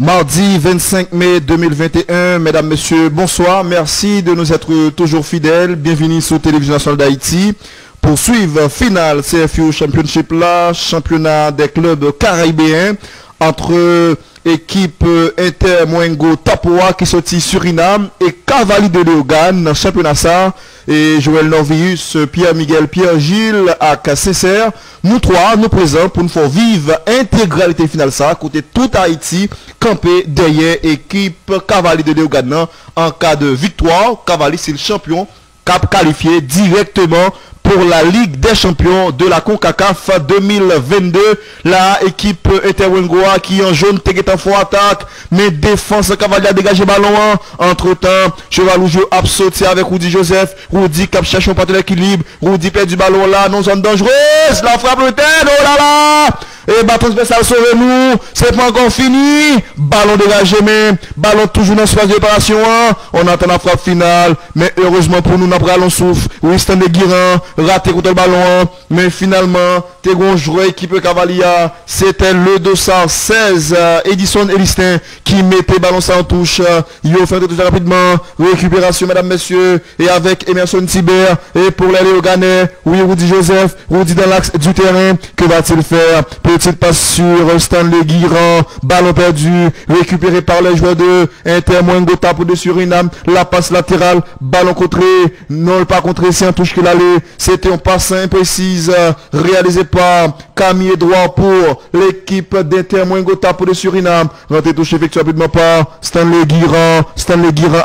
Mardi 25 mai 2021, mesdames, messieurs, bonsoir. Merci de nous être toujours fidèles. Bienvenue sur Télévision Nationale d'Haïti pour suivre finale CFU Championship là, championnat des clubs caribéens entre équipe Inter Mwengo Tapoa qui sortit Suriname et Cavali de Léogane, championnat ça, et Joël Norvius, Pierre-Miguel, Pierre-Gilles à Cassécer. Nous trois, nous présents pour nous faire vivre intégralité finale ça, côté tout Haïti, campé derrière équipe Cavali de Léogane. En cas de victoire, Cavali c'est le champion, cap qualifié directement pour la Ligue des Champions de la CONCACAF 2022. La équipe Interwengoa qui en jaune t'es en fort attaque, mais défense Cavalier a dégagé ballon. Entre temps, Cheval Rouge a sauté avec Rudy Joseph. Rudy cap cherche un partenaire équilibre. Rudy perd du ballon là, non zone dangereuse. La frappe le tête, oh là là! Et bâton spécial sauve nous, c'est pas encore fini. Ballon dégagé, mais ballon toujours dans l'espace de réparation. On attend la frappe finale, mais heureusement pour nous, nous avons souffle. Oui, c'est un Guiran, raté contre le ballon, mais finalement, t'es un joueur équipe Cavalier, c'était le 216 Edison Elistin qui mettait ballon sans touche. Il a fait tout rapidement, récupération, mesdames, messieurs, et avec Emerson Tiber, et pour les Léoganais, oui, Rudy Joseph, Rudy dans l'axe du terrain, que va-t-il faire? Petite passe sur Stanley Guiran, ballon perdu, récupéré par les joueurs de Inter Mwengo Tapo de Suriname, la passe latérale, ballon contré, non pas contré, c'est un touche qu'il allait, c'était un passe imprécise, réalisé par Camille Edouard pour l'équipe d'Inter Mwengo Tapo de Suriname, rentré touché effectué rapidement par Stanley Guiran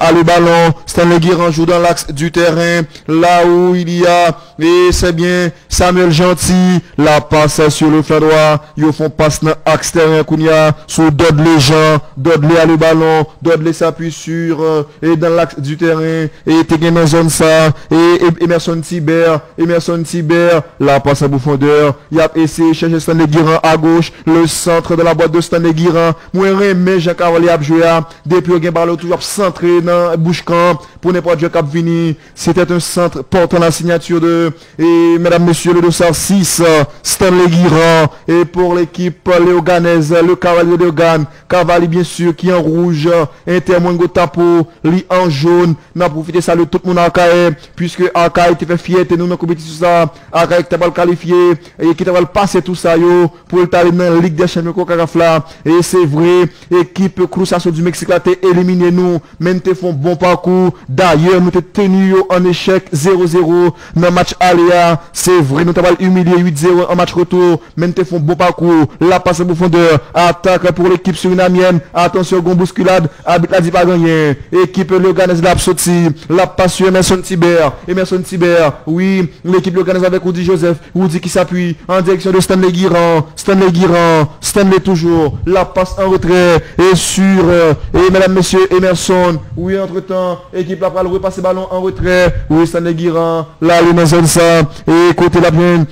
a le ballon, Stanley Guiran joue dans l'axe du terrain, là où il y a, et c'est bien, Samuel Gentil, la passe sur le flanc droit, ils font passe dans l'axe terrain Kounia, sur Dudley Jean, Dudley a le ballon, Dudley s'appuie sur, et dans l'axe du terrain, et t'es dans zone ça, et Emerson Tiber, la passe à profondeur, il a essayé de chercher Stanley Guiran à gauche, le centre de la boîte de Stanley Guiran, moi mais Jacques Cavalier a joué, depuis le ballon toujours centré dans Bouche-Camp, pour n'importe quel cap fini, c'était un centre portant la signature de, et mesdames, messieurs, le 206, Stanley Guiran, et pour l'équipe léoganaise, le Cavalier de Léogane, Cavalier bien sûr qui est en rouge, Inter Mwengo Tapo, li en jaune, n'a profité ça de tout le monde à Akaï, puisque Akaï était fait fierté, nous dans la compétition ça, Akaï qui t'a qualifié, et qui t'a passer tout ça yo, pour le talent dans la Ligue des Champions Concacaf, et c'est vrai, équipe Cruzazo du Mexique là, t'es éliminé nous, même t'es font bon parcours, d'ailleurs nous t'es tenu en échec 0-0, dans le match aléa, c'est vrai, nous t'avons humilié 8-0 en match retour, même t'es font bon parcours, la passe en profondeur, attaque pour l'équipe surinamienne, attention, gon bousculade, Abit la dit pas gagné, équipe léoganaise la sorti, la passe sur Emerson Tiber, oui, l'équipe léoganaise avec Rudy Joseph, Rudy qui s'appuie en direction de Stanley Guiran, toujours, la passe en retrait, et sur, et mesdames, messieurs, Emerson, oui, entre temps, équipe la parle, repasser ballon en retrait, oui, Stanley Guiran, là, le dans zone ça, et côté la bien,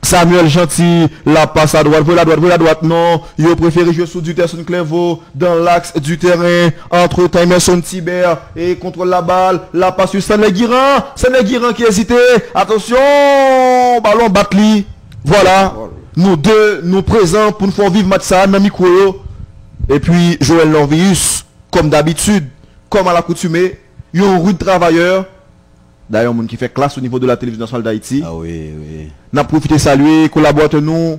Samuel Gentil, la passe à droite, la droite, non. Il a préféré jouer sous du Terson Clervaux dans l'axe du terrain. Entre temps, Emerson Tiber et contrôle la balle. La passe sur Stanley Guiran qui hésitait. Attention, ballon batli. Voilà. Nous deux, nous présents pour nous faire vivre match ça, dans micro. Et puis, Joël Norvius, comme d'habitude, comme à l'accoutumée, il y a un rude travailleur. D'ailleurs, monde qui fait classe au niveau de la télévision nationale d'Haïti. Ah oui. N'a profité saluer, collaborateur nous,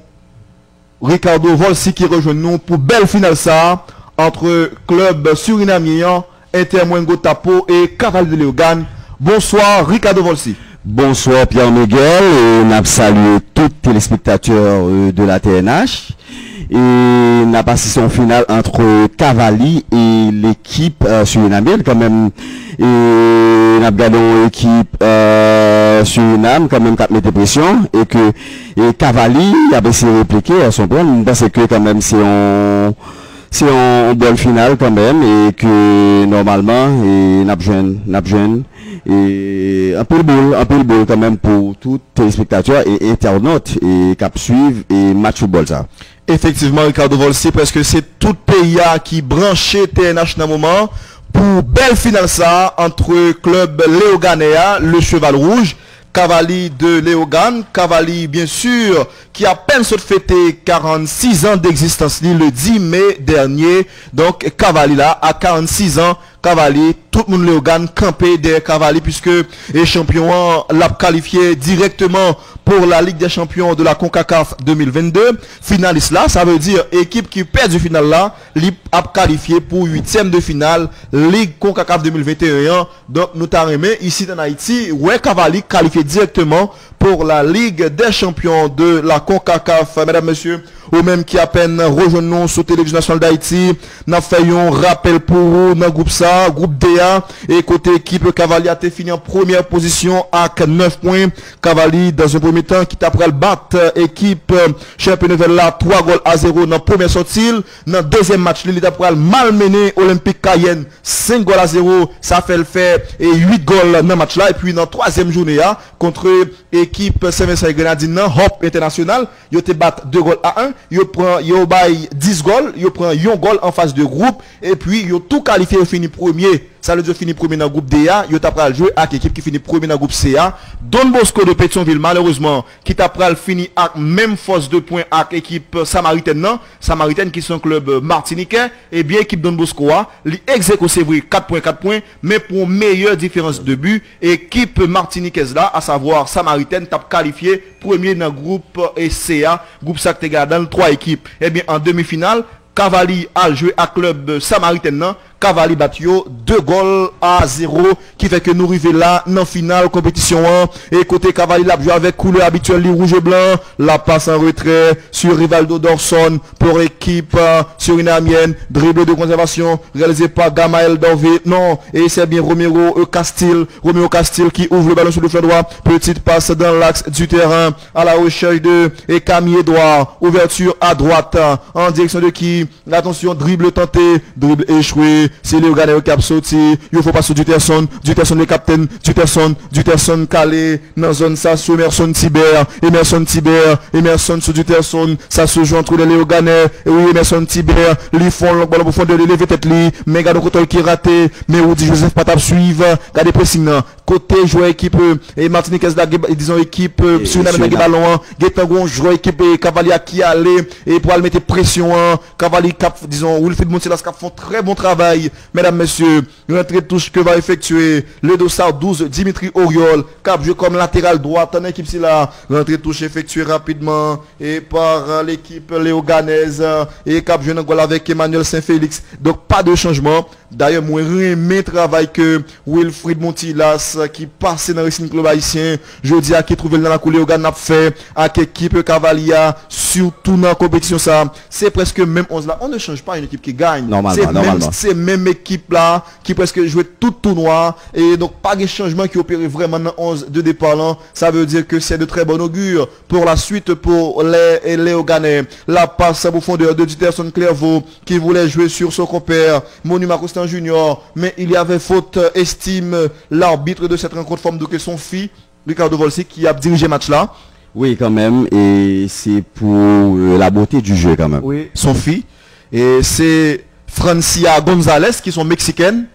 Ricardo Volsi qui rejoint nous pour belle finale ça, entre club surinamien, Inter Mwengo Tapo et Cavalier de Léogane. Bonsoir Ricardo Volsi. Bonsoir Pierre-Miguel, et n'a salué tous les téléspectateurs de la TNH. Et n'a passé son finale entre Cavali et l'équipe surinamienne quand même. Et n'a gagné l'équipe Suriname quand même 4 mètres de pression et que Cavali a essayé de répliquer à son point parce que quand même c'est en bonne finale quand même et que normalement et n'a besoin et un peu le bol quand même pour tous les téléspectateurs et internautes et qui suivent et match football ça. Effectivement Ricardo Volsi parce que c'est tout pays qui branché TNH dans le moment pour belle finale ça entre club Léoganea, le Cheval Rouge Cavalli de Léogane. Cavalli, bien sûr, qui a à peine fêté 46 ans d'existence le 10 mai dernier. Donc, Cavalli là, à 46 ans, Cavalli, tout le monde Léogane campé derrière Cavalli puisque les champions l'a qualifié directement pour la Ligue des Champions de la CONCACAF 2022. Finaliste là, ça veut dire équipe qui perd du final là, a qualifié pour 8e de finale Ligue CONCACAF 2021. Donc nous t'avons ici en Haïti, ouais Cavalli qualifié directement pour la Ligue des Champions de la CONCACAF. Mesdames, messieurs, ou même qui à peine rejoignent nous sur Télévision Nationale d'Haïti, nous faisons rappel pour vous dans le groupe ça, groupe DA, et côté équipe Cavalli a été fini en première position avec 9 points. Cavalli dans un premier temps qui t'apprend le battre équipe champion vers là 3-0 dans première sortie. Dans le deuxième match, il a malmené Olympique Cayenne 5-0, ça fait le fait et 8 goals dans le match là. Et puis dans la troisième journée contre équipe Saint-Vincent Grenadine Hop International, il a battu 2-1, il prend 10 goals, il prend 1 goal en phase de groupe et puis il a tout qualifié et fini premier. Ça veut dire fini premier dans le groupe DA, il a joué avec l'équipe qui finit premier dans le groupe CA. Don Bosco de Pétionville, malheureusement, qui t'a fini avec même force de points avec l'équipe Samaritaine, Samaritaine qui sont club martiniquais, et bien équipe Don Bosco l'exéco c'est vrai 4 points, mais pour meilleure différence de but, équipe martiniquaise là, à savoir Samaritaine, t'a qualifié premier dans le groupe CA, groupe Sactéga dans 3 équipes. Et bien en demi-finale, Cavalli a joué à club Samaritaine, Cavalli Batio 2-0 qui fait que nous arrivons là dans finale compétition 1 et côté Cavalli l'a joué avec couleur habituelle rouge et blanc, la passe en retrait sur Rivaldo Dorson pour équipe sur une amienne, dribble de conservation réalisé par Gamael Dorvé, non, et c'est bien Romero Castil qui ouvre le ballon sur le flanc droit, petite passe dans l'axe du terrain à la recherche de Camille Edouard, ouverture à droite en direction de qui, attention, dribble tenté, dribble échoué. C'est les regardeurs qui ont sorti. Il faut passer du Duterson le capitaine, Duterson calé dans zone ça sur Emerson Tiber, sur Duterson, ça se joue entre les Léoganais, et oui, Emerson Tiber, ils font le ballon pour fond de lever tête li, mais gardez contrôle qui est raté, mais où dit Joseph Patap suivre, gardez pressing côté joueur équipe, et Martiniquez disons équipe, sur une ballon, Guetangon, joueur équipe, Cavalli qui allait, et pour aller mettre pression, Cavalli cap, disons, Wilfried Montilas qui font très bon travail. Mesdames, messieurs, rentrée de touche que va effectuer le dossard 12, Dimitri Oriol, cap joué comme latéral droit, en équipe si là, rentrée de touche effectuée rapidement et par l'équipe léoganaise et cap joué en goal avec Emmanuel Saint-Félix. Donc pas de changement. D'ailleurs, moi remets travail que Wilfried Montilas qui passait dans le Racing Club haïtien, je dis à qui trouvé dans la coulée Léogane a fait avec l'équipe Cavalia, surtout dans la compétition ça, c'est presque même 11 là. On ne change pas une équipe qui gagne. Normalement. C'est même équipe là qui presque jouait tout tournoi et donc pas de changement qui opérait vraiment dans 11 de départ là. Ça veut dire que c'est de très bon augure pour la suite pour les Léoganais. La passe au fondeur de Duterson Clairvaux qui voulait jouer sur son compère Monument Constant Junior, mais il y avait faute, estime l'arbitre de cette rencontre, forme de que son fils Ricardo Volsi qui a dirigé le match là. Oui, quand même, et c'est pour la beauté du jeu quand même. Oui, son fils. Et c'est Francia Gonzalez qui sont mexicaines.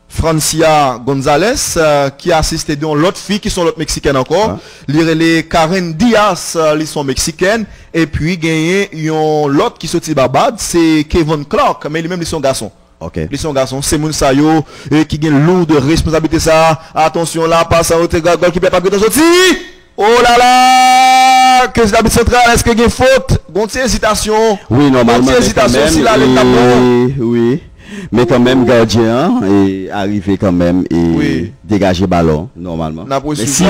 Francia Gonzalez qui a assisté dans l'autre fille qui sont l'autre mexicaine encore. Les Karen Diaz, ils sont mexicaines. Et puis, gagné, l'autre qui sorti Barbade, c'est Kevin Clark, mais lui-même, ils sont garçons. Ok. Ils sont garçons, c'est Mounsayo qui gagne lourde responsabilité ça. Attention là, passe à haute gol qui peut pas de sortir. Oh là là, que l'arbitre central, est-ce qu'il y a une faute? Bon, c'est hésitation. Oui, normalement. Hésitation, si là, le tableau. Oui. Mais quand même, gardien est arrivé quand même et dégager ballon, normalement. Mais sinon.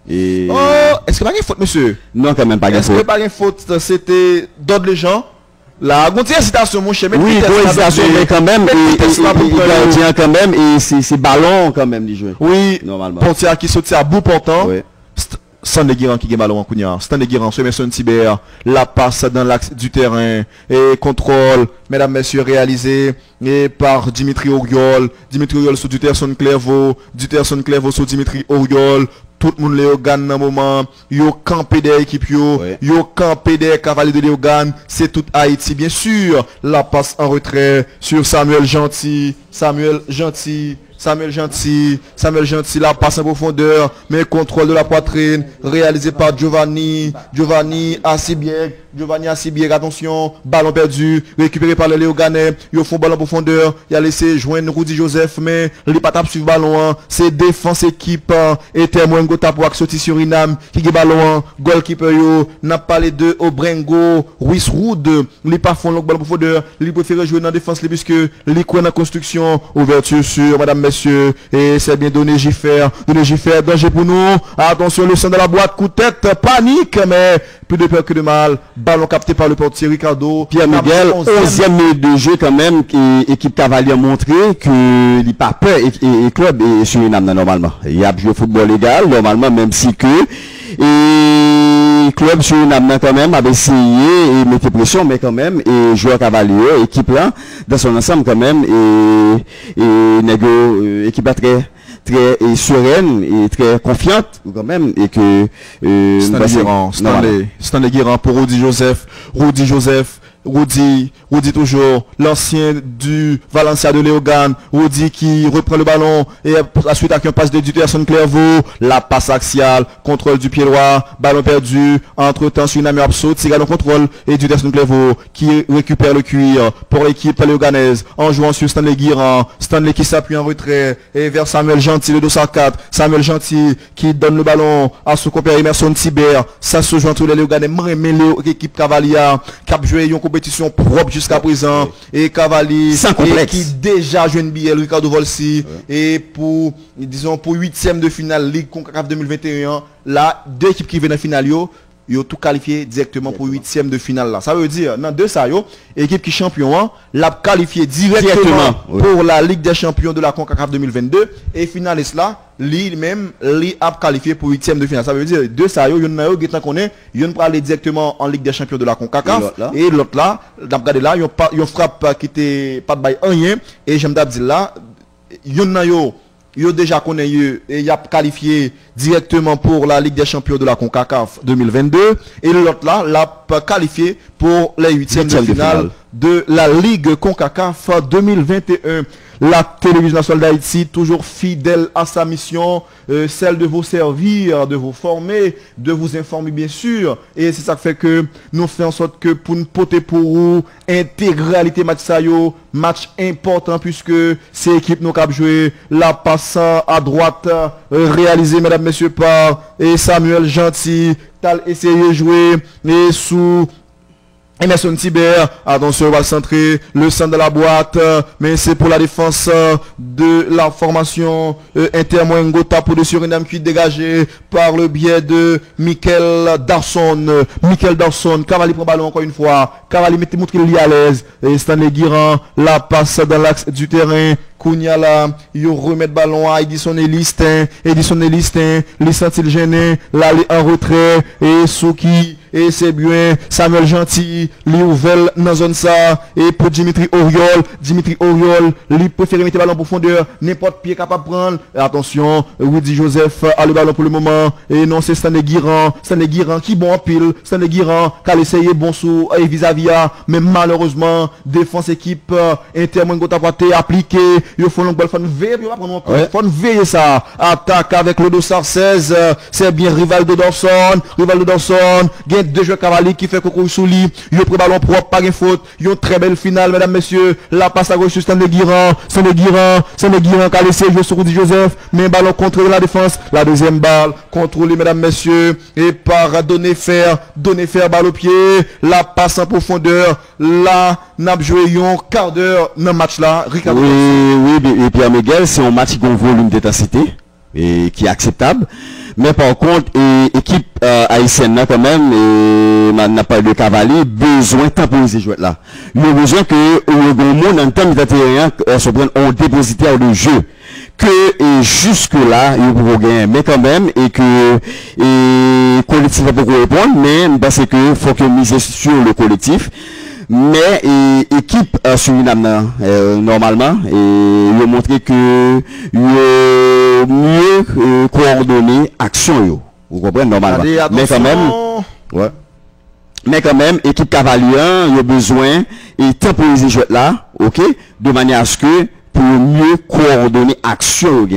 Et... Oh, est-ce qu'il n'y a pas une faute, monsieur? Non, quand même pas de faute. Est-ce qu'il n'y a pas une faute? C'était d'autres les gens. La grande hésitation, mon cher. Oui, hésitation, mais quand même, gardien quand même, et c'est ballon quand même, les joueurs. Oui, normalement. Pontier qui saute à bout portant. Oui. Stan Guérin qui gagne ballon en Kounia. Stan Guérin sur Emerson Tiber. La passe dans l'axe du terrain. Et contrôle, mesdames, messieurs, réalisé. Et par Dimitri Oriol. Dimitri Oriol sur Duterson Clairvaux. Duterson Clairvaux sur Dimitri Oriol. Tout le monde Léogane dans le moment. Yo campé des équipes yo. Yo campé des cavaliers de Léogane. C'est tout Haïti, bien sûr. La passe en retrait sur Samuel Gentil. Samuel Gentil la passe en profondeur, mais contrôle de la poitrine, réalisé par Giovanni Assibieg, attention, ballon perdu, récupéré par le Léo Ganet, ils font ballon en profondeur, il a laissé joindre Rudy Joseph, mais les patates suivent ballon, c'est défense équipe, et témoin Gota pour sortir sur Inam, qui est ballon, goalkeeper yo, n'a pas les deux, Obrengo, Ruiz Roud, les pas font le ballon en profondeur, les préfèrent jouer dans la défense, puisque les coins en construction, ouverture sur madame, messieurs, et c'est bien donné Giffer, danger pour nous, attention, le centre de la boîte, coup de tête, panique, mais plus de peur que de mal, ballon capté par le portier Ricardo. Pierre Miguel, 11e minute de jeu quand même, équipe Cavalier a montré que il n'est pas peur et club est sur une âme normalement. Il a joué au football légal normalement, même si que et club sur une âme quand même avait essayé et mettait pression, mais quand même et joueur Cavalier, équipe là dans son ensemble quand même et négo équipe très sereine et très confiante quand même et que Stanley Guérin pour Rudy Joseph, Rudy toujours, l'ancien du Valencia de Léogane, Rudy qui reprend le ballon et la suite avec un passe de Duterson Clairvaux, la passe axiale, contrôle du pied droit, ballon perdu, entre-temps sur une amie absurde, Tigano contrôle et Duterson Clairvaux qui récupère le cuir pour l'équipe léoganaise en jouant sur Stanley Guérin, Stanley qui s'appuie en retrait et vers Samuel Gentil, le 204, Samuel Gentil qui donne le ballon à son compère Emerson Tiber, ça se joue entre les Léoganais, mais l'équipe Cavalier cap joué une compétition propre jusqu'à présent et Cavalli qui déjà joue une BL Ricardo Volsi et pour disons pour 8e de finale Ligue CONCACAF 2021 là deux équipes qui viennent en finale yo tout qualifié directement pour 8e de finale là. Ça veut dire dans deux ça équipe qui champion l'a qualifié directement pour la Ligue des champions de la CONCACAF 2022 et finaliste là lui-même a qualifié pour 8e de finale. Ça veut dire deux ça yo yon connaît yon pour aller directement en Ligue des champions de la CONCACAF et l'autre là dans regarder là yon frappe qui était pas de bail rien et j'aime dire là yo déjà connaît et y a qualifié directement pour la Ligue des champions de la CONCACAF 2022 et l'autre là l'a qualifié pour les 8e de finale de la Ligue CONCACAF 2021. La télévision nationale d'Haïti, toujours fidèle à sa mission, celle de vous servir, de vous former, de vous informer bien sûr. Et c'est ça qui fait que nous faisons en sorte que pour nous porter pour vous, intégralité match sayo, match important puisque c'est l'équipe nous qui a joué, la passe à droite, réalisée mesdames, messieurs par et Samuel Gentil, t'as essayé de jouer et sous Emerson Tiber, attention, on va centrer le centre de la boîte, mais c'est pour la défense de la formation Inter-Moengota pour le Suriname qui est dégagé par le biais de Michael Darson. Cavalli prend ballon encore une fois, Cavalli montre qu'il est à l'aise, et Stanley Guérin, la passe dans l'axe du terrain, Kounyala, il remet le ballon à Edison Elistin, il sent-il gêné, là il est en retrait, et Souki, et c'est bien, Samuel Gentil, il ouvert dans zone ça, et pour Dimitri Oriol, il préfère mettre le ballon en profondeur, n'importe pied capable de prendre, attention, Rudy Joseph a le ballon pour le moment, et non c'est Stanley Guérin qui bon en pile, Stanley Guérin, qui a essayé bon sous, et vis-à-vis, mais malheureusement, défense équipe, Inter-Moengota pour appliqué, il faut veiller ça. Attaque avec le dossard 16. C'est bien Rivaldo Dawson. Il y a deux joueurs Cavalli qui fait coco sous lui. Il a pris ballon propre, pas de faute. Il y a une très belle finale, mesdames, messieurs. La passe à gauche sur Stanley Guérin qui a laissé jouer sur Rudy Joseph. Mais ballon contrôlé la défense. La deuxième balle contrôlée, mesdames, messieurs. Et par donner faire, balle au pied. La passe en profondeur. Là, n'a joué un quart d'heure dans le match là. Ricardo. Oui, et Pierre Miguel, c'est un match qui a un volume d'intensité et qui est acceptable. Mais par contre, équipe haïtienne là quand même, et n'a pas de Cavalier, besoin de temporiser jouer là. Il y a besoin que le monde en termes d'intérieur se prenne un dépositaire de jeu. Que jusque là, il faut gagner, mais quand même, et que collectif va beaucoup répondre, mais parce que faut que miser sur le collectif. Mais équipe Suriname normalement et il a montré que il mieux coordonner action yo. Vous comprenez normalement. Mais quand même équipe Cavalier il a besoin et temporiser jeu là, OK, de manière à ce que pour mieux coordonner action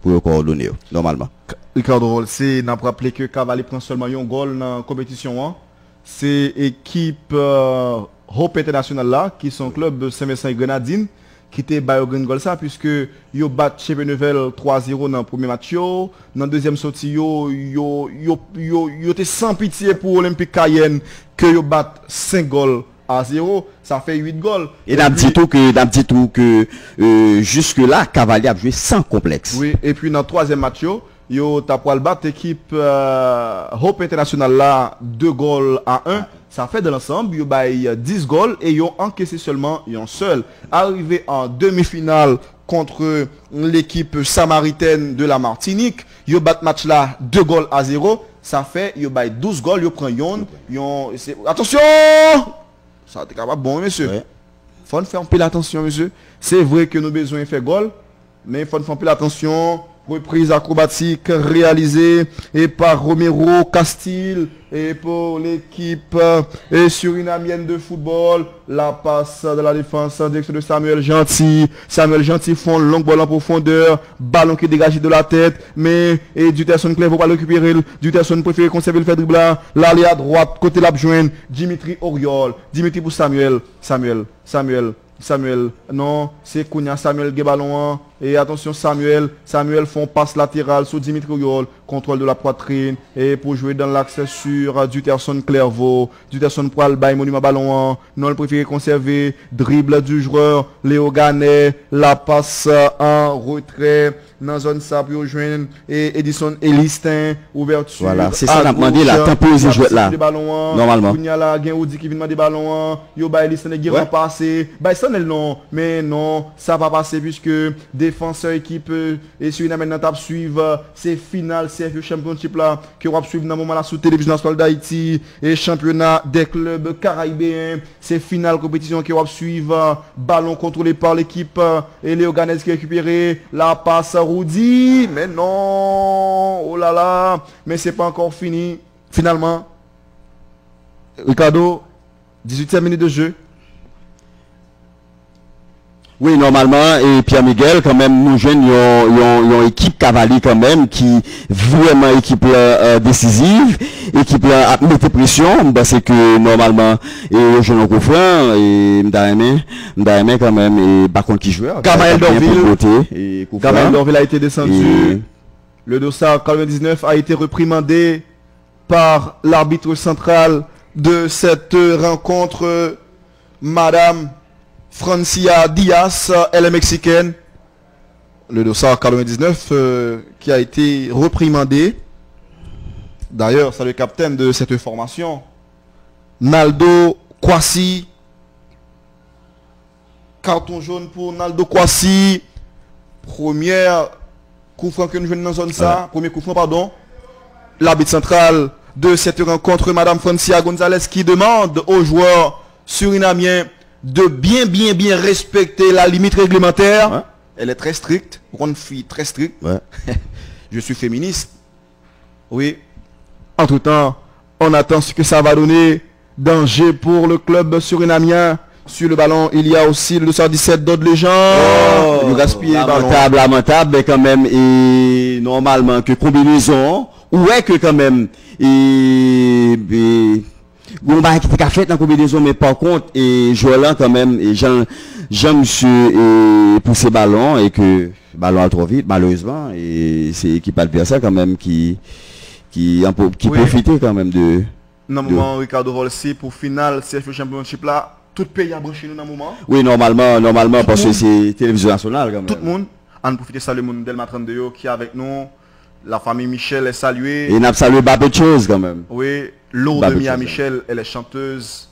pour coordonner normalement. Ricardo, c'est n'a pas rappelé que Cavalli prend seulement un goal dans la compétition. Hein. C'est l'équipe Hope International là, qui sont club de Saint-Vincent Grenadines, qui était bail au goal ça, puisque yo bat Cheveneuvel 3-0 dans le premier match. Dans le deuxième sortie, yo était sans pitié pour Olympique Cayenne, que yo bat 5 goals à 0, ça fait 8 goals. Et d'un petit tout que jusque là, Cavalli a joué sans complexe. Oui, et puis dans le troisième match, yo t'as pour le battre l'équipe Hope International là 2 goals à 1. Ça fait de l'ensemble, yo bail 10 goals et yo encaissé seulement un seul. Arrivé en demi-finale contre l'équipe samaritaine de la Martinique, yo bat match là 2 goals à 0. Ça fait yo bail 12 goals, yo prend yon attention! Ça t'es capable bon monsieur. Ouais. Faut faire un peu l'attention monsieur. C'est vrai que nous avons besoin de faire goal, mais il faut faire un peu l'attention. Reprise acrobatique réalisée et par Romero Castille et pour l'équipe surinamienne de football. La passe de la défense en direction de Samuel Gentil. Samuel Gentil font long ballon en profondeur. Ballon qui dégage de la tête. Mais Duterson Claire ne va pas le récupérer. Duterson préfère conserver le fait dribblant. L'aller à droite, côté l'abjoint. Dimitri Oriol. Dimitri pour Samuel. Samuel, non, c'est Kounia Samuel Guébalon. Et attention Samuel font passe latérale sur Dimitri Oriol, contrôle de la poitrine et pour jouer dans l'axe sur Duterson Clairvaux. Duterson pour le bail monument ballon. Non, le préféré conserver, dribble du joueur Léo Ganet, la passe en retrait dans zone ça pour joindre et Edison Elistin, ouverture. Voilà, c'est ça qu'on a demandé là, tant posé jouer là. Normalement. Il y a là Oudi qui vient demander ballon. Yo bail Elistin qui va passer. Bail ça non, mais non, ça va passer puisque défenseur équipe et sur une maintenant tape suivre c'est finale CFU Championship là que on va suivre dans moment là sous télévision nationale d'Haïti et championnat des clubs caribéens, c'est finale compétition qui va suivre, ballon contrôlé par l'équipe et Léo Ganez qui récupéré la passe à Rudy, mais non, oh là là, mais c'est pas encore fini finalement. Ricardo, 18e minute de jeu. Oui, normalement, et Pierre-Miguel, quand même, nous jeunes, une équipe Cavalli quand même, qui vraiment équipe décisive, équipe à mettre pression, parce que normalement, et je n'en confrère, et m'd'a quand même, et par contre qui joueur. Gamaël Dorville a été descendu. Le dossard 99 a été reprimandé par l'arbitre central de cette rencontre, Madame Francia Diaz, elle est mexicaine. Le dossard 99 qui a été reprimandé. D'ailleurs, c'est le capitaine de cette formation. Naldo Kwasi. Carton jaune pour Naldo Kwasi. Première coup franc que nous jouons dans la zone ça. Premier coup franc, pardon. L'arbitre central de cette rencontre, Madame Francia Gonzalez, qui demande aux joueurs surinamiens de bien respecter la limite réglementaire. Ouais. Elle est très stricte. Une fille très stricte. Ouais. Je suis féministe. Oui. Entre-temps, on attend ce que ça va donner. Danger pour le club surinamien. Sur le ballon, il y a aussi le 217 d'autres légendes. Le gaspiller lamentable, mais quand même, et normalement, que combinaison, ouais, que quand même, bon bah qui a fait dans combinaison mais par contre et Joël quand même et Jean monsieur pour ces ballons et que ballon a trop vite malheureusement et c'est l'équipe adversaire quand même qui profitait quand même de normalement Ricardo Volsi pour finale CFU Championship là tout pays a branché nous dans moment. Oui normalement parce que c'est télévision nationale quand même. Tout le monde en profiter saluer mon Delma 32 qui est avec nous. La famille Michel est saluée. Et n'a salué pas de choses quand même. Oui, Lourdes Mia Michel, elle est chanteuse.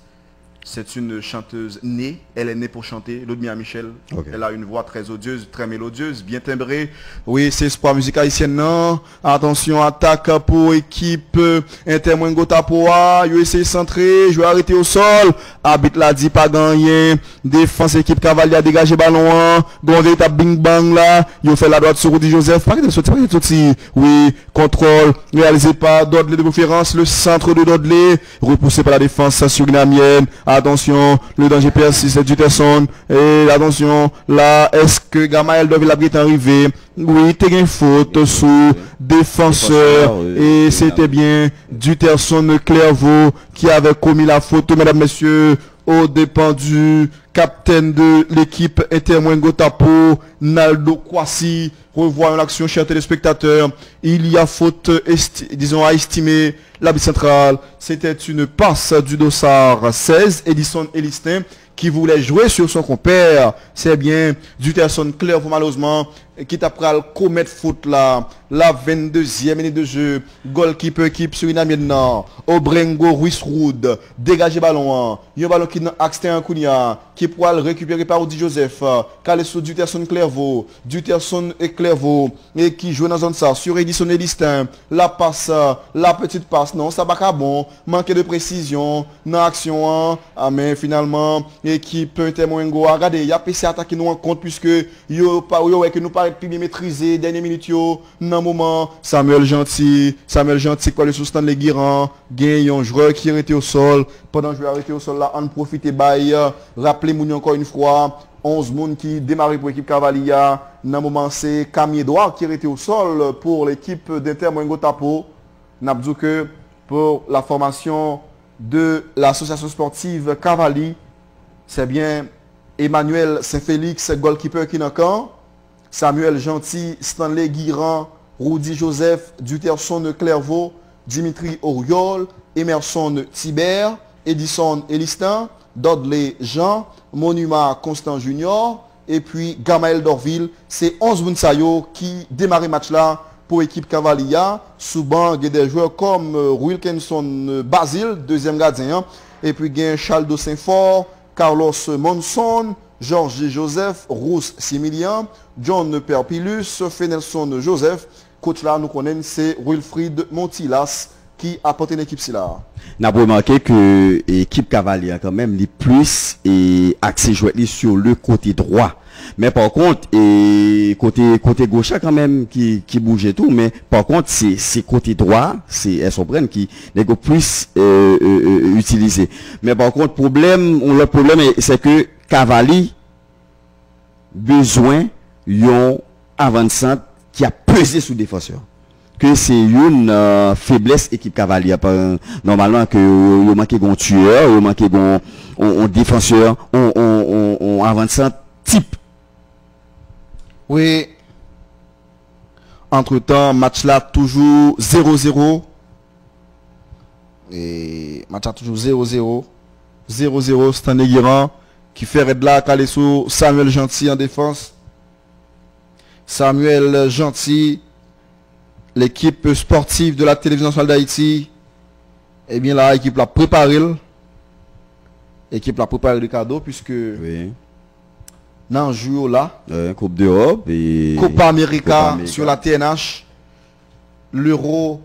C'est une chanteuse née. Elle est née pour chanter. Lourdes Mia Michel, elle a une voix très odieuse, très mélodieuse, bien timbrée. Oui, c'est espoir musique haïtienne. Non. Attention, attaque pour équipe Intermoingo Tapoa. Yo essaye de centrer. Je vais arrêter au sol. Arbitre l'a dit pas gagné. Défense équipe Cavalier a dégagé ballon. Bon véritable bing bang là. Yo fait la droite sur Rudy Joseph. Pas de sortie. Oui, contrôle réalisé par Dodley de préférence. Le centre de Dodley repoussé par la défense surinamienne. Attention, le danger persiste, c'est Duterson. Et attention, là, est-ce que Gamael Dorville est arrivé? Oui, t'es une faute sous défenseur. Et c'était bien Duterson Clairvaux qui avait commis la faute, mesdames, messieurs, au dépend du capitaine de l'équipe Intermoingo Tapo, Naldo Kwasi. Revoyons l'action, chers téléspectateurs. Il y a faute, disons, à estimer l'arbitre central. C'était une passe du dossard 16, Edison Elistin, qui voulait jouer sur son compère. C'est bien Duterson Clairvaux, malheureusement, qui t'a pris le commettre faute là. La 22e minute de jeu. Goalkeeper équipe sur une maintenant. Obrengo Ruiz Roud. Dégagé ballon. Il y a un ballon qui n'a accès à Kounia. Qui pourra le récupérer par Audi Joseph. Calé sur Duterson Clairvaux. Duterson et Clairvaux. Et qui joue dans la zone ça. Sur Edison Elistin. La passe. La petite passe. Non, ça va pas bon. Manquer de précision. Dans l'action. Ah, mais finalement, équipe Intermoingo a regardé. Il y a PC attaqué nous en compte puisque yo que nous paraît plus bien maîtrisé. Dernière minute yo. Moment, Samuel Gentil pour aller sur Stanley Guiran, gagne un joueur qui est arrêté au sol. Pendant que je vais arrêter au sol là, on profite bail. Rappelez-moi encore une fois, 11 moun qui démarrent pour l'équipe Cavalia. Dans moment, c'est Camille Edouard qui est arrêté au sol pour l'équipe d'Intermoingo Tapo. N'abdou que pour la formation de l'association sportive Cavali, c'est bien Emmanuel Saint-Félix, goalkeeper qui n'a qu'un. Samuel Gentil, Stanley Guiran, Rudy Joseph, Duterson Clairvaux, Dimitri Auriol, Emerson Thibert, Edison Elistin, Dudley Jean, Monuma Constant Junior, et puis Gamael Dorville. C'est 11 Mounsayo qui démarre le match là pour l'équipe Cavalia. Souvent, il y a des joueurs comme Wilkinson Basile, deuxième gardien, et puis il y a Charles de Saint-Fort, Carlos Monson, Georges Joseph, Rousse Similian, John Perpilus, Fenelson Joseph. Coach là, nous connaissons, c'est Wilfried Montilas qui a porté l'équipe là. N'a pas remarqué que l'équipe Cavalier quand même les plus et axé jouer sur le côté droit. Mais par contre, côté gauche quand même qui bougeait tout, mais par contre c'est côté droit, c'est Sobren qui n'est que plus utilisé. Mais par contre le problème c'est que Cavalier besoin yon avant-centre qui a pesé sous défenseur. Que c'est une faiblesse équipe Cavalier. Normalement, que vous manquez un tueur, vous manquez un défenseur, on avant-centre type. Oui. Entre-temps, match là toujours 0-0. Et match là toujours 0-0. 0-0, Stanley Guiran qui fait Red là, calé sur Samuel Gentil en défense. Samuel Gentil, l'équipe sportive de la télévision nationale d'Haïti, eh bien là, l'équipe l'a préparé. L'équipe l'a préparé le cadeau puisque oui. Dans le jour là, Coupe d'Europe et Copa América sur la TNH. L'Euro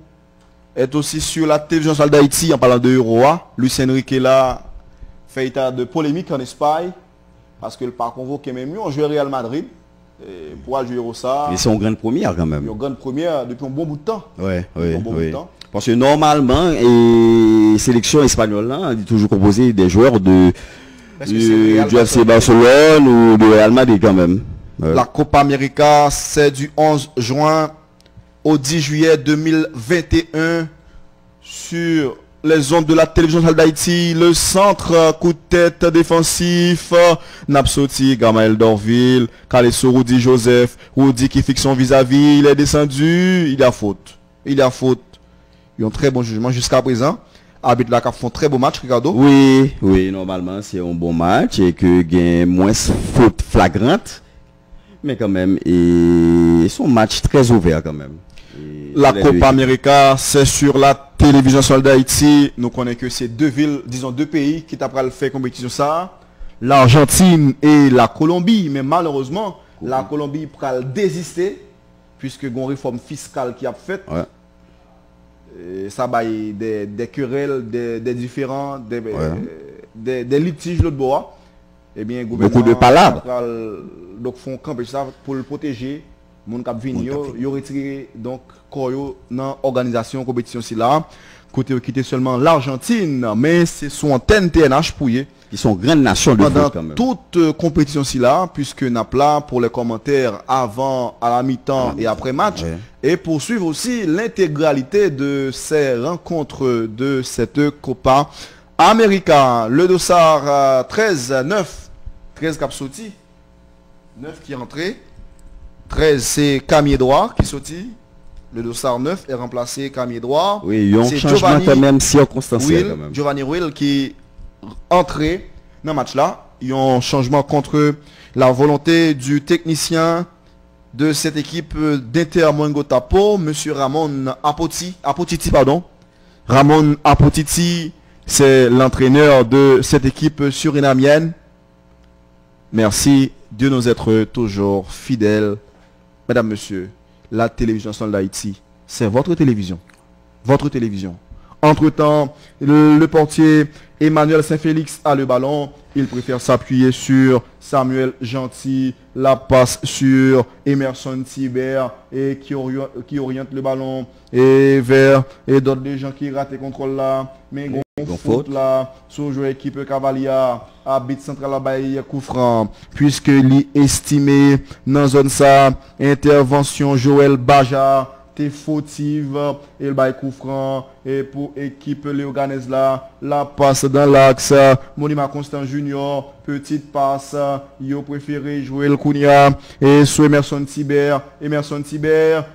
est aussi sur la télévision nationale d'Haïti en parlant de Euro. Lucien Enrique là fait état de polémique en Espagne parce que le pas convoqué même on joue Real Madrid. Pour jouer au ça. Mais c'est une grande première quand même. Une grande première depuis un bon bout de temps. Oui. Parce que normalement, et sélection espagnole là, est toujours composée des joueurs du FC Barcelone ou de Real Madrid quand même. Ouais. La Copa América, c'est du 11 juin au 10 juillet 2021 sur les ondes de la télévision d'Haïti, le centre coup de tête défensif, Napsoti, Gamael Dorville, Kalesso Rudy Joseph, Rudy qui fixe son vis-à-vis, il est descendu, il y a faute. Il y a faute. Ils ont très bon jugement jusqu'à présent. Arbitre là qui font très beau match, Ricardo. Oui, normalement c'est un bon match et que gagne moins faute flagrante. Mais quand même, et son match très ouvert quand même. La Copa América, c'est sur la télévision nationale d'Haïti. Nous connaissons que c'est deux villes, disons deux pays qui t'apprennent à faire compétition ça. L'Argentine et la Colombie. Mais malheureusement, la Colombie prend désister puisque il y a une réforme fiscale qui a fait. Ouais. Et ça va des querelles, des différents, des litiges l'autre bois. Eh bien, beaucoup de palabres. Donc, font camper ça pour le protéger. Mon cap vini yo retiré donc koyo dans organisation compétition si là côté quitté seulement l'Argentine, mais c'est son antenne TNH pouillé. Ils sont grandes nations de Pendant foot quand même. toute compétition ci là, puisque Napla pour les commentaires avant, à la mi-temps et après match, Ouais. et poursuivre aussi l'intégralité de ces rencontres de cette Copa América. Le dossard 13-9, 13 cap sorti, 9 qui est rentré, 13 c'est Camille Droit qui sorti. Le dossard 9 est remplacé Camille Droit. Oui, il y a un C'est changement Giovanni quand même circonstanciel Will, quand même. Giovanni Will qui est entré dans le match là. Il y a un changement contre la volonté du technicien de cette équipe d'Inter Moingotapo, monsieur Ramon Apotiti, pardon. Ramon Apotiti, c'est l'entraîneur de cette équipe surinamienne. Merci de nous être toujours fidèles. Mesdames, messieurs, la télévision nationale d'Haïti, c'est votre télévision. Votre télévision. Entre-temps, le portier Emmanuel Saint-Félix a le ballon. Il préfère s'appuyer sur Samuel Gentil. La passe sur Emerson Tiber et qui oriente le ballon et vers et d'autres gens qui ratent le contrôle là. Mais Bon faute là, sous joueur équipe Cavalia, habite central la baille coup franc, puisque li estimé dans zone ça, intervention Joël Baja, t'es fautive, et le bail coup franc, et pour équipe Léoganès là, la passe dans l'axe, Monima Constant Junior, petite passe, yo préféré jouer le Kounia, et sous Emerson Tiber,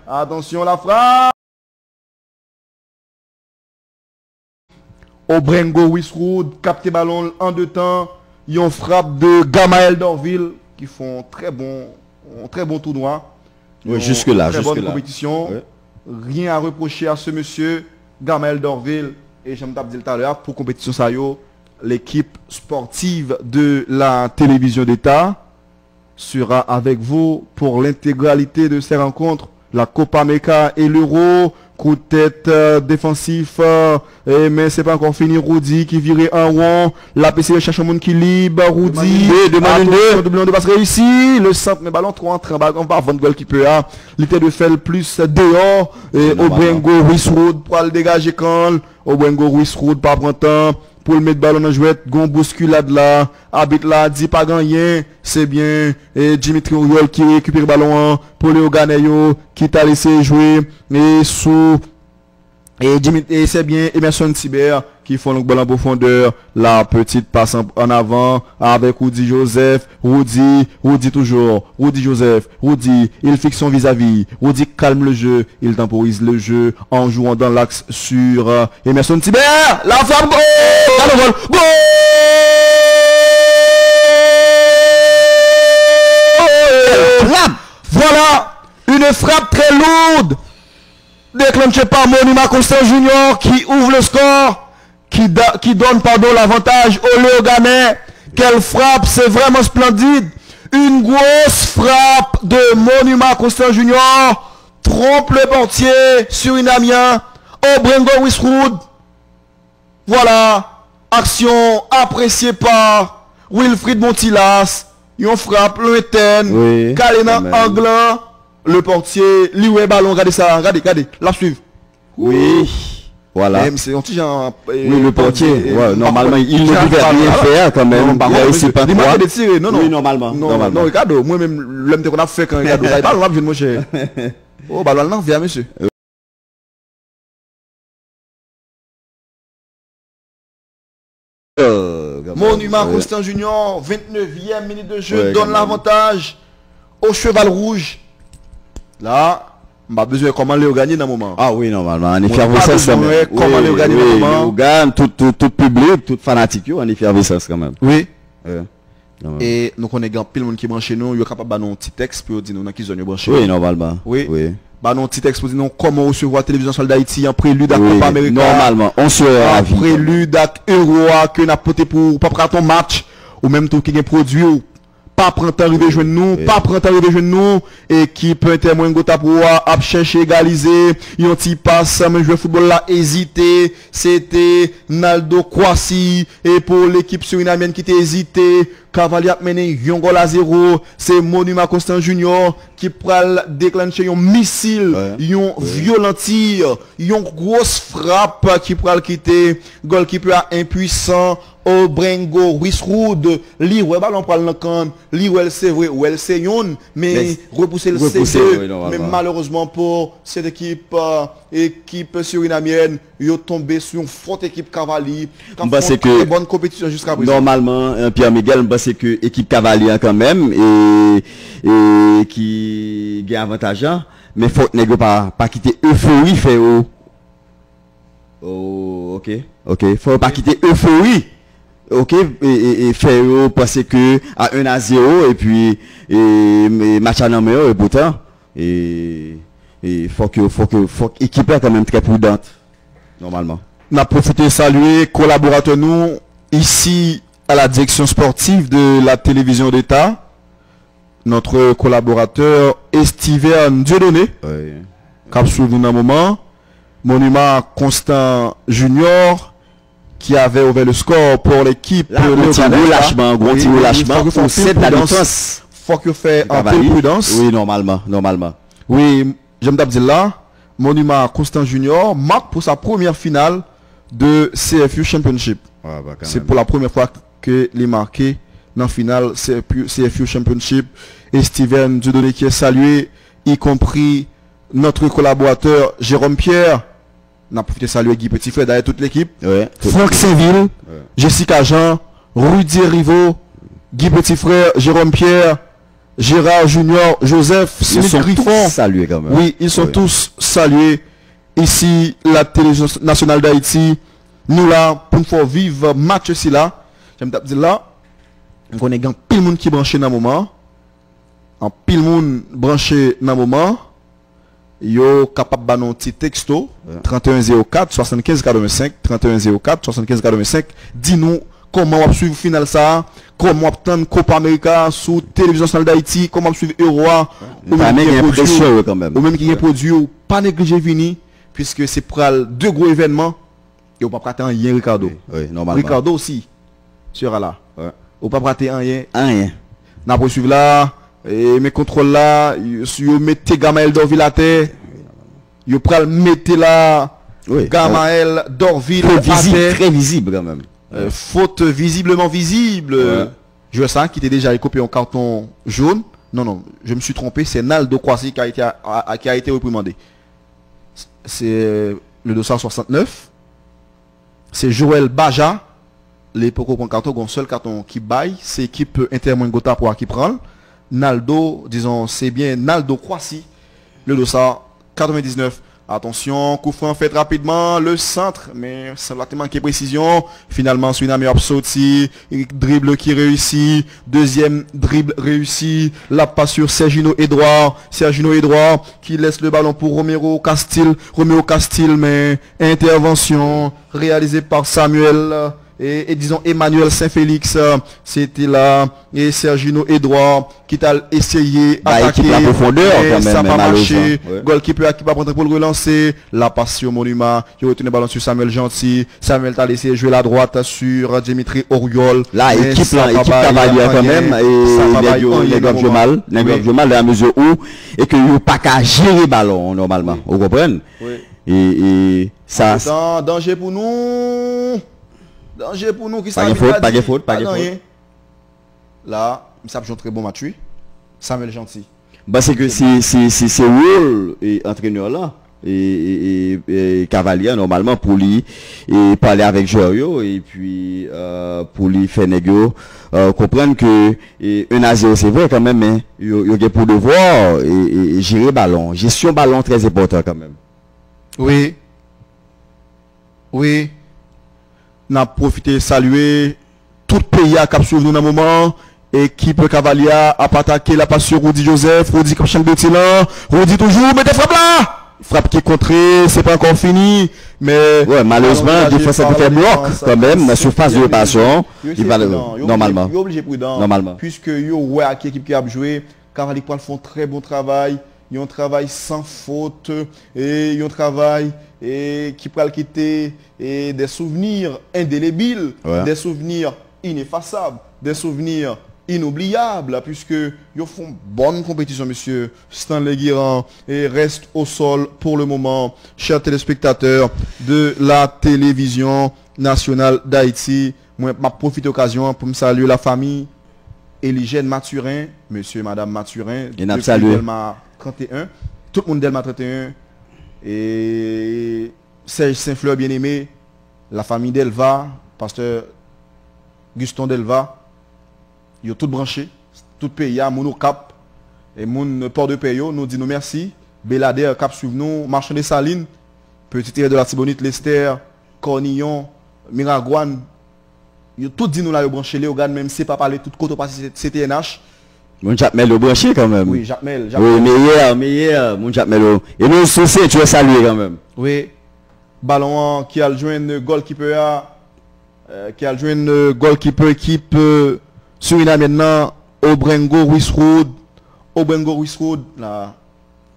attention la frappe! Obrengo Wisroud, capté ballon en deux temps. Ils ont frappe de Gamaël Dorville qui font très bon tournoi. Oui, jusque-là, très bonne jusque-là. compétition. Ouais. Rien à reprocher à ce monsieur Gamaël Dorville. Et j'aime t'abdil tout à l'heure pour compétition ça yo, l'équipe sportive de la télévision d'État sera avec vous pour l'intégralité de ces rencontres. La Copa América et l'Euro. Coup de tête défensif, mais c'est pas encore fini. Rudy qui virait en rond. La PC cherche un monde qui libre. Rudy, double de passe réussi. Le centre, mais ballon trop entre en bas, Van Gogh qui peut, l'été de faire plus dehors. Et Obrengo Wisroud pour le dégager quand. Obrengo Wisroud pas prendre temps. Pour le mettre ballon en jouette, gon bousculade là, habite là, dit pas gagné, c'est bien, et Dimitri Ouriol qui récupère le ballon, pour le Ganeyo, qui t'a laissé jouer, et sous, et c'est bien Emerson Tiber, qui font le ballon en profondeur, la petite passe en avant, avec Rudy Joseph, Rudy toujours, Rudy Joseph, Rudy, il fixe son vis-à-vis, Rudy calme le jeu, il temporise le jeu, en jouant dans l'axe sur Emerson Tiber, la frappe, goal! Voilà, une frappe très lourde, déclenchée par Monima Constant Junior, qui ouvre le score, qui donne l'avantage au Léoganais. Quelle frappe, c'est vraiment splendide. Une grosse frappe de Monima Constant Junior, trompe le portier surinamien, Obrengo Wisroud. Voilà, action appréciée par Wilfried Montilas. Ils frappe lointaine, Oui, Kalena quand même. Anglan, le portier, lioué ballon, regardez ça, regardez, la suivre. Oui, voilà. C'est un petit genre. Oui, le portier, ouais, normalement, il ne devait rien faire quand même. Il a aussi pas dis-moi droit. de tirer, non, non. Oui, normalement. Non, Ricardo, moi-même, l'homme qu'on a fait quand Ricardo, il ballon là, je mon cher. Oh, ballon là, viens, monsieur. Monima Constant Junior, 29e minute de jeu, Ouais, donne quand même. l'avantage au cheval rouge. Là, on a besoin de comment Léo gagner dans le moment. Ah oui, normalement, en pas effervescence quand besoin, même. comment le gagner normalement. Léo gagne, tout public, tout fanatique, en effervescence quand même. Oui. Ouais. Et nous connaissons pile monde qui branche nous, il est capable de faire un petit texte pour dire nous dans qui zone branché. Oui, normalement. Oui. Oui. Bah non, petit texte pour dire nous comment recevoir la télévision nationale d'Haïti en prélude à Oui, Copa América. normalement, on se En ravi. prélude à Euro que n'a porté pour pas prendre ton match ou même tout qui est produit ou pas prendre temps arriver joindre nous, pas prendre temps arriver joindre nous, équipe Intermoine Gota pour a cherché égaliser, yon ti passe, mais joueur football là hésité, c'était Naldo Kwasi, et pour l'équipe surinamienne qui était hésité, Cavalier a mené yon goal à 0, c'est Monument Constant Junior qui pral déclencher un missile, yon violent tir, yon grosse frappe qui pral quitter, goalkeeper impuissant, Obrengo, Wisroud, li ouais ballon pral nan kan, li ouais c'est vrai, ouais c'est yon, mais repousser le C2, mais malheureusement pour cette équipe surinamienne, yo tombé sur une forte équipe Cavalier, qui a fait une bonne compétition jusqu'à présent. Normalement, Pierre Miguel, c'est que équipe Cavalier quand même et qui gagne avantage, mais faut ne pas quitter euphorie fait ok, faut pas quitter euphorie. Ok, et faire penser que à 1-0 et puis match à numéro et pourtant et faut que équipe est quand même très prudente normalement. On a profité saluer collaborateurs nous ici à la direction sportive de la télévision d'État, notre collaborateur Estiven Dieudonné, qui a suivi un moment, Monument Constant Junior, qui avait ouvert le score pour l'équipe. Gros relâchement pour 7 la défense. Faut que fait un peu de prudence. Oui, normalement. Oui, j'aime dire là, Monument Constant Junior marque pour sa première finale de CFU Championship. C'est pour la première fois que il est marqué dans la finale CFU Championship. Et Steven Dieudonné qui est salué, y compris notre collaborateur Jérôme Pierre. On a profité de saluer Guy Petitfrère, d'ailleurs toute l'équipe. Franck Saint-Ville, Jessica Jean, Rudy Riveau, Guy Petitfrère, Jérôme Pierre, Gérard Junior, Joseph, Smith Griffon. Salués quand même. Oui, ils sont tous salués. Ici, la télévision nationale d'Haïti. Nous là, pour nous faire vivre match ici là. J'aime dire là, on connaît un pile monde qui est branché dans le moment. En pile monde branché dans le moment. Yo capable de un petit texto 3104 75 85 3104 75 85. Dis-nous comment on va suivre final ça, comment on va attendre Copa America sous télévision nationale d'Haïti, comment on va suivre Euro ou même qui est produit ou pas négliger vini puisque c'est pour deux gros événements et on pas rater rien Ricardo. Normalement. Ricardo aussi sera là. On pas rater rien. N'a pas suivre là. Et mes contrôles là, yo mettez Gamaël Dorville à terre. Yo pral mettez là Gamaël Dorville à terre. Très visible quand même. Faute visiblement visible. Je vois ça qui était déjà copié en carton jaune. Non, je me suis trompé, c'est Naldo Kwasi qui a été reprimandé. C'est le 269. C'est Joël Baja. L'époque au carton, un seul carton qui baille, c'est équipe Intermoine Gota pour qui prend. Naldo, disons, c'est bien Naldo Kwasi, le dossard 99. Attention, coup franc fait rapidement, le centre, mais ça va manquer précision. Finalement, Suriname a sorti, dribble qui réussit, deuxième dribble réussi, la passe sur Sergino Edouard qui laisse le ballon pour Romero Castil, mais intervention réalisée par Samuel. Et disons Emmanuel Saint-Félix, c'était là, et Sergino Edouard qui t'a essayé d'attaquer, la profondeur quand même, ça n'a pas marché. Goalkeeper qui va prendre pour le relancer, la passe sur Monument, il retourne le ballon sur Samuel Gentil, Samuel t'a laissé jouer la droite sur Dimitri Auriol. Là, équipe Cavalier quand même, et les gars mal, à la mesure où, et que vous pas qu'à gérer le ballon normalement, vous comprenez? Et ça. Danger pour nous. Danger pour nous qui pas de faute. Là, ça joue un très bon match. Samuel Gentil. Bah c'est que c'est rôle et entraîneur là et Cavalier normalement pour lui et parler avec Jorio et puis pour lui faire négo comprendre que 1-0 c'est vrai quand même mais il y a pour devoir et gérer ballon, gestion ballon très important quand même. Oui. N'a profité saluer tout pays à cap sur nous dans un moment. Équipe Cavalier a pas attaqué la passe sur Rudy Joseph, Rudy comme champ de Tilan, Rudy toujours, mettez frappe là! frappe qui est contrée, c'est pas encore fini, mais ouais, malheureusement, des fois ça peut faire bloc quand même, la surface de réparation, il va normalement. Il est obligé prudent, normalement. Puisque yo ouais à qui équipe qui a joué, Cavali Poil font très bon travail, ils ont un travail sans faute et ils ont un travail et qui peut quitter et des souvenirs indélébiles, des souvenirs ineffaçables, des souvenirs inoubliable puisque ils font bonne compétition, monsieur Stanley Guiran, et reste au sol pour le moment, chers téléspectateurs de la télévision nationale d'Haïti. Moi, je profite de l'occasion pour me saluer la famille Eligène Mathurin, monsieur et madame Mathurin, et salué Delma 31, tout le monde Delma 31, et Serge Saint-Fleur bien-aimé, la famille Delva, pasteur Guston Delva. Ils ont tout branché, tout pays, mon cap, et mon port de payo, nous disons merci. Belader, cap suivre nous, marchand des Salines, Petit Tiré de la Tibonite, Lester, Cornillon, Miragouane. Ils ont tout dit nous là, ils branché, les organes, même si c'est pas parler tout côté parce que c'est TNH. Mon Jacques Melo branché quand même. Oui, Jacques Mel. Oui, meilleur, mon Jacques Melo. Et nous, souci, tu es salué quand même. Oui. Ballon qui a joué goalkeeper, qui a joué goalkeeper équipe. Suriname maintenant, Obrengo Ruisroud, là.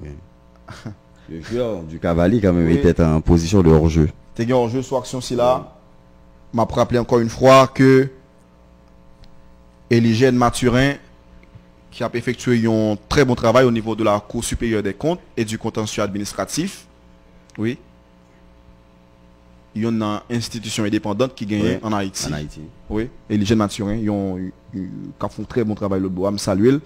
Oui. Le joueur du Cavalier quand même était en position de hors-jeu. T'es en hors-jeu sur action si là. M'a rappelé encore une fois que Eligène Mathurin, qui a effectué un très bon travail au niveau de la Cour supérieure des comptes et du contentieux administratif. Oui. Il y a une institution indépendante qui gagne en Haïti. Oui. Et les jeunes Mathurin, ils ont fait un très bon travail. Le bois, me saluer.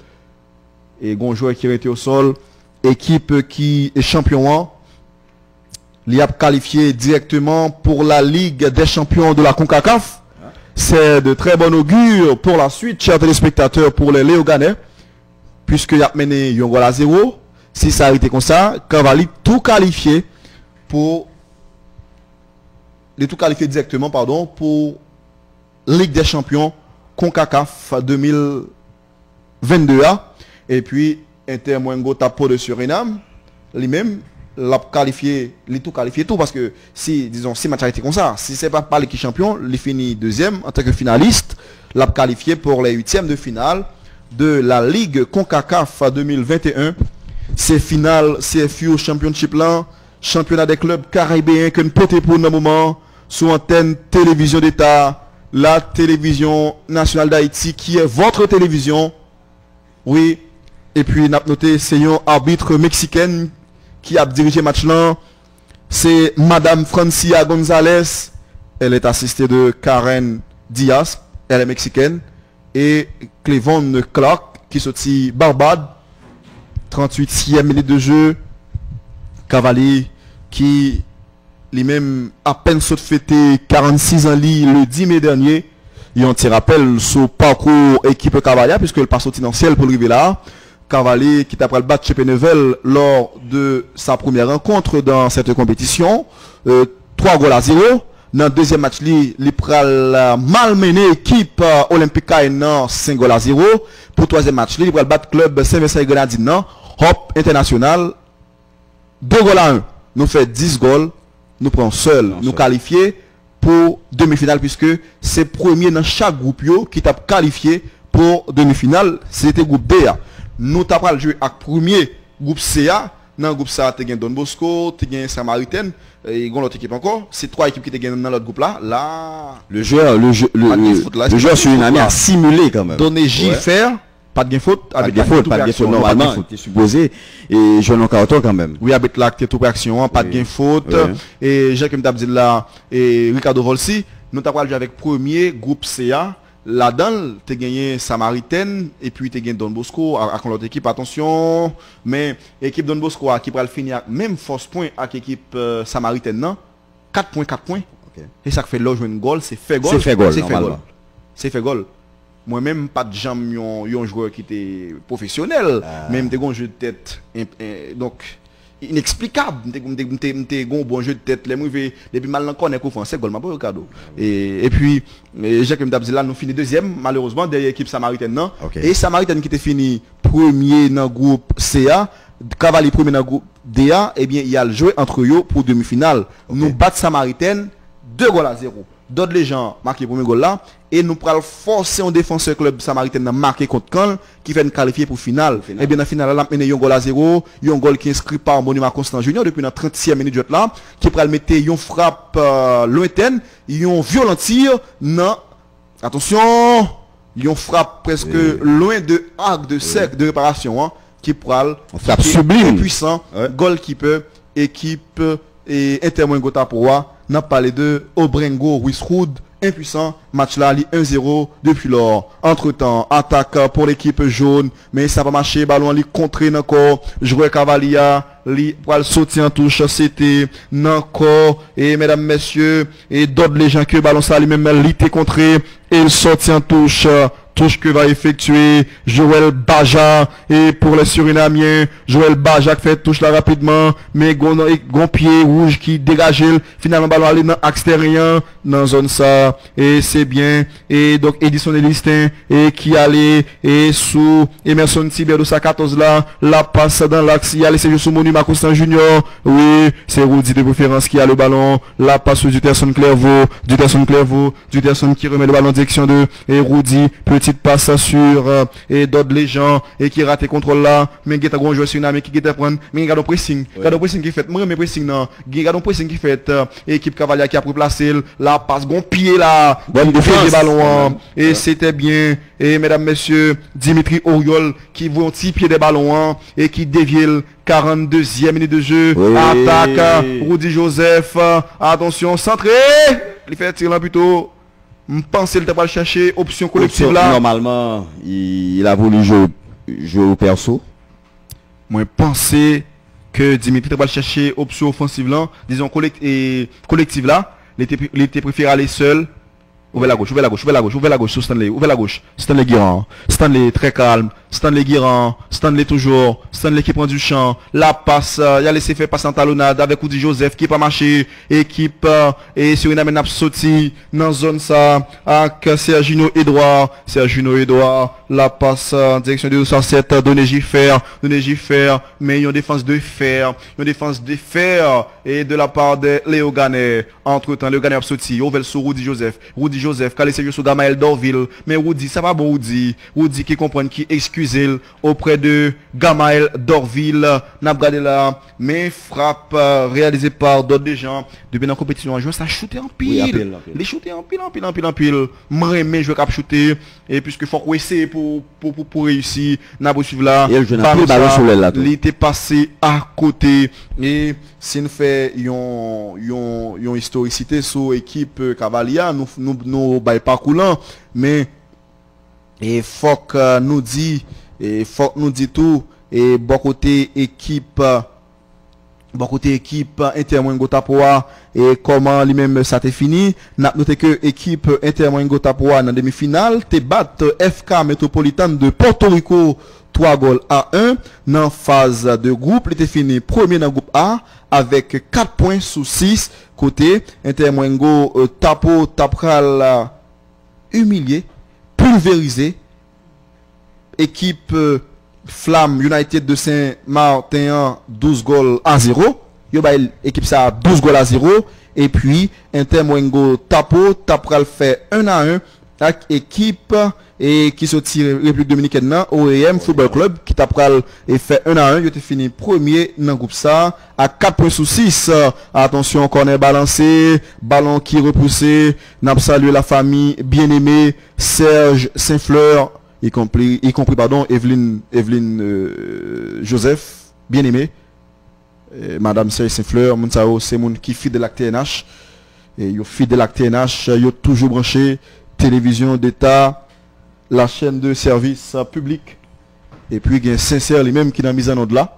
Et un joueur qui était au sol, équipe qui est champion, il a qualifié directement pour la Ligue des champions de la CONCACAF. C'est de très bon augure pour la suite, chers téléspectateurs, pour les Léoganais, puisqu'il a mené un goal à 0. Si ça a été comme ça, Cavali tout qualifié pour directement pour Ligue des champions CONCACAF 2022 et puis Inter Mwengo Tapo de Suriname lui-même l'a qualifié, tout parce que si disons si match a été comme ça, si c'est pas l'équipe champion, il finit deuxième en tant que finaliste, l'a qualifié pour les huitièmes de finale de la Ligue CONCACAF 2021. C'est finale CFU Championship là, championnat des clubs caribéens que nous portons pour le moment sur antenne télévision d'État, la télévision nationale d'Haïti qui est votre télévision. Oui, et puis n'a noté c'est un arbitre mexicaine qui a dirigé le match là. C'est Madame Francia Gonzalez. Elle est assistée de Karen Diaz, elle est mexicaine, et Clevon Clark qui sortit Barbade. 38e minute de jeu. Cavalier qui lui-même à peine saute fêté 46 ans le 10 mai dernier. Il y a un petit rappel sur parcours équipe Cavalier puisque le passe sorti dans le ciel pour arriver là. Cavalier qui t'a pris le battre chez Penevel lors de sa première rencontre dans cette compétition. 3 goals à 0. Dans le deuxième match, il pral malmené équipe Olympique Caen 5 goals à 0. Pour le troisième match, il pral battre club Saint-Vincent et Grenadine Hop International 2 goals à 1. Nous fait 10 goals. Nous prenons seul, nous qualifier pour demi-finale puisque c'est premier dans chaque groupe qui t'a qualifié pour demi-finale. C'était groupe D. Nous t'avons joué avec premier groupe CA. Dans le groupe CA, tu as Don Bosco, tu as Samaritaine et l'autre équipe encore. C'est 3 équipes qui te gagnent dans l'autre groupe là. Là, le joueur sur une année a simulé quand même. Donner J-Faire. Pas de gain faute, pas de faute, normalement, tu es supposé, et je n'en carton quand même. Oui, avec l'acte tout réaction, pas de gain faute, et Jacques Mtabdil là, et Ricardo Volsi, nous t'avons joué avec premier groupe CA, là-dedans, tu as gagné Samaritaine, et puis tu as gagné Don Bosco, avec l'autre équipe, attention, mais l'équipe Don Bosco, qui va le finir, même force point avec l'équipe Samaritaine, non, 4 points, et ça fait là, jouer une goal, c'est fait goal. C'est fait goal. Moi-même, pas de jambes, un joueur qui était professionnel. Même des bons jeux de tête. Donc, inexplicable. Des bons jeux de tête. Depuis mal encore, on est français, goal, pas au cadeau. Et puis, Jacques Mdabzila nous finit deuxième, malheureusement, derrière l'équipe Samaritaine. Et Samaritaine qui était fini premier dans le groupe CA. Cavalier premier dans le groupe DA, eh bien, il y a le jeu entre eux pour demi-finale. Nous battons Samaritaine 2-0. D'autres les gens marquent le premier goal là. Et nous pourrons forcer un défenseur club Samaritaine à marquer contre Caen qui fait une qualifier pour finale. Eh bien, dans la finale, là, il y a un goal à 0. Il y a un goal qui est inscrit par Monument Constant Junior depuis la 36e minute là. Qui pourra mettre une frappe lointaine. Il y a un violent tir. Non. Attention. Il y a une frappe presque loin de arc de cercle de réparation. Hein, qui pourra frappe sublime. Puissant. Goalkeeper, équipe et Intermoyen Gotapoa. N'a parlé de Obrengo Wisroud, impuissant, match là, 1-0 depuis lors. Entre-temps, attaque pour l'équipe jaune, mais ça va marcher, ballon li contré encore, joueur Cavalia, li pour le sauter en touche, c'était encore, et mesdames, messieurs, et d'autres les gens que ballon ça lui-même l'ité contré, et il sortit en touche. Touche que va effectuer Joël Baja. Et pour les Surinamiens, Joël Baja qui fait touche là rapidement. Mais gon pied rouge qui dégage. Finalement, ballon aller dans extérieur, dans zone ça. Et c'est bien. Et donc, Edison Elistin, et qui allait, et sous Emerson Tiber de sa 14 là. La passe dans l'axe. Il y a laissé juste sous Monument Constant Junior. Oui, c'est Rudy de préférence qui a le ballon. La passe sur Duterson Clairvaux. Duterson qui remet le ballon en direction de, et Rudy, petite passe sur et d'autres les gens et qui rate contrôle là mais qui est un gros joueur sur une qui est prendre mais regarde pressing qui fait moi mais pressing non regarde pressing qui fait équipe Cavalier qui a replacé la passe gon pied là bonne défense des ballons et c'était bien et mesdames messieurs Dimitri Oriol qui voit un petit pied des ballons et qui dévie 42e minute de jeu attaque Rudy Joseph attention centré il fait tirer là plutôt. Je pense qu'il va chercher option collective là. Normalement, il a voulu jouer au perso. Moi, je pense que Dimitri va chercher option offensive là, disons collective là. Il était préféré aller seul. Ouvrez la gauche, sur Stanley, ouvrez la gauche. Stanley Guiran. Stanley très calme. Stanley Guiran. Stanley toujours. Stanley qui prend du champ. La passe, il a laissé faire passer en talonnade avec Rudy Joseph qui pas marché. Équipe, et sur une amène sorti dans zone ça. Avec Sergino Edouard. La passe en direction de 207. Donné Giffer. Mais il y a une défense de fer. Et de la part de Léo Ganet. Entre temps, Léo Ganet a sorti. Ovel sur Rudy Joseph, qui a laissé sur Gamaël Dorville. Mais Rudy, ça va bon Rudy. Rudy qui comprend, qui excuse auprès de Gamaël Dorville. N'a regardé là. Mais frappe réalisée par d'autres gens. Depuis la compétition, joueur ça shooté en pile. Les shooté en pile. Mais je vais cap shooter. Et puisque faut essayer pour réussir. N'a pas suivre là. Il était passé à côté. Et si nous fait une historicité sur l'équipe Cavalia, nous parcours là. Mais et faut que nous dit tout et bon côté équipe Intermoyen Gotapoa et comment lui-même ça t'est fini. N'a noté que équipe Intermoyen Gotapoa dans demi-finale te battre FK Metropolitan de Porto Rico 3 goals à 1 dans phase de groupe. Il était fini premier dans groupe A avec 4 points sur 6 côté Intermoyen Tapral humilié, pulvérisé. Équipe Flamme United de Saint-Martin 12 goals à 0. Équipe ça 12 goals à 0. Et puis Intermoyen Tapral fait 1 à 1 avec équipe et qui se tire République Dominicaine OEM Football Club qui Tapral et fait 1 à 1. Il était fini premier dans le groupe ça à 4 points sur 6. Attention, corner balancé, ballon qui repoussé. N'a salué la famille bien-aimée Serge Saint-Fleur. Y compris Evelyne Joseph, bien aimé, Madame Serge Saint-Fleur, c'est mon qui fidèle à la TNH, et yo fidèle à la TNH, yo toujours branché, télévision d'État, la chaîne de service public, et puis il y a sincère lui-même qui n'a mis en ordre là,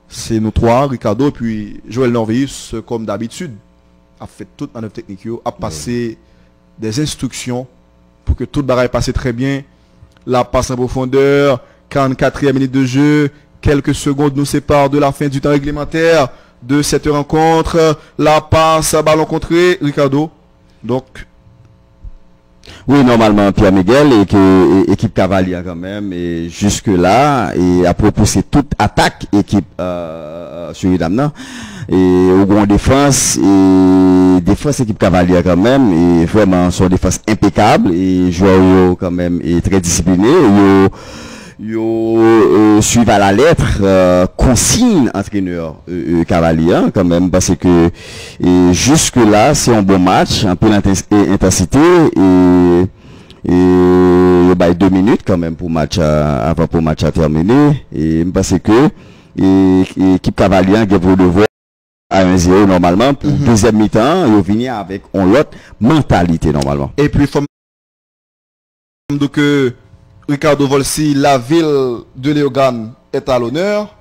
c'est nous trois, Ricardo, et puis Joël Norveus, comme d'habitude, a fait toute manœuvre technique, a passé des instructions pour que tout le bagage passe très bien. La passe en profondeur, 44e minute de jeu, quelques secondes nous séparent de la fin du temps réglementaire de cette rencontre. La passe à ballon contré, Ricardo. Donc, Oui, normalement, Pierre Miguel et que équipe Cavalier quand même, et jusque-là, et après pousser toute attaque équipe Suriname, non? Et au grand défense, et défense équipe Cavalier quand même, et vraiment son défense impeccable, et joueur quand même est très discipliné, suivent à la lettre consigne entraîneur Cavalier quand même, parce que jusque là c'est un bon match, un peu l'intensité, et bah, 2 minutes quand même pour match avant pour match à terminer, et parce que l'équipe Cavalier a pour devoir à 1-0 normalement pour deuxième mi-temps, ils venir avec une autre mentalité normalement. Et puis donc Ricardo Volsi, la ville de Léogane est à l'honneur.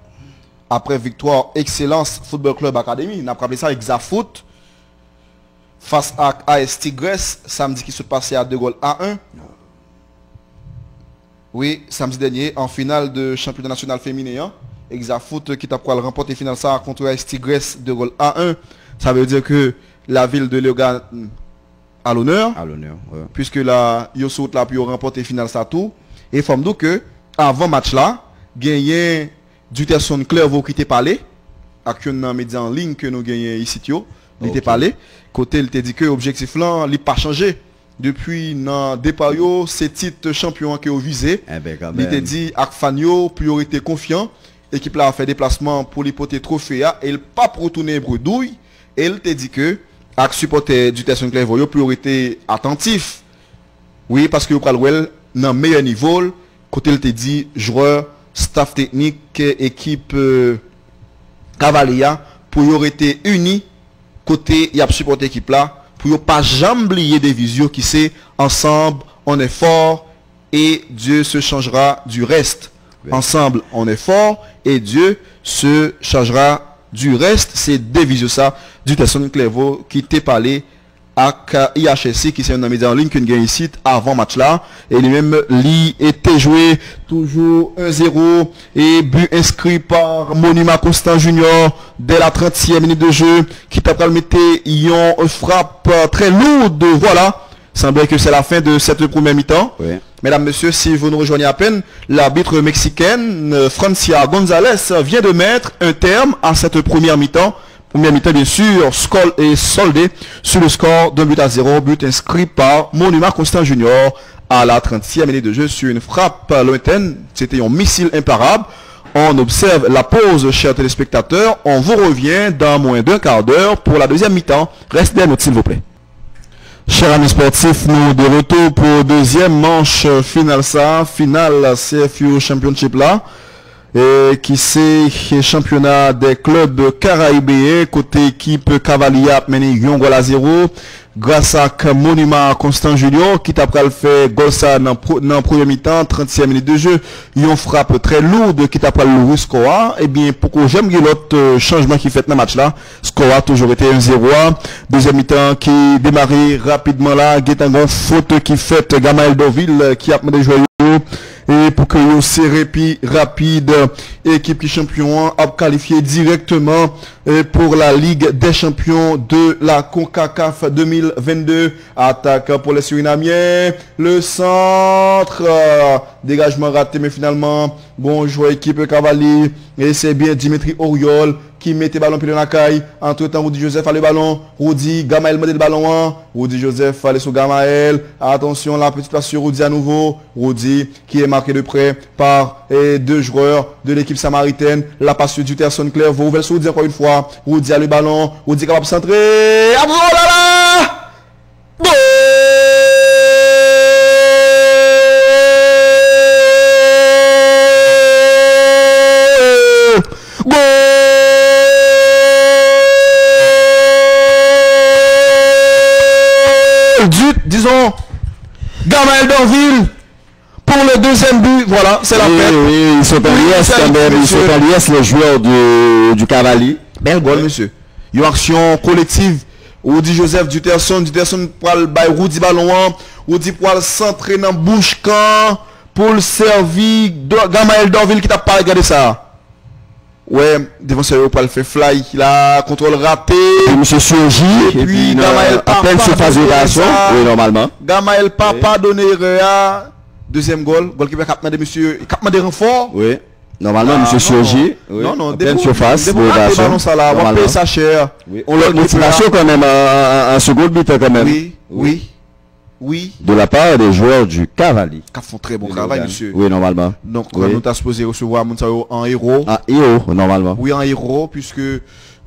Après victoire, Excellence Football Club Academy. On a rappelé ça avec Zafoot face à AS Tigres, samedi qui se passait à 2-1. Oui, samedi dernier, en finale de championnat national féminin. Zafoot qui t'a remporté finale ça contre AS Tigres 2-1. Ça veut dire que la ville de Léogane à l'honneur. À l'honneur, ouais. Puisque la Yosout là puis remporté finale ça tout. Et faut dire que avant match là, gagné du Terson Clairvaux qui était parlé, actuellement média en ligne que nous gagnons ici il était parlé, côté il t'a dit que objectif là, il pas changé depuis dans départ yo, c'est titre champion que vous visé. Il t'a dit ak Fanyo priorité confiant, équipe là a fait déplacement pour l'hypothèse trophée et il pas pour retourner bredouille, et il t'a dit que ak supporter du Terson Clairvaux priorité attentif. Oui, parce que vous parlez dans meilleur niveau, côté il te dit joueur, staff technique, équipe Cavalier pour y aurait été unis côté y a supporté équipe là pour y pas jamais oublier des visions qui c'est ensemble on est fort et Dieu se changera du reste. Oui. Ensemble on est fort et Dieu se chargera du reste. C'est des visions ça du Terson Clairvaux qui t'est parlé avec IHSC qui c'est un média en ligne qui gagne ici avant match là et lui-même lui était joué toujours 1-0 et but inscrit par Monument Constant Junior dès la 30e minute de jeu qui t'a mettre une frappe très lourde. Voilà, semblait que c'est la fin de cette première mi-temps. Oui. Mesdames, messieurs, si vous nous rejoignez à peine, l'arbitre mexicaine Francia Gonzalez vient de mettre un terme à cette première mi-temps. Première mi-temps, bien sûr, score est soldé sur le score d'1-0, but inscrit par Monument Constant Junior à la 30e minute de jeu sur une frappe lointaine. C'était un missile imparable. On observe la pause, chers téléspectateurs. On vous revient dans moins d'un quart d'heure pour la deuxième mi-temps. Restez à nous, s'il vous plaît. Chers amis sportifs, nous de retour pour deuxième manche finale CFU Championship là. Et qui c'est championnat des clubs caraïbéens côté équipe Cavalier mené 1-0 grâce à Monument Constant Junior qui t'a fait goal ça dans premier mi-temps 30e minute de jeu, une frappe très lourde qui t'a le score. Et bien pourquoi j'aime l'autre changement qui fait dans le match là, score a toujours été 1-0. Deuxième mi-temps qui démarré rapidement là, Guetangon faute qui fait Gamael Dorville qui a des joueurs et pour que yo série rapide équipe qui champion a qualifié directement pour la Ligue des champions de la CONCACAF 2022. Attaque pour les Surinamiens, le centre dégagement raté mais finalement bon joueur équipe Cavalier et c'est bien Dimitri Auriol qui mettait ballon pied dans la caille. Entre temps Rudy Joseph a le ballon, Rudy Gamael met le ballon, Rudy Joseph allait sur Gamael, attention la petite passe sur Rudy à nouveau, Rudy qui est marqué de près par deux joueurs de l'équipe samaritaine, la passe du Terson Clairvaux, ouvert sur Rudy encore une fois, Rudy a le ballon, Rudy capable de centrer, oh là là, bon! Disons Gamael Dorville pour le deuxième but. Voilà, c'est la fête. Oui, ils sont en liesse les joueurs du Cavalier. Bel goal, monsieur. Une action collective. Rudy Joseph du Terson pour le bail Rudy ballon, Rudy pour le centrer dans bouche camp pour le servir Gamael Dorville qui t'a pas regardé ça. Ouais, défenseur pour le faire fly, il a contrôle raté. Et monsieur Surgi, et puis Gamaël à peine surface d'opération, oui, normalement. Gamaël Papa donné erreur. Deuxième goal, goalkeeper cap de monsieur, cap de renfort. Oui. Normalement, monsieur Surgi, non, à peine surface d'opération. On va payer ça cher. On a une motivation quand même, un second but quand même. Oui. De la part des joueurs du Cavalli. Qui font très bon travail, monsieur. Oui, normalement. Donc, nous sommes supposés recevoir Mounsao en héros. En héros, normalement. Oui, en héros, puisque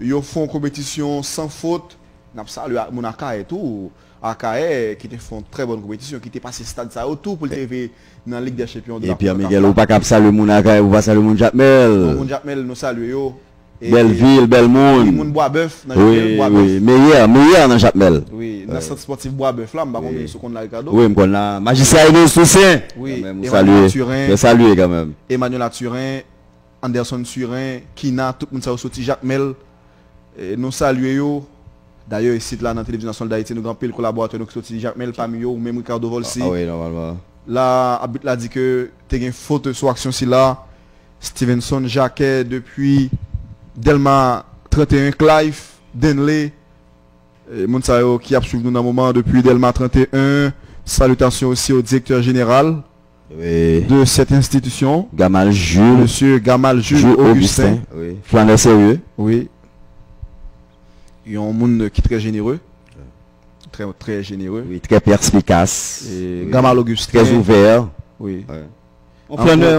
ils font compétition sans faute. Nous avons salué mon Akae et tout. Akae qui font très bonne compétition, qui était passé stade ça autour pour le TV dans la Ligue des Champions. Et puis, Miguel, ou pas cap saluer mon Akae, ou pas saluer mon Jatmel. Mon Jatmel, nous saluons. Belle ville, belle monde. Oui, mon Bois-Bœuf. Oui, meilleur dans Jatmel. Oui, dans le centre sportif Bois-Bœuf là, on va ce qu'on a Ricardo. Oui, on a magistrat Inès Toussaint. Oui, saluer quand même. Emmanuel Turin, Anderson Turin, Kina, tout le monde a sorti Jatmel. Nous saluons. D'ailleurs, ici là dans la télévision nationale d'Haïti, nous avons pile collaborateur qui sorti Jatmel parmi eux, ou même Ricardo Volsi. Ah oui, normalement. Là, Abit l'a dit que tu as une faute sur action si là. Stevenson Jacquet depuis Delma 31, Clive, Denley, Mounsayo qui a suivi nous dans le moment depuis Delma 31. Salutations aussi au directeur général de cette institution. Gamal Jules. Monsieur Gamal Jules Augustin. Oui. Flaneur sérieux. Oui. Il y a un monde qui est très généreux. Très, très généreux. Oui, très perspicace. Et Gamal Augustin. Très ouvert. Oui. Ouais. On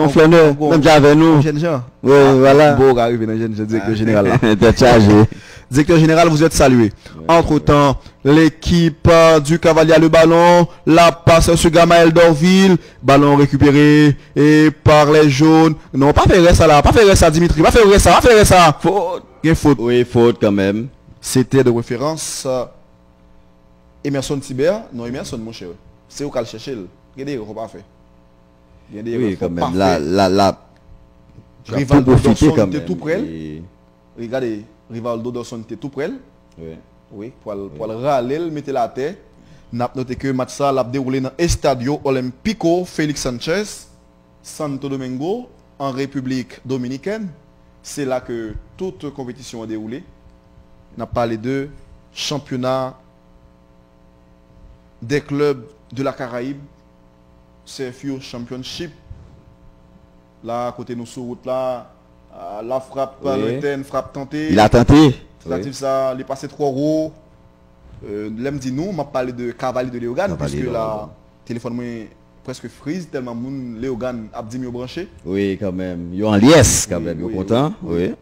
flaneur, même déjà avec nous. Jeune gens. Oui, voilà. Bon, arrivé dans le directeur général là. T'es chargé. Directeur général, vous êtes salué. Entre-temps, l'équipe du Cavalier a le ballon. La passe sur Gamaël Dorville. Ballon récupéré et par les jaunes. Non, pas faire ça là. Pas faire ça, Dimitri. Pas faire ça. Pas faire ça. Faute. Il y a faute. Oui, faute quand même. C'était de référence Emerson Tiber. Non, Emerson, mon cher. C'est où qu'elle cherche. Regardez, il ne faut pas faire. Oui, quand même. Là. Rivaldo Dawson était tout près. Regardez, Rivaldo Dawson était tout près. Oui, pour le râler, mettez la tête. N'a noté que match ça l'a déroulé dans Estadio Olímpico Félix Sanchez, Santo Domingo, en République Dominicaine. C'est là que toute compétition a déroulé. On a parlé de championnat des clubs de la Caraïbe. CFU Championship. Là, à côté de nous sur route là, la frappe lointaine, frappe tentée. Il a tenté. C'est-à-dire ça, il est passé 3 euros. L'aime dit nous, on m'a parlé de Cavalier de Léogane, puisque là, téléphone moi presque freeze, tellement moun Léogane a 10 000 branché. Oui, quand même. Il est en liesse quand même, il est content. Oui.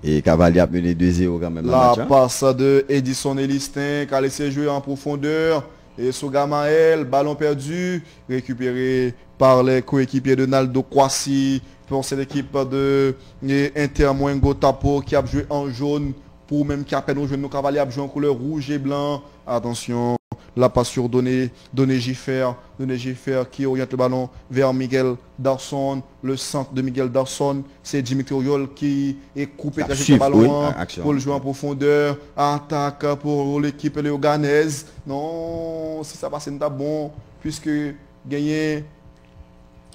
Et Cavalier a mené 2-0 quand même. La passe de Edison Elistin qui a laissé jouer en profondeur. Et sur Gamaël, ballon perdu, récupéré par les coéquipiers de Naldo Kwasi pour cette équipe de Inter Mwengo Tapo qui a joué en jaune pour même qui a peine joué nos cavaliers a joué en couleur rouge et blanc. Attention, la passe sur Doné Giffer qui oriente le ballon vers Miguel Darson. Le centre de Miguel Darson, c'est Dimitri Oriol qui est coupé le ballon pour le jouer en profondeur. Attaque pour l'équipe léoganaise. Non, si ça passe, c'est bon, puisque gagner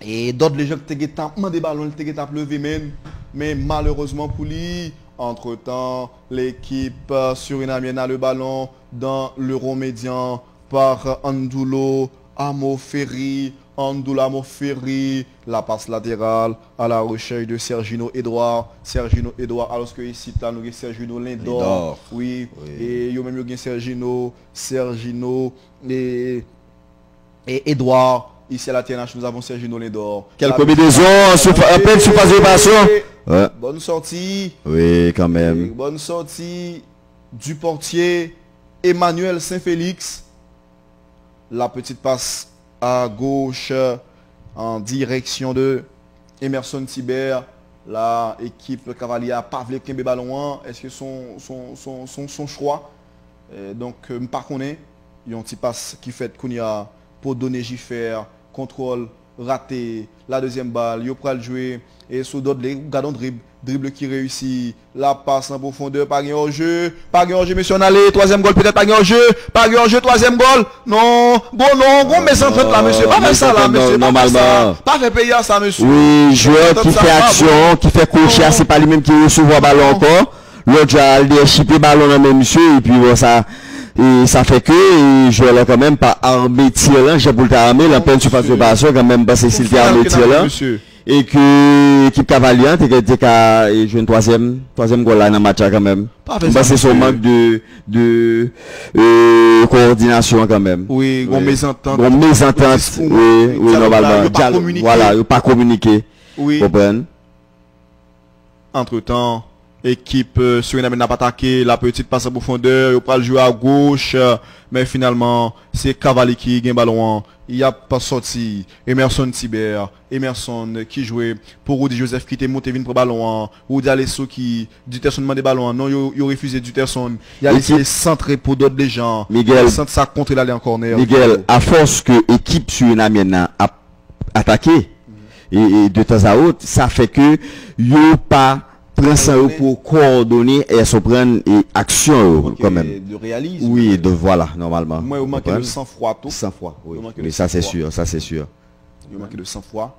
et d'autres les gens qui ont des ballons, qui ont levé même, mais malheureusement pour lui. Entre-temps, l'équipe surinamienne a le ballon dans l'Euromédian par Andulo Amoferri. La passe latérale à la recherche de Sergino Edouard, alors que ici, là, nous avons Sergino Lindor. Oui. Et il y a même Sergino et Edouard. Ici à la TNH, nous avons Sergino Lindor. Quelle combinaison, à peine surface de passion. Bonne sortie. Oui, quand même. Bonne sortie du portier Emmanuel Saint-Félix. La petite passe à gauche en direction de Emerson Tiber. La équipe Cavalier a pas voulu qu'un ballon. Est-ce que son choix? Donc, par contre, il y a un petit passe qui fait qu'on y a pour donner Giffer. Contrôle raté la deuxième balle, yo pral jouer et sous d'autres gardons dribble qui réussit, la passe en profondeur, pas gain au jeu, monsieur, on allait, troisième goal peut-être pas gain au jeu, troisième goal, non, bon mais sans fait là monsieur, pas faire ça là monsieur, normalement, pas faire payer ça monsieur. Oui, joueur qui fait action, qui fait coucher, c'est pas lui-même qui recevoir ballon encore, l'autre a chipé ballon dans même monsieur, et puis bon, ça fait que je l'ai quand même pas armé tir là, j'ai pour l'armer, la peine surface de passion quand même pas c'est s'il armé tir là. Et que l'équipe Cavalier était joué une troisième goal là dans le match quand même. C'est son manque de coordination quand même. Oui, on mésentente. Oui, normalement. Voilà, il pas communiqué. Oui. Entre-temps, équipe Suriname n'a pas attaqué, la petite passe en profondeur, il pas le jouer à gauche, mais finalement, c'est Cavalier qui gagne ballon. Il n'y a pas sorti Emerson Tiber, Emerson qui jouait pour Rudy Joseph qui était monté vite pour ballon, Rudy Alesso qui Duterson demandé ballon, non il refusé Duterson, il a laissé centrer pour d'autres les gens. Miguel, centre ça contre l'aller en corner. Miguel, à force que l'équipe Suriname a attaqué et de temps à autre, ça fait que yo pas prend ça pour coordonner et se prendre action quand même. De réalisme. Oui, de voilà, normalement. Moi, il manque de sang-froid tout. Sang-froid, oui. Mais ça c'est sûr, ça c'est sûr. Il manque de sang-froid.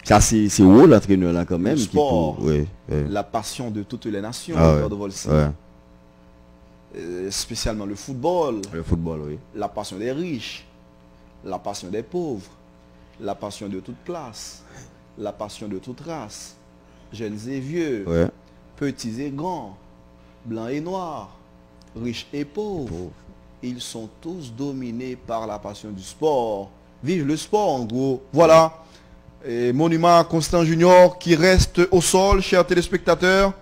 Ça c'est où l'entraîneur là quand même le sport, qui oui. La passion de toutes les nations, spécialement le football. Le football, oui. La passion des riches, la passion des pauvres, la passion de toute classe, la passion de toute race. Jeunes et vieux, petits et grands, blancs et noirs, riches et pauvres, ils sont tous dominés par la passion du sport. Vive le sport en gros. Voilà. Et monument Constant Junior qui reste au sol, chers téléspectateurs.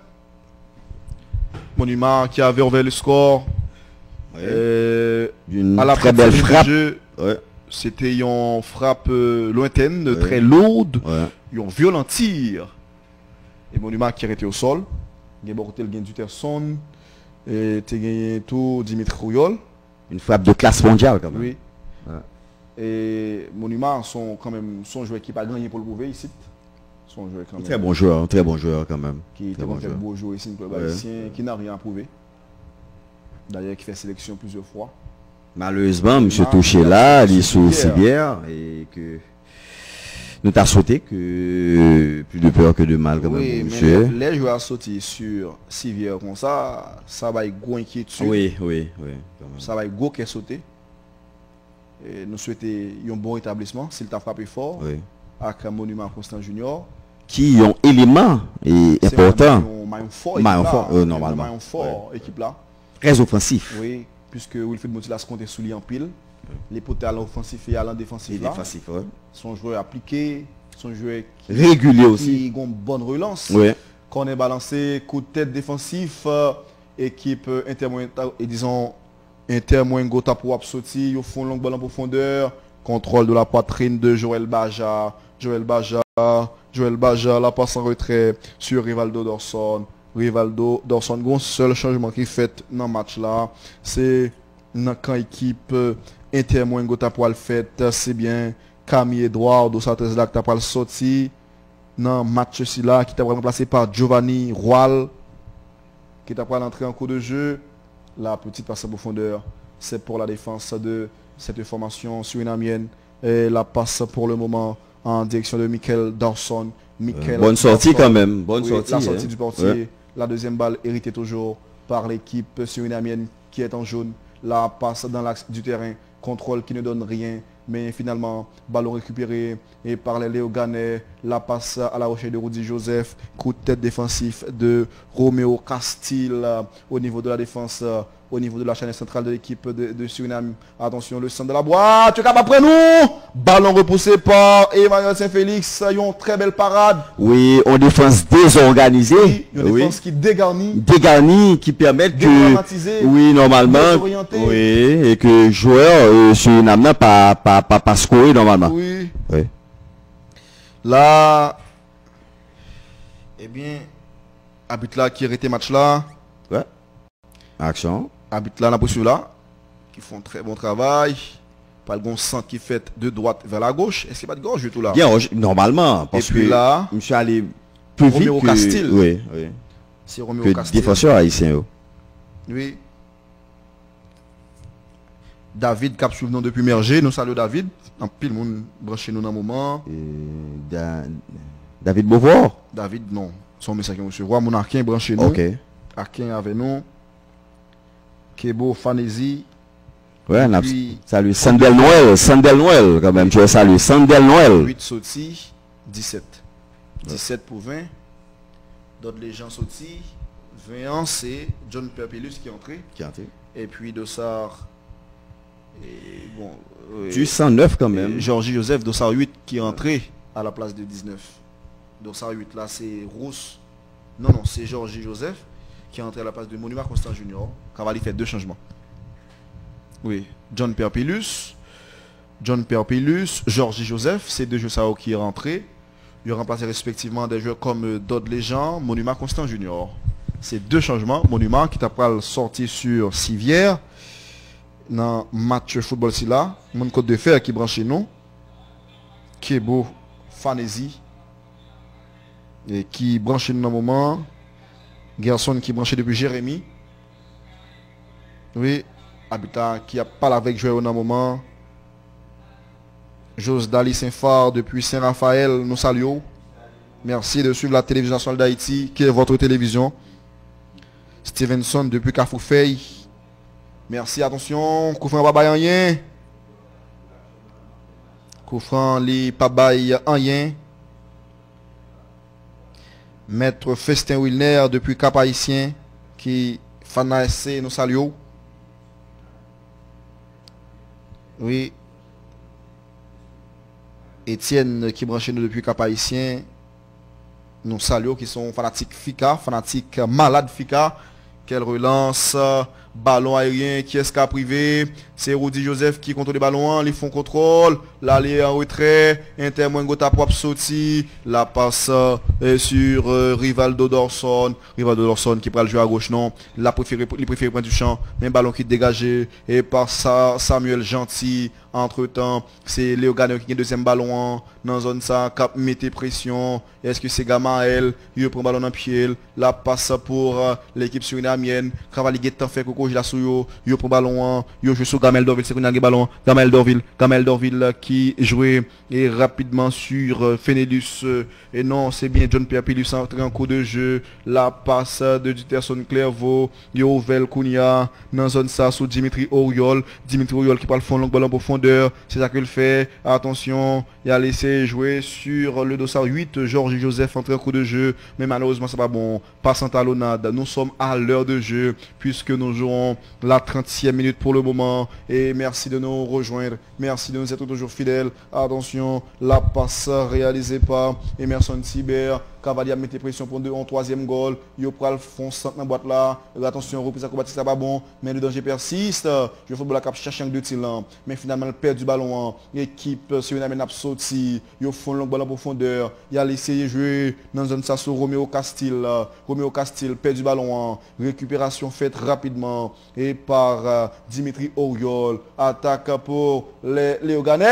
Monument qui avait ouvert le score. Une très belle frappe. C'était une frappe lointaine, très lourde, un violent tir. Et Monument qui était au sol. Il y a Duterson. Et tu as gagné tout Dimitri Rouyol. Une frappe de classe mondiale quand même. Oui. Et Monument sont quand même son joueur qui n'a pas gagné pour le prouver ici. Son joueur quand même. Très bon joueur quand même. Qui est un beau joueur ici, qui n'a rien à prouver. D'ailleurs, qui fait sélection plusieurs fois. Malheureusement, M. Touché là, il est sous civière et que nous t'as sauté que plus de peur que de mal quand même, monsieur. Mais les joueurs sautés sur civière comme ça va être gros inquiétude. Oui. Ça va être gros qui est sauté. Et nous souhaitons un bon rétablissement s'il t'a frappé fort avec un Monument Constant Junior. Qui ont élément et important. Maillon fort, normalement. Maillon fort, équipe là. Très offensif. Oui, puisque Wilfried Moutilas compte sous lui en pile. Les potes à l'offensif et à l'en défensif. Son joueur appliqué, son joueur régulier aussi. Qui a une bonne relance. Quand on est balancé, coup de tête défensif, équipe Intermoingo pour absorti, ils font long balle en profondeur, contrôle de la poitrine de Joël Baja, la passe en retrait sur Rivaldo Dorson. Un seul changement qui fait dans le match là, c'est quand l'équipe Intermoingo pour le fait, c'est bien Camille Edouard de Satres là qui a sorti dans le match là qui est remplacé par Giovanni Roal qui est entré en cours de jeu. La petite passe en profondeur, c'est pour la défense de cette formation surinamienne. Et la passe pour le moment en direction de Michael Dawson. Bonne sortie quand même. Bonne sortie. La sortie du portier. La deuxième balle héritée toujours par l'équipe surinamienne qui est en jaune. La passe dans l'axe du terrain. Contrôle qui ne donne rien. Mais finalement, ballon récupéré et par les Léo Ganet. La passe à la recherche de Rudy Joseph. Coup de tête défensif de Roméo Castille au niveau de la défense, au niveau de la chaîne centrale de l'équipe de Suriname. Attention, le centre de la boîte. Tu es capable après nous. Ballon repoussé par Emmanuel Saint-Félix. Une très belle parade. Oui, on défense désorganisée. Une défense qui dégarnie. Dégarnie, qui permet que... Oui, normalement. Oui, et que joueur Suriname n'a pas scoré normalement. Oui. Là, eh bien, habite là qui arrête match là. Action. Habite là, la poursuite là, qui font très bon travail. Pas le centre qui fait de droite vers la gauche. Est-ce qu'il n'y a pas de gauche du tout là? Bien, normalement. Parce et puis que là, je suis allé plus vite Roméo que... Castille. Oui, oui. C'est Roméo Que Castille. défenseur haïtien. Oh. Oui. David cap suivre nous depuis Merger. Nous saluons David. En pile monde branché nous dans un moment. David Beauvoir. David non. Son message que monsieur roi mon Arkin branché nous. OK. Arkin avec nous. Kebo Fanesi. Ouais, on a puis salué Sandel Noël quand même. Tu as salué Sandel Noël. 8 sorties, 17. 17 pour 20. D'autres les gens sortis. 20 ans, c'est John Perpellus qui est entré. Et puis Dossard. Et bon, tu 109 quand même. Georgie Joseph, Dossard 8 qui est entré à la place de 19. Dossard 8, là c'est Rousse. Non, c'est Georgie Joseph qui est entré à la place de Monument Constant Junior. Cavalli fait 2 changements. Oui, John Perpellus, Georgie Joseph, c'est 2 joueurs qui est rentré. Il a remplacé respectivement des joueurs comme Dodd Legend, Monument Constant Junior. C'est 2 changements. Monument qui t'a pas sorti sur Civière dans match football si là. Mon code de fer qui branche nous. Kebo Fanesi et qui branche nous dans le moment. Gerson qui branché depuis Jérémy. Oui. Habitat qui a parlé avec Joël dans un moment. Jose Dali Saint-Phare depuis Saint-Raphaël, nous saluons. Merci de suivre la télévision nationale d'Haïti, qui est votre télévision. Stevenson depuis Carrefour-Feuille. Merci, attention. Koufran Babaye en yen. Koufran li Babaye en yen. Maître Festin Wilner depuis Cap-Haïtien, qui Fana SC, nous saluons. Oui. Étienne qui branche nous depuis Cap-Haïtien. Nous saluons qui sont fanatiques FICA, fanatiques malades FICA. Quelle relance, ballon aérien qui est privé. C'est Rudy Joseph qui contrôle les ballons, ils font contrôle. L'aller en retrait, Intermoingo ta propre sortie. La passe sur Rivaldo Dorson. Rivaldo Dorson qui prend le jeu à gauche, non. Il préfère prendre du champ. Mais ballon qui est dégagé. Et par ça, Samuel Gentil. Entre temps, c'est Léo Gagnon qui gagne deuxième ballon dans la zone ça, cap mettez pression. Est-ce que c'est Gamaël? Il prend ballon en pied. La passe pour l'équipe surinamienne. Cavalli Guetan fait Coco Gilasouyo. Il prend ballon. Il joue sur Gamel Dorville. C'est qu'on a le ballon. Gamel Dorville qui jouait et rapidement sur Fenelus. Et non, c'est bien John Perpellus entré en cours de jeu. La passe de Diterson Clairvaux. Yovel Kounia dans la zone ça sous Dimitri Oriol. Dimitri Oriol qui parle fond long ballon profondeur. C'est ça qu'il fait. Attention, il a laissé jouer sur le dossard 8. Georges Joseph entré en cours de jeu. Mais malheureusement, c'est pas bon. Passe en talonnade. Nous sommes à l'heure de jeu puisque nous jouons la 30e minute pour le moment. Et merci de nous rejoindre. Merci de nous être toujours fidèles. Attention, la passe réalisée par Emerson Tiber. Cavalier a mis pression pour un troisième goal. Il prend le fond centre dans la boîte là. Attention, reprise acrobatique, ça pas bon. Mais le danger persiste. Je football la cap chercher un 2 tirs là. Mais finalement, il perd du ballon. L'équipe sur une amène sorti. Il font le ballon en profondeur. Il a essayé de jouer dans une zone ça sur Roméo Castille. Roméo Castille perd du ballon. Récupération faite rapidement. Et par Dimitri Oriol. Attaque pour Léo Gagnon.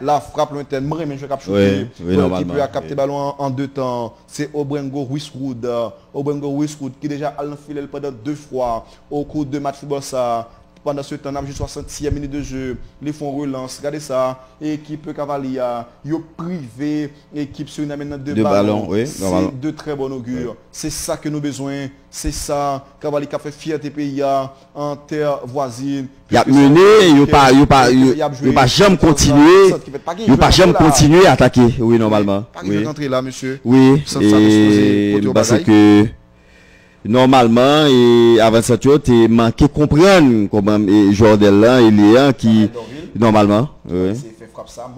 La frappe lointaine. Mais je vais capturer. L'équipe a capté le ballon en 2 temps. C'est Obrengo Wiswood qui déjà a enfilé pendant 2 fois au cours de match football ça. Pendant ce temps, on a joué 60e minute de jeu. Les fonds relance. Regardez ça. Équipe Cavalia. Yo privé. Équipe sur une maintenant 2 ballons. Oui, c'est de très bon augure. Oui. C'est ça que nous avons besoin. C'est ça. Cavalia qui a fait fierté pays en terre voisine. Il a mené. Il pas jamais continuer. Il pas jamais continuer à attaquer. Oui, normalement. Oui. Rentrer là, monsieur. Oui. Et parce que normalement, et avant ça, tu as manqué comprendre comment Jordel là, il est un qui, normalement, oui. C'est fait frappe ça,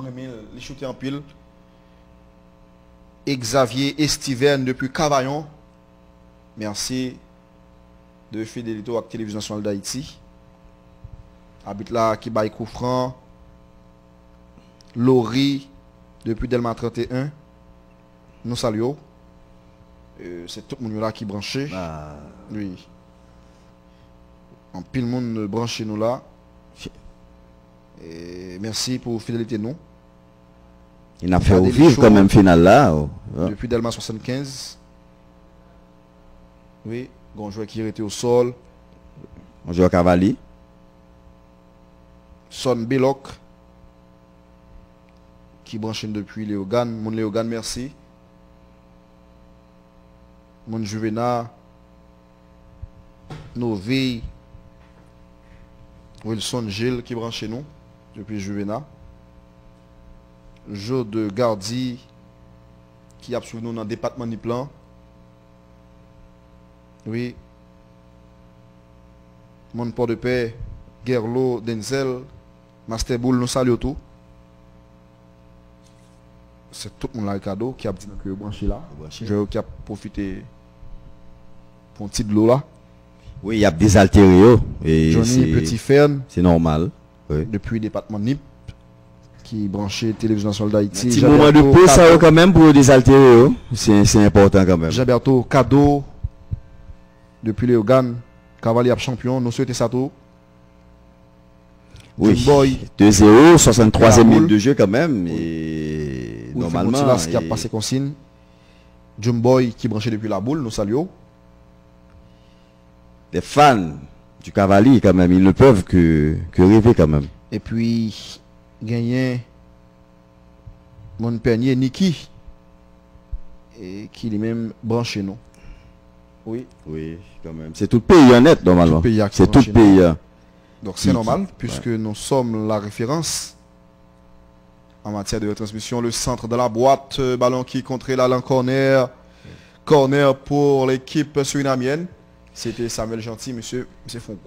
les shooter en pile. Xavier Estiven depuis Cavaillon. Merci de fidélité à la télévision nationale d'Haïti. Habite là, qui baille coup franc. Laurie depuis Delma 31. Nous saluons. C'est tout le monde là qui est branché. Oui. En pile monde branché nous là. Et merci pour fidélité nous. Il a fait vivre quand même final là. Depuis Delma 75. Oui, un joueur qui était au sol. Un joueur Cavalli. Son Belloc. Qui branche depuis Léogan. Mon Léogan, merci. Mon Juvena. Novi. Wilson Gilles qui branche chez nous. Depuis Juvena. Jeu de Gardi qui a suivi nous dans le département du plan. Oui. Mon port de paix, Gerlo, Denzel, Master Bull, nous saluons tout. C'est tout le monde là, cadeau qui a dit que branché là. Je qui a profité pour un petit de l'eau là. Oui, il y a des altéréos. Johnny Petit Fern. C'est normal. Oui. Depuis le département NIP. Qui branché Télévision nationale d'Haïti. Petit moment de pause ça quand même pour des altéréos. C'est important quand même. Jean-Berto Cadeau. Depuis les organes. Cavalier champion. Nous souhaitons ça tout. Oui. Boy. 2-0, 63e minute de jeu quand même. Et normalement. Qui a passé consigne. Jumboy qui branché depuis la boule. Nous saluons. Les fans du Cavalier quand même. Ils ne peuvent que rêver quand même. Et puis. Gagné mon panier Niki et qui lui-même branché nous. Oui. Oui, quand même. C'est tout le pays honnête normalement. C'est tout le pays. Donc c'est normal puisque nous sommes la référence en matière de retransmission. Le centre de la boîte, ballon qui contre l'Alain Corner. Corner pour l'équipe surinamienne. C'était Samuel Gentil, monsieur font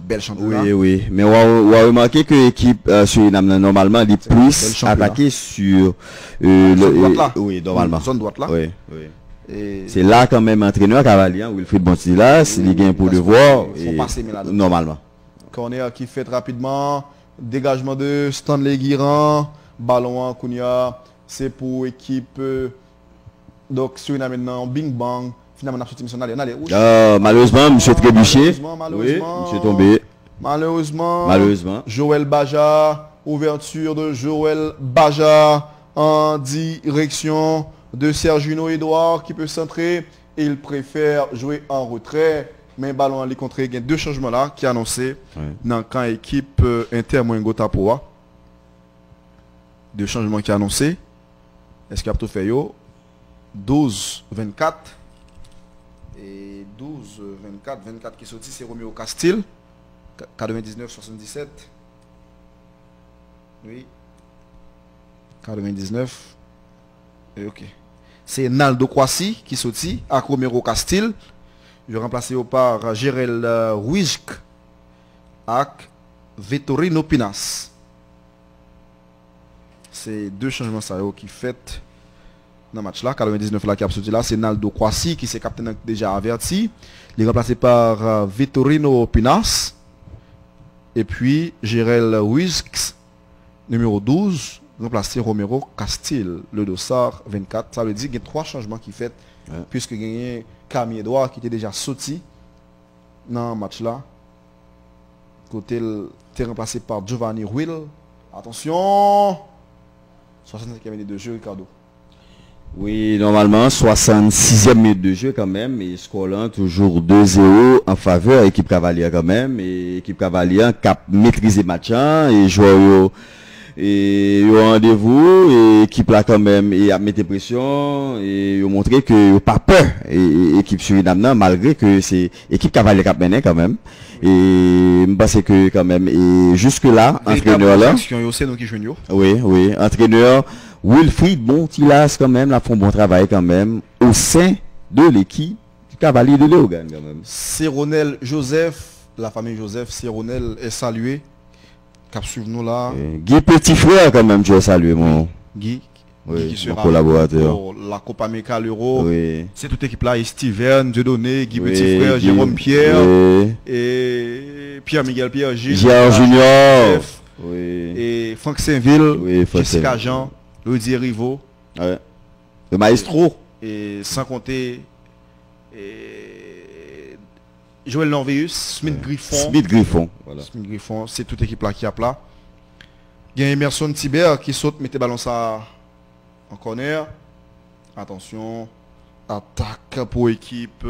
belle championnat. Oui, oui. Mais on a remarqué que l'équipe Suriname, normalement, elle est plus attaquée sur oui, normalement. Zone droite là. Oui, oui. C'est là quand même entraîneur Cavalier, Wilfried Bontilas, il gagne pour devoir. Normalement. Corner qui fait rapidement. Dégagement de Stanley Guiran. Ballon en Kounia. C'est pour équipe donc Suriname maintenant. Bing Bang. Finalement, malheureusement, monsieur Trébuchet. Oui, monsieur tombé. Malheureusement. Joël Baja. Ouverture de Joël Baja en direction de Sergino Edouard qui peut centrer. Il préfère jouer en retrait. Mais ballon à contre. Il y a deux changements là qui annoncé dans le camp équipe Inter Moingo Tapoa. Deux changements qui annoncé. Est-ce qu'il y a tout fait 12-24. Et 12-24 qui sorti, c'est Romeo Castil. 99-77. Oui. 99. Et ok. C'est Naldo Kwasi qui sorti à Romero Castil. Je remplacé par Gérel Ruizk avec Vettorino Pinas. C'est deux changements ça qui fait dans le match là. 99 là qui a sorti là, c'est Naldo Kwasi qui s'est capitaine déjà averti. Il est remplacé par Vettorino Pinas. Et puis Gérel Ruizk numéro 12 remplacé Romero Castil, le dossard 24. Ça veut dire qu'il y a trois changements qui fait puisque il y a Camille Edouard qui était déjà sorti dans le match là. Côté était remplacé par Giovanni Ruil. Attention, 65e minute de jeu, Ricardo. Oui, normalement 66e minute de jeu quand même et score toujours 2-0 en faveur équipe Cavalier quand même et équipe Cavalier cap maîtriser match et joueur et au rendez-vous et équipe là quand même et a mis pression et montrer que pas peur et équipe Suriname malgré que c'est équipe Cavalier qui a mené quand même et je pense que quand même et jusque là entraîneur là oui entraîneur Wilfried Bontilas quand même là font bon travail quand même au sein de l'équipe du Cavalier de Léogane quand même. Céronel Joseph, la famille Joseph Céronel est salué. Cap suivre nous là. Guy Petit Frère quand même, tu as salué mon Guy. Oui, qui sera collaborateur pour la Copa América l'Euro. Oui. C'est toute équipe là, et Steven, Dieudonné, Guy Petit Frère, Jérôme Pierre et Pierre-Miguel Pierre Gilles Junior. Oui. Et Franck Saint-Ville, Jessica Jean, Rudy Rivo. Ouais. Le maestro. Et sans compter Joël Norveus, Smith Griffon. Smith Griffon, voilà. Smith Griffon, c'est toute équipe là qui a plat. Il y a Emerson Tiber qui saute, mettez ballon ça en corner. Attention. Attaque pour équipe.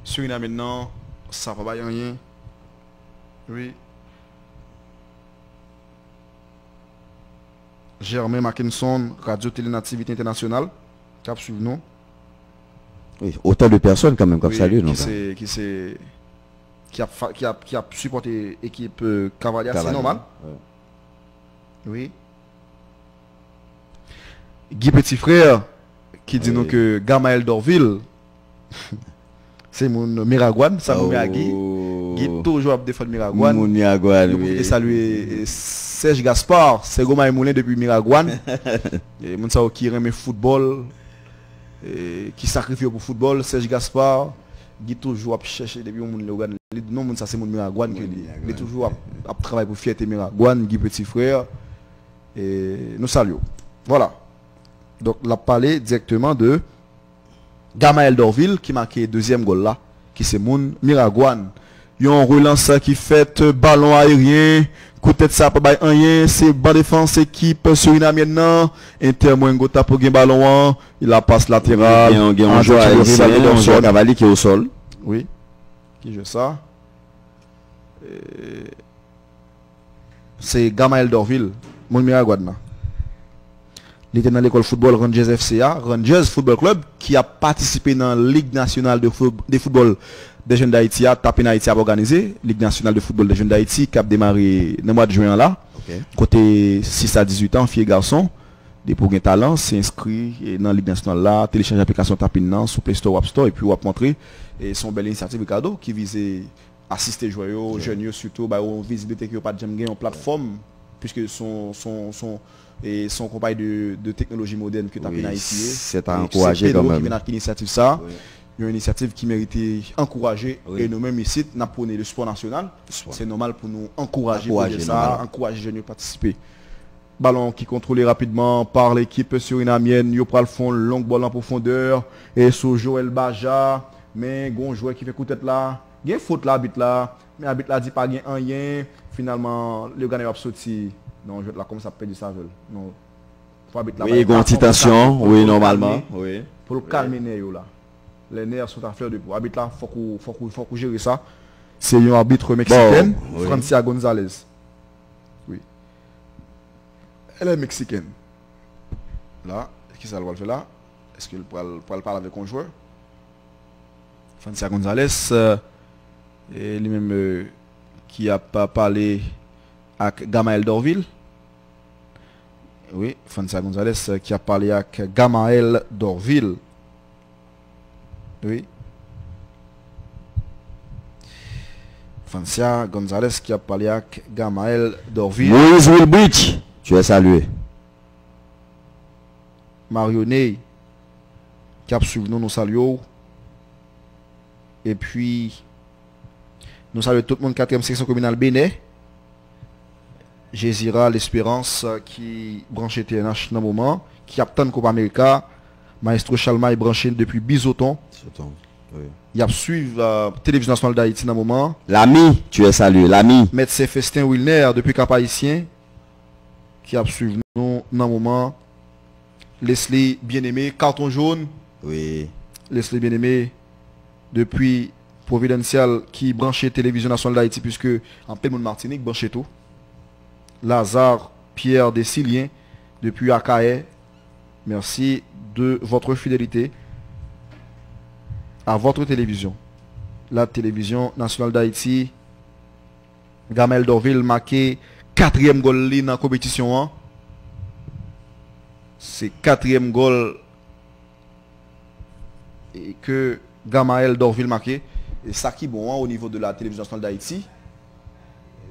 Suriname maintenant. Ça va pas rien. Oui. Germain Mackinson, Radio Télé Nativité Internationale. Cap suivre nous. Oui, autant de personnes quand même comme Oui, ça lui, non? Qui a supporté l'équipe Cavalier, c'est normal. Ouais. Oui. Guy Petit Frère qui dit nous que Gamaël Dorville c'est mon Miragouane, ça nous met à Guy. Guy toujours à défendre Miragouane. Mon Miragouane, oui. Et saluer Serge Gaspard, c'est Goma Moulin depuis Miragouane. Et mon ça qui aime football et qui sacrifie pour football, Serge Gaspard. Guy toujours à chercher depuis mon Miragouane. Non, mon ça c'est mon Miragouane qui il est toujours à travailler pour fierté Miragouane, Guy Petit Frère. Et nous saluons. Voilà. Donc, la parlé directement de Gamaël Dorville qui marqué deuxième goal là, qui c'est Moun Miragouane. Il y a un relance qui fait ballon aérien, coup de tête ça pas rien, c'est ban défense équipe surinamienne non, Inter Mouengota pour gagner ballon, il a passe latérale. Il y a un joueur haïtien, un joueur Cavalier qui est au sol. Oui. Qui joue ça? C'est Gamaël Dorville, Moun Miragouane. Il était dans l'école football Rangers FCA, Rangers Football Club, qui a participé dans la Ligue nationale de football des jeunes d'Haïti, tapé Haïti a organisé, Ligue nationale de football des jeunes d'Haïti, qui a démarré le mois de juin là, côté 6 à 18 ans, filles et garçons, des pour gagner talent, c'est inscrit dans la Ligue nationale là, télécharge l'application Tapin sur Play Store, App Store, et puis on va montrer, et son belle initiative cadeau qui visait assister joyeux, jeunes surtout, visibilité qui n'a pas de jamais en plateforme, puisque son compagnie de technologie moderne que tu as Haïti. C'est à encourager quand même. Qui initiative ça. Oui. Il y a une initiative qui méritait encourager. Oui. Et nous-mêmes ici, nous avons le sport national. C'est normal pour nous encourager ça, encourager les jeunes à participer. Ballon qui est contrôlé rapidement par l'équipe surinamienne. Il prend le fond, long ballon en profondeur. Et sur Joël Baja. Mais un joueur qui fait coup de tête là. Il y a une faute là, habite là. Mais habite là dit pas qu'il y a rien. Finalement, le gars va sortir. Non, je là comme ça peut du saveur. Non. Faut habiter là. Oui, il y a une petite tension, oui, normalement. Oui. Pour le calmer les nerfs là. Les nerfs sont à fleur de peau. Habite là, faut qu'on gère ça. C'est un arbitre mexicaine, Francia Gonzalez. Oui. Elle est mexicaine. Là, qui ça va le faire là? Est-ce qu'il pourra parler avec un joueur? Francia Gonzalez, et lui-même qui a pas parlé avec Gamaël Dorville. Oui, Francia Gonzalez qui a parlé avec Gamaël Dorville. Oui. Francia Gonzalez qui a parlé avec Gamaël Dorville. Moïse Wilbridge, tu es salué. Mario Ney qui a suivi nous saluons. Et puis, nous saluons tout le monde 4e section communale Bénin. Jézira l'Espérance qui branché TNH dans le moment, qui attend Coupe América, Maestro Chalma est branché depuis Bizoton. Oui. Il a suivi la télévision nationale d'Haïti dans le moment. L'ami, tu es salué, l'ami. Médecin Festin Wilner depuis Cap Haïtien, qui a suivi nous dans le moment. Leslie Bien-Aimé, carton jaune. Oui. Leslie Bien-Aimé depuis Providential qui branché télévision nationale d'Haïti puisque en plein monde Martinique branché tout. Lazare Pierre Desilien depuis Akae. Merci de votre fidélité à votre télévision. La télévision nationale d'Haïti. Gamaël Dorville marqué 4e goal dans la compétition. C'est 4e goal et que Gamaël Dorville marqué. Et ça qui est bon au niveau de la télévision nationale d'Haïti.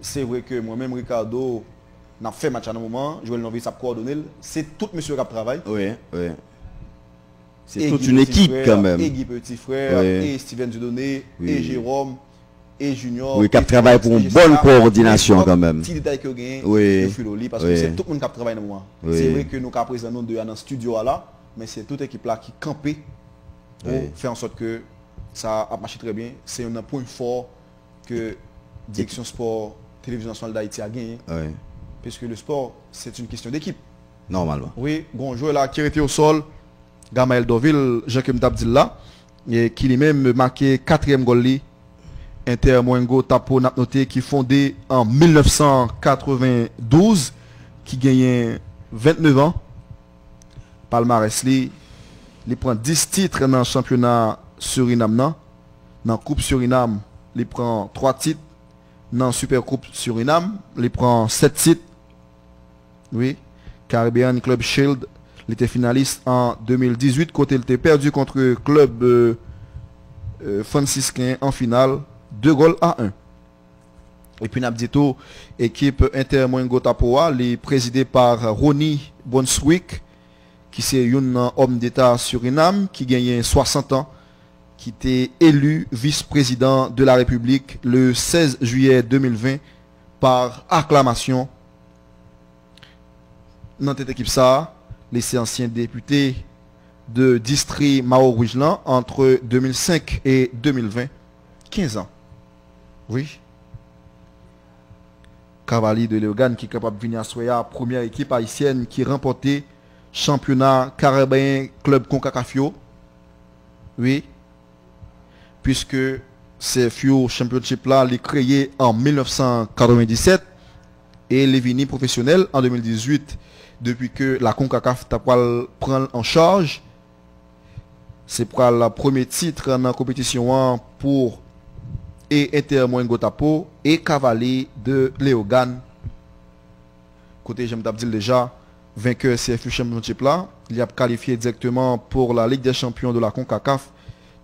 C'est vrai que moi-même, Ricardo, n'a fait match à un moment, Joël Novis a coordonné. C'est tout monsieur qui travaille. Oui, oui. C'est toute une équipe quand même. Et Guy Petit Frère, et Steven Dudonné, et Jérôme, et Junior. Oui, qui travaille pour une bonne coordination quand même. Petit détail que vous gagnez, oui. Parce que c'est tout le monde qui travaille dans le moment. C'est vrai que nous avons présent nous deux dans le studio là, mais c'est toute l'équipe là qui campait pour faire en sorte que ça a marché très bien. C'est un point fort que Direction Sport Télévision Nationale d'Haïti a gagné. puisque le sport, c'est une question d'équipe. Normalement. Oui, bon joueur là qui était au sol, Gamael Dorville, Jacques Mdabdilla, et qui lui-même marqué 4e goal li. Inter Mwengo Tapo n'a noté qui fondé en 1992, qui gagnait 29 ans. Palmarès li, il prend 10 titres dans le championnat Suriname. Dans la Coupe Suriname, il prend 3 titres. Dans la Super Coupe Suriname, il prend 7 titres. Oui. Caribbean Club Shield, il était finaliste en 2018. Côté il était perdu contre le club franciscain en finale, 2-1. Et puis Nabdito, équipe Inter Mwengo Tapoa, les présidée par Ronnie Brunswick, qui c'est un homme d'État Suriname, qui gagnait 60 ans, qui était élu vice-président de la République le 16 juillet 2020 par acclamation. Dans cette équipe ça, les anciens députés de district Mao-Rougeland entre 2005 et 2020, 15 ans. Oui. Cavalier de Léogane qui est capable de venir à Soya, première équipe haïtienne qui remportait championnat caribéen club Concacafio. Oui. Puisque c'est FIO Championship là, il est créé en 1997 et il est venu professionnel en 2018. Depuis que la CONCACAF prend en charge, c'est pour le premier titre dans la compétition pour et Inter Mwengo Tapo et Cavalier de Léogane. Côté j'aime dire déjà, vainqueur CFU Championship là, il a qualifié directement pour la Ligue des Champions de la CONCACAF,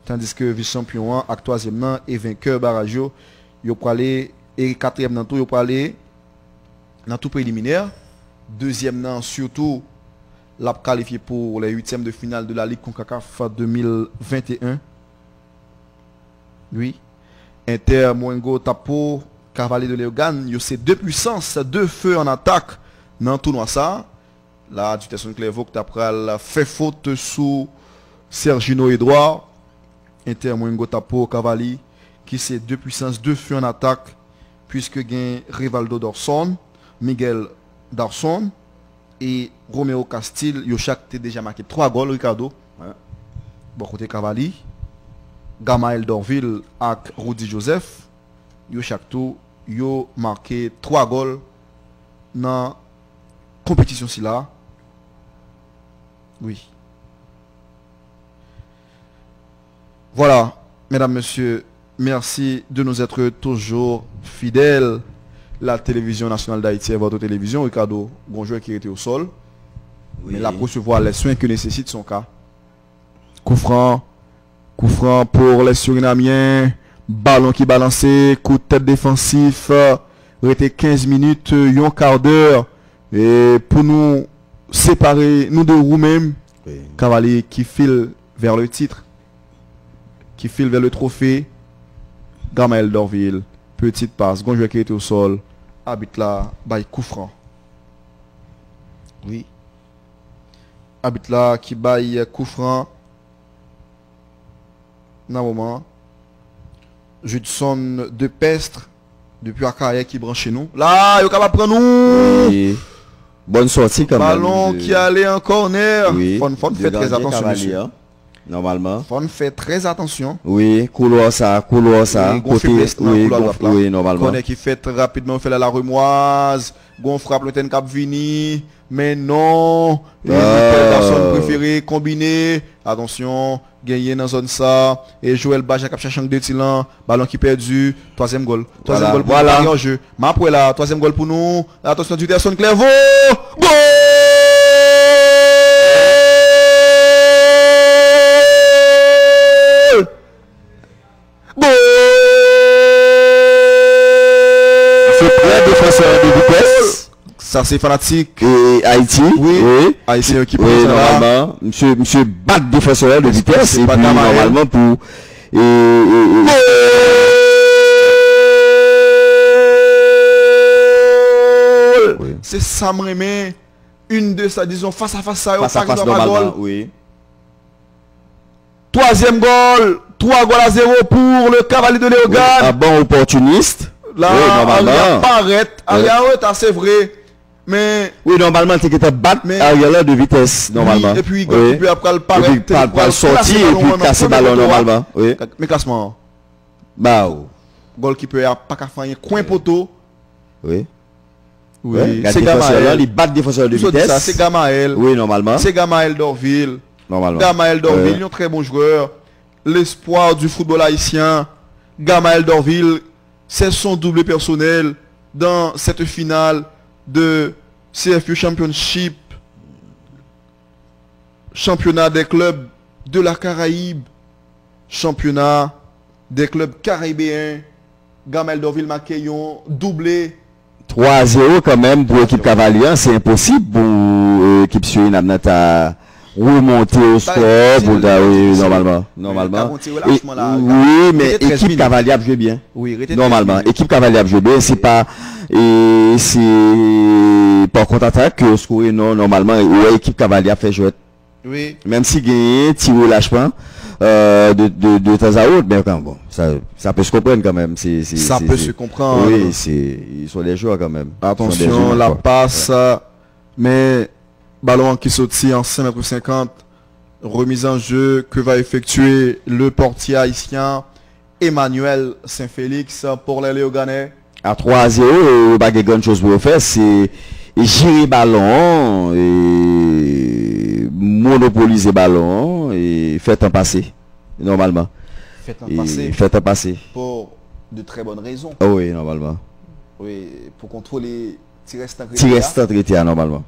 tandis que vice-champion à 3e et vainqueur barragio, il peut aller et 4e dans tout, il peut aller dans tout préliminaire. 2e surtout, l'a qualifié pour les 8e de finale de la Ligue CONCACAF 2021. Oui. Inter Mwengo Tapo, Cavalier de Léogane, il y a 2 puissances, 2 feux en attaque dans le tournoi ça. La Dutation Clervaux qui a fait faute sous Sergino Edouard. Inter Mwengo Tapo, Cavalier, qui c'est 2 puissances, 2 feux en attaque, puisque gagne Rivaldo Dorson, Miguel Darson et Romeo Castille, yo chaque déjà marqué 3 goals, Ricardo. Ouais. Bon côté Cavalier, Gamael Dorville et Rudy Joseph, yo chaque tour yo marqué 3 goals dans compétition si là. Oui. Voilà, mesdames, messieurs, merci de nous être toujours fidèles. La télévision nationale d'Haïti est votre télévision. Ricardo, bonjour qui était au sol. Oui. Mais la recevoir les soins que nécessite son cas. Coup franc pour les Surinamiens. Ballon qui balançait, coup de tête défensif. Resté 15 minutes, un quart d'heure. Et pour nous séparer, nous deux nous-mêmes, oui. Cavalier qui file vers le titre, qui file vers le trophée. Gamael Dorville. Petite passe, bon joueur qui était au sol, habite là, baille coup franc. Oui. Habite là, qui baille coup franc. Dans le moment, Judson de Pestre, depuis la carrière qui branche chez nous. Là, il est capable de prendre nous. Oui. Bonne sortie quand même. Ballon qui allait en corner. Oui. Faut faire très attention, monsieur. Normalement. Faut faire très attention. Oui, couloir ça. Côté, oui, normalement. Connaît qui fait très rapidement, fait la remoise. Gon frappe le ten cap vini. Mais non. Personne préféré combiné. Attention. Gagné dans zone ça. Et Joël Baja cap cherchant de Tilan. Ballon qui perdu. 3e goal. 3e goal pour nous. En jeu. Mais après là, 3e goal pour nous. Attention du Derson Clervaux. Goal! Ça c'est fanatique. Et Haïti. Oui. Haïtien qui oui, normalement. Monsieur bat défenseur de vitesse. Et puis normalement pour. C'est ça me remet. Une de ça, disons, face à face ça. Face à face normalement, oui. 3e goal. 3-0 pour le Cavalier de Léogane. Un bon opportuniste. Là, Aria paraît. Aria, c'est vrai. Mais oui, normalement, tu es battre arrière de vitesse, normalement. Oui, et puis, il peut après le paraître. Pas sortir et puis casser le ballon, normalement. Oui. Mais classement. Bah, goalkeeper a pas qu'à faire un coin poteau. Oui. Oui. C'est Gamaël. Il bat défenseur de vitesse. C'est Gamaël. Oui, normalement. C'est Gamaël d'Orville. Normalement. Gamaël d'Orville, un très bon joueur. L'espoir du football haïtien. Gamaël d'Orville, c'est son double personnel dans cette finale de CFU Championship, championnat des clubs de la Caraïbe, championnat des clubs caribéens. Gamaël d'Orville Macayon, doublé. 3-0 quand même pour l'équipe Cavalier, c'est impossible pour l'équipe Suriname à remonter au score normalement. Oui, mais l'équipe Cavalier a joué bien. Oui, normalement, l'équipe Cavalier a joué bien, c'est pas c'est par contre-attaque que score non normalement l'équipe Cavalier a fait jouer. Oui. Même si gagne tir au lâchement de temps à autre, mais quand bon, ça peut se comprendre quand même. Ça peut se comprendre. Oui, ils sont des joueurs quand même. Attention, la passe, mais ballon qui sortit en 5,50 m. Remise en jeu que va effectuer le portier haïtien Emmanuel Saint-Félix pour les Léoganais. À 3-0, il n'y a pas grand chose pour faire, c'est gérer ballon et monopoliser ballon et faire temps passer normalement. Faire temps passer. Pour de très bonnes raisons. Oh oui, normalement. Oui, pour contrôler tir restant traité normalement.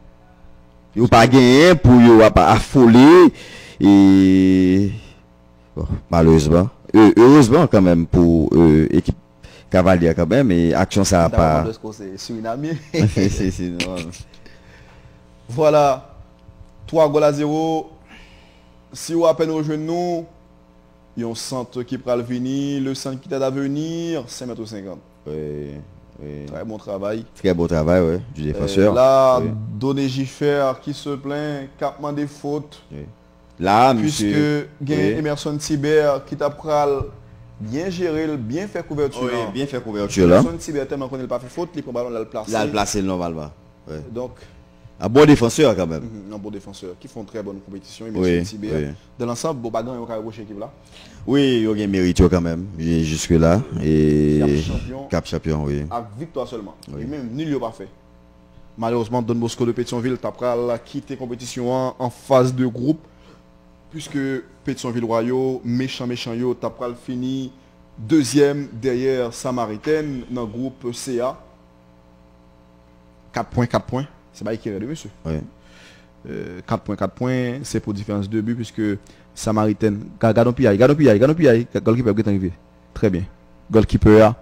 Il n'y a pas gagné pour pas affoler et bon, malheureusement. Heureusement quand même pour équipe Cavalier quand même, et action ça n'a pas. Voilà, 3-0. Si vous appelez au genou, il y a un centre qui peut venir, le centre qui t'aide à venir, 5,50 m. Oui. Très bon travail. Très bon travail, oui, du défenseur. Là, Donné Giffer qui se plaint, capement des fautes. Oui. Là, puisque Emerson Tiber qui t'a bien géré, bien fait couverture. Oui, bien fait couverture là. Emerson Tiber tellement qu'on n'a pas fait faute, il prend le ballon, là le placer. Là le placer normalement. Oui. Donc un bon défenseur quand même. Un bon défenseur qui font très bonne compétition. Emerson Tiber. Dans l'ensemble, Bobagan et Okaroche équipe là. Oui, il y a un mérite quand même jusque là et Cap champion, oui. Avec victoire seulement. Et même nul n'a pas fait. Malheureusement, Don Bosco de Pétionville t'a quitté la compétition en phase de groupe. Puisque Pétionville Royaux, méchant yo, t'as fini deuxième derrière Samaritaine dans le groupe CA. 4 points. C'est pas écrit de monsieur. Oui. 4 points, c'est pour différence de but puisque Samaritaine. Gardons Piaille. Goalkeeper est arrivé. Très bien. Goalkeeper.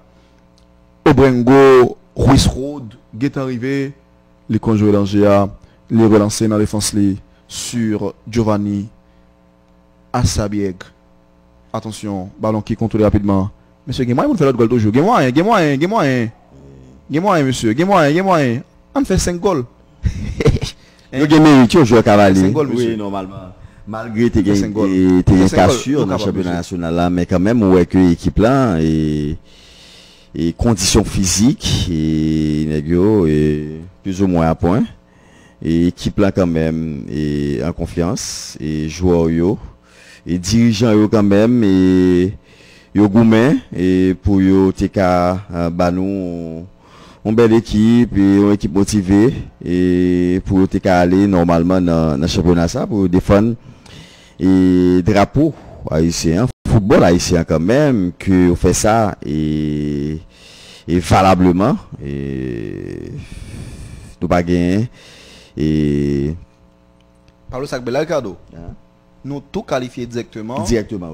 Obrengo, Ruiz Road, est arrivé. Les conjoués l'Angéa, les relancer dans la défense sur Giovanni Assabieg. Attention, ballon qui contrôle rapidement. Monsieur Guémoyen, on fait l'autre goal toujours. Guémoyen, monsieur. Guémoyen. On fait 5 goals. Il y a mérite au joueur Cavalier. Oui, normalement. Malgré tes cassures dans le championnat national là, mais quand même, ouais, que l'équipe là et conditions physiques et plus ou moins à point. Et équipe là quand même et en confiance et joueurs yo et dirigeants yo quand même et yo gourmet et pour yo teka banou une belle équipe et une équipe motivée et pour yo teka aller normalement dans le championnat ça pour défendre et drapeau haïtien, football haïtien quand même que on fait ça et valablement et nous pas gagner. Et par le sac Belalcado, nous tout qualifiés directement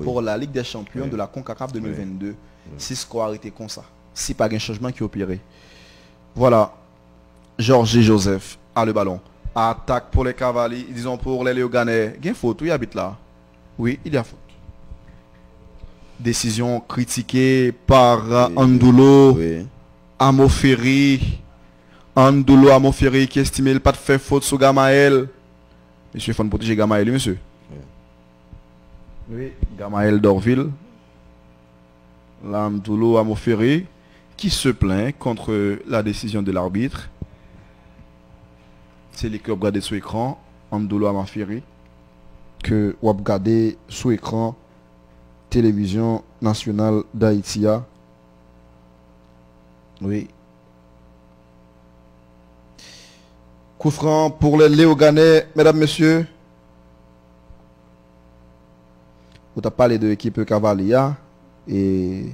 pour la Ligue des Champions de la CONCACAF 2022. Si ce qu'on a arrêté comme ça, si pas un changement qui opérait. Voilà, Georges Joseph a le ballon. Attaque pour les Cavaliers, disons pour les Léoganais. Il y a faute, il habite là. Oui, il y a faute. Décision critiquée par Andulo, Amoferi. Andulo Amoferi qui estimait pas de faire faute sur Gamaël. Monsieur, il faut protéger Gamaël, monsieur. Oui, Gamaël d'Orville. Andulo Amoferi qui se plaint contre la décision de l'arbitre. c'est les clubs regardés sur écran, Amdolo Amafiri, que vous regardez sur écran, télévision nationale d'Haïti. Oui. Coup franc pour les Léoganais, mesdames, messieurs. Vous avez parlé de l'équipe Cavalia et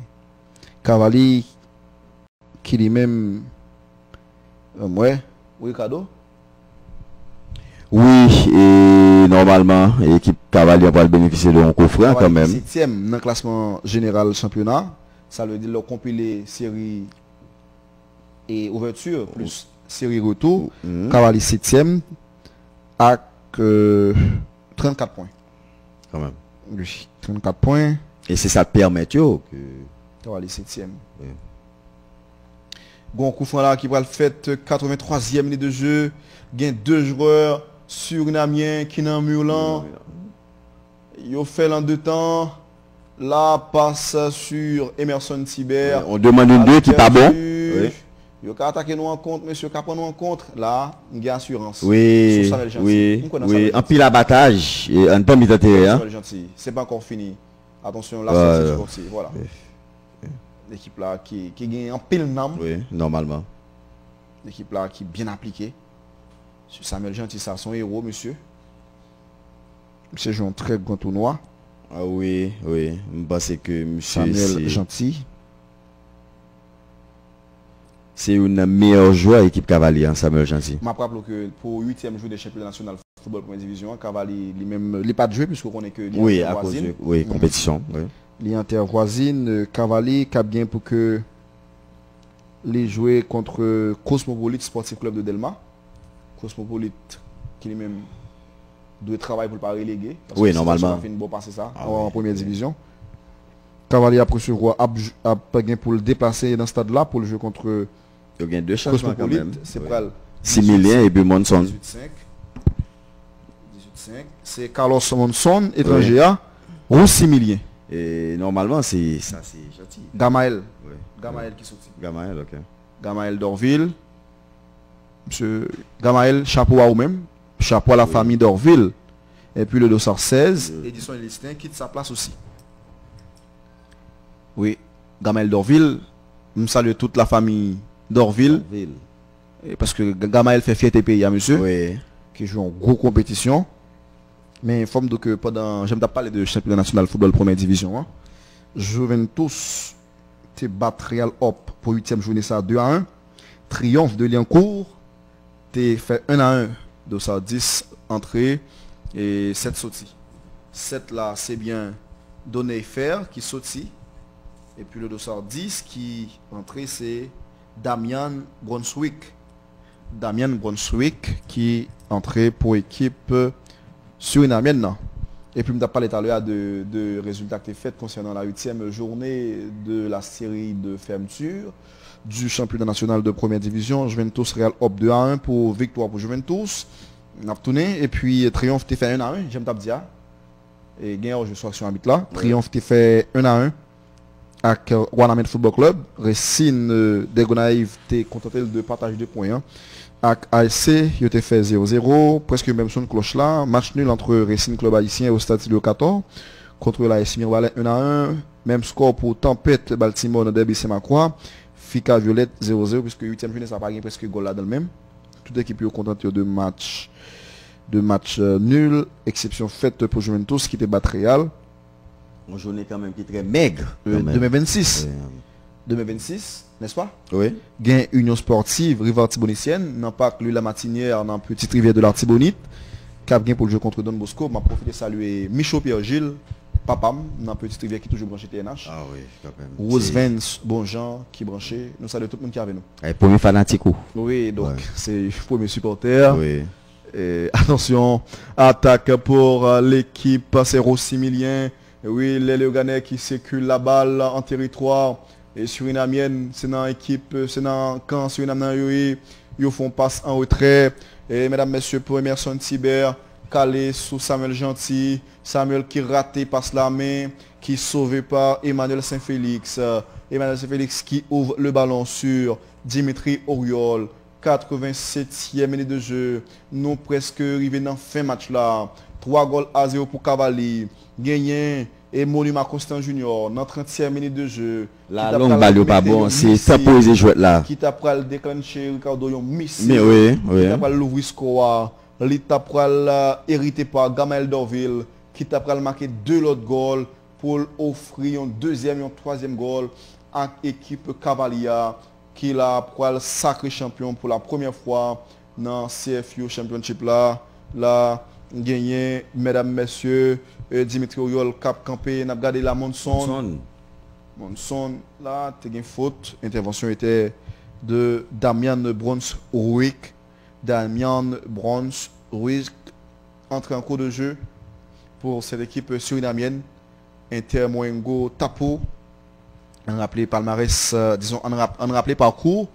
Cavalli qui lui-même ouais, oui, cadeau. Oui, et normalement, l'équipe Cavalier va bénéficier de un coup franc quand même. 7e dans le classement général championnat. Ça veut dire le compilé série et ouverture plus série retour. Cavalier 7e avec 34 points. Quand même. Oui, 34 points. Et c'est ça permet que Cavalier 7e. Oui. Bon coup franc là qui va le fait 83e minute de jeu. Gain 2 joueurs surinamiens qui n'en murlant. Ils fait en 2 temps. Là passe sur Emerson Tiber. On demande une 2 qui pas bon. Oui. Yo ka attaquer nous en compte, monsieur, ka prendre nous en compte. Là, il y a assurance. Oui. Oui. En pile abattage et en temps d'intérêt. C'est pas encore fini. Attention, là c'est sorti. Voilà. L'équipe là qui gagne en pile nam. Oui, normalement. L'équipe là qui est bien appliquée. Samuel Gentil, ça son héros, monsieur. Monsieur joue un très grand tournoi. Ah oui, oui. Je pense que monsieur Samuel Gentil. C'est une meilleure joueur équipe Cavalier, Samuel Gentil. Je me rappelle que pour 8e jour des championnats national football première division, Cavalier lui-même, il n'est pas de jeu puisqu'on connaît que oui, à cause de compétition. Oui. L'Inter voisine, Cavalier, qui a bien pour que les jouer contre Cosmopolite Sportif Club de Delma. Cosmopolite qui lui-même doit travailler pour ne pas reléguer. Oui, normalement. Ça fait une bonne passer ça en première division. Cavalier après ce roi a pour le déplacer dans ce stade-là pour le jouer contre il y a 2 changements quand même. C'est pral 6 et puis Monson. 18-5. C'est Carlos Monson, étranger, ou 6 millions. Et normalement, c'est ça, c'est gentil. Gamaël. Oui. Gamaël qui sortit. Gamaël, ok. Gamaël d'Orville. Monsieur Gamaël, chapeau à vous-même. Chapeau à la famille d'Orville. Et puis le dossard 16, édition Elistin, quitte sa place aussi. Oui. Gamaël d'Orville. Je salue toute la famille d'Orville. Parce que Gamaël fait fierté pays à monsieur. Oui. Qui joue en gros compétition. Mais informe que pendant, j'aime pas parler de championnat national football première division. Juventus te bat Real Hop pour 8e journée ça 2-1. Triomphe de Liancourt te fait 1-1 de ça 10 entrées et 7 sorties. 7 là c'est bien Donné Fer qui sortit. Et puis le dossard 10 qui entrée c'est Damian Brunswick. Damian Brunswick qui entrée pour équipe surinamienne. Et puis, je vais parler tout à l'heure de résultats qui étaient faits concernant la 8e journée de la série de fermeture du championnat national de première division. Juventus Real Hop 2-1 pour victoire pour Juventus. On a tourné. Et puis, Triomphe t'es fait 1-1. J'aime t'as dire. Et gagnant, je suis sur un but là. Triomphe t'es fait 1-1 avec Wanamed Football Club. Racine Degonaïve t'es contenté de partager 2 points. Avec ASC, il a fait 0-0, presque même son cloche là. Match nul entre Racing Club Haïtien et au Stade Silio 14. Contre l'AS Mirvalais 1-1. Même score pour Tempête Baltimore dans Derby Saint-Macroix. Fika Violette 0-0, puisque 8e journée, ça n'a pas gagné presque goal là dans le même. Toute équipe est contente de match nul. Exception faite pour Juventus qui était battu Real. Une journée quand même qui est très maigre. 2026. 2026. N'est-ce pas? Oui. Gain Union Sportive, Rivière Tibonitienne, non pas que la matinière dans Petite Rivière de l'Artibonite. Cap gain pour le jeu contre Don Bosco. M'a profité de saluer Michaud Pierre-Gilles, papam, dans Petite Rivière qui est toujours branché TNH. Ah oui, quand même. Rose Vance, Bonjean, qui est branché. Nous saluons tout le monde qui est avec nous. Et premier fanatique. Oui, donc c'est le premier supporter. Oui. Et attention, attaque pour l'équipe, c'est Rossimilien. Oui, les Léoganais qui circulent la balle en territoire. Et Surinamienne, c'est dans l'équipe, c'est dans quand Surinamienne, ils font passe en retrait. Et mesdames, messieurs, pour Emerson Tiber, calé sous Samuel Gentil. Samuel qui raté, passe la main, qui sauvé par Emmanuel Saint-Félix. Emmanuel Saint-Félix qui ouvre le ballon sur Dimitri Auriol. 87e minute de jeu. Nous presque arrivés dans fin match là. 3-0 pour Cavalli. Gagné et Monument Constant Junior dans 30e minute de jeu. La longue balle pas bon, c'est temporisé jouer là. Qui t'a pris le déclencher Ricardo yon missile. Mais oui, oui. Qui t'a pris l'ouvrir score. Qui t'a pris hérité par Gamel Dorville. Qui t'a pris marquer 2 autres goals pour offrir un deuxième et un troisième goal à l'équipe Cavalia qui l'a pris le sacré champion pour la première fois dans CFU Championship là. Là, gagné, mesdames, messieurs, Dimitri Oriol, Cap Campé, n'a regardé la Monson. Monson, là, t'as une faute. Intervention était de Damian Brons-Ruick. Damian Brons-Ruick entre en cours de jeu pour cette équipe surinamienne. Intermoengo Tapo. On rappelé palmarès, disons, on rappelé parcours.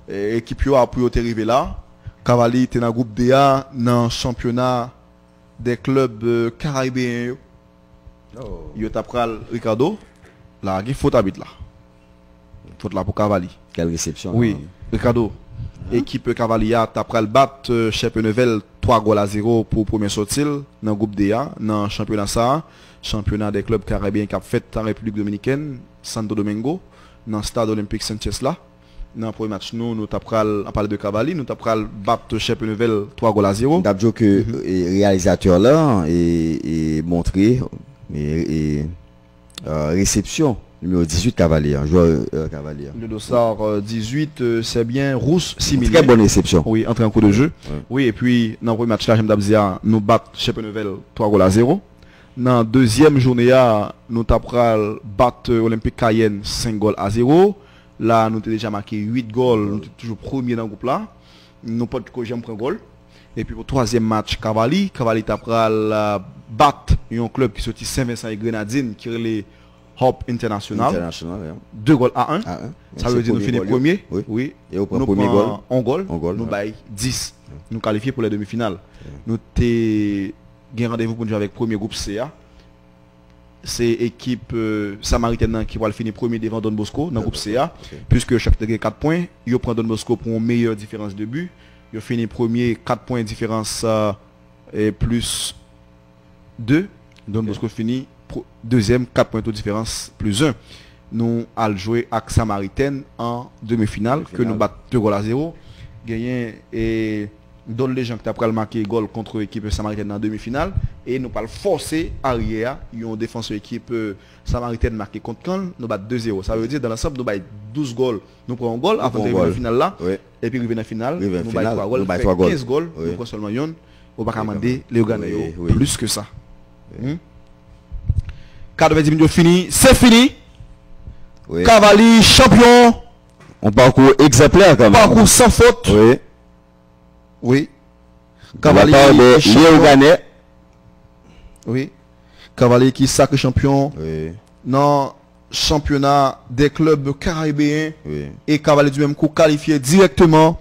Équipe a pu arriver là. Cavalli était dans le groupe DA dans le championnat des clubs caribéens. Il a pris Ricardo. Là, il faut habiter là. Faute là pour Cavalli. Quelle réception. Oui, Ricardo. Équipe Cavalli a pris le battre Chepnevel 3-0 pour premier sortie dans le groupe DA dans le championnat ça. Championnat des clubs caribéens qui a fait en République Dominicaine, Santo Domingo, dans le stade olympique Sanchez là. Dans le premier match, nous avons parlé de Cavalli, nous avons battu Chepnevel 3-0. D'abord que le réalisateur là est montré réception numéro 18 Cavalier, joueur Cavalier. Le dossard 18, c'est bien Rousse Similien. Très bonne réception. Oui, entré en cours de jeu. Ouais. Oui, et puis dans le premier match là, j'aime dire, nous battons Chepnevel 3-0. Dans la deuxième journée, nous avons battu Olympique Cayenne 5-0. Là, nous avons déjà marqué 8 goals. Nous sommes toujours premiers dans le groupe là. Nous pas de quoi j'aime prendre goal. Et puis pour le troisième match, Cavalli a battu un club qui sortit Saint-Vincent et Grenadine qui est les Hope International. 2 goals à 1. Ça veut dire que nous finissons premier. Oui. Et au premier goal. On goal. Nous baillons 10. Nous qualifiés pour les demi-finales. Nous avons rendez-vous pour nous avec le premier groupe CA. C'est l'équipe samaritaine qui va finir premier devant Don Bosco dans le groupe CA. Puisque chaque a 4 points, il prend Don Bosco pour une meilleure différence de but. Il finit premier 4 points de différence et plus 2. Don Bosco finit deuxième 4 points de différence plus 1. Nous allons jouer avec Samaritaine en demi-finale que nous battons 2-0. Gagné et donne les gens qui ont marqué goal contre l'équipe samaritaine en demi-finale et nous pas forcer arrière, ils ont défenseur équipe samaritaine marqué contre Caen, nous bat 2-0. Ça veut dire dans l'ensemble nous bat 12 goals. Nous prenons un goal avant d'arriver dans la finale là et puis arriver dans la finale, nous bat 3 goals, 15 goals, nous prenons seulement une, on va commander les Ougandais plus que ça. 90 minutes fini, c'est fini. Cavalli champion. On parcours exemplaire quand même. Parcours sans faute. Oui. Oui. Cavalier oui. Cavalier qui sacré champion. Oui. Dans championnat des clubs caribéens. Oui. Et Cavalier du même coup qualifié directement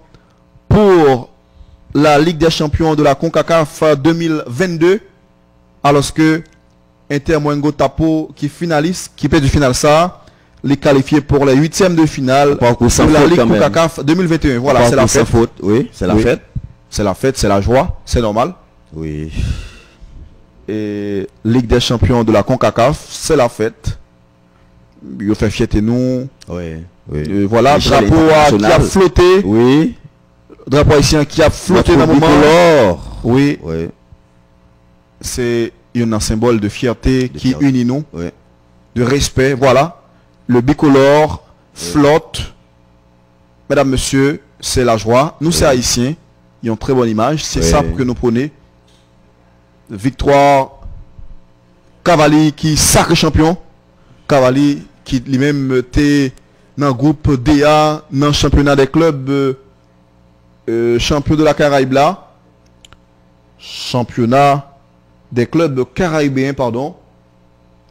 pour la Ligue des champions de la CONCACAF 2022. Alors que Intermoengo Tapo qui finaliste, qui fait du final ça, les qualifiés pour les 8e de finale de la Ligue CONCACAF 2021. Voilà, c'est la fête. Faute. Oui, c'est la fête. C'est la fête, c'est la joie, c'est normal. Oui. Et Ligue des champions de la CONCACAF, c'est la fête. Il fait fierté nous. Oui. Voilà, drapeau qui a flotté. Oui. Drapeau haïtien qui a flotté dans le moment. Oui. C'est un symbole de fierté qui unit nous. Oui. De respect. Voilà. Le bicolore flotte. Mesdames, messieurs, c'est la joie. Nous, c'est haïtiens. Ils ont une très bonne image. C'est ça que nous prenons. Victoire. Cavalli qui sacré champion. Cavalli qui lui-même était dans le groupe DA, dans le championnat des clubs champion de la Caraïbe là. Championnat des clubs caribéens, pardon.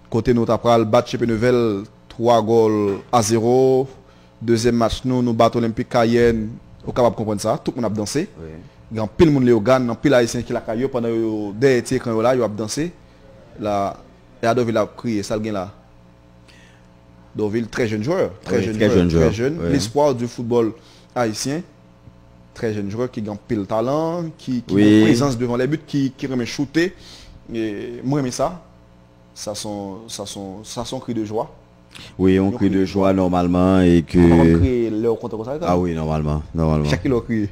Côté nous avons battu Chepnevel 3-0. Deuxième match, nous battons Olympique Cayenne. Vous êtes capable de comprendre ça. Tout le monde a dansé. Il y a pile de monde qui a dansé. Pile haïtien qui l'a caillé pendant des étés quand il a dansé. Là, et Adoville a crié ça là. Doville, très jeune joueur. Très jeune. L'espoir du football haïtien. très jeune joueur qui gagne pile talent, qui a Oui. une présence devant les buts, qui remet shooter. Et moi, j'aime ça. Ça son cri de joie. Oui, on crie de joie normalement et que... On crie leur contre comme ça. Ah oui, normalement. Chaque leur crie.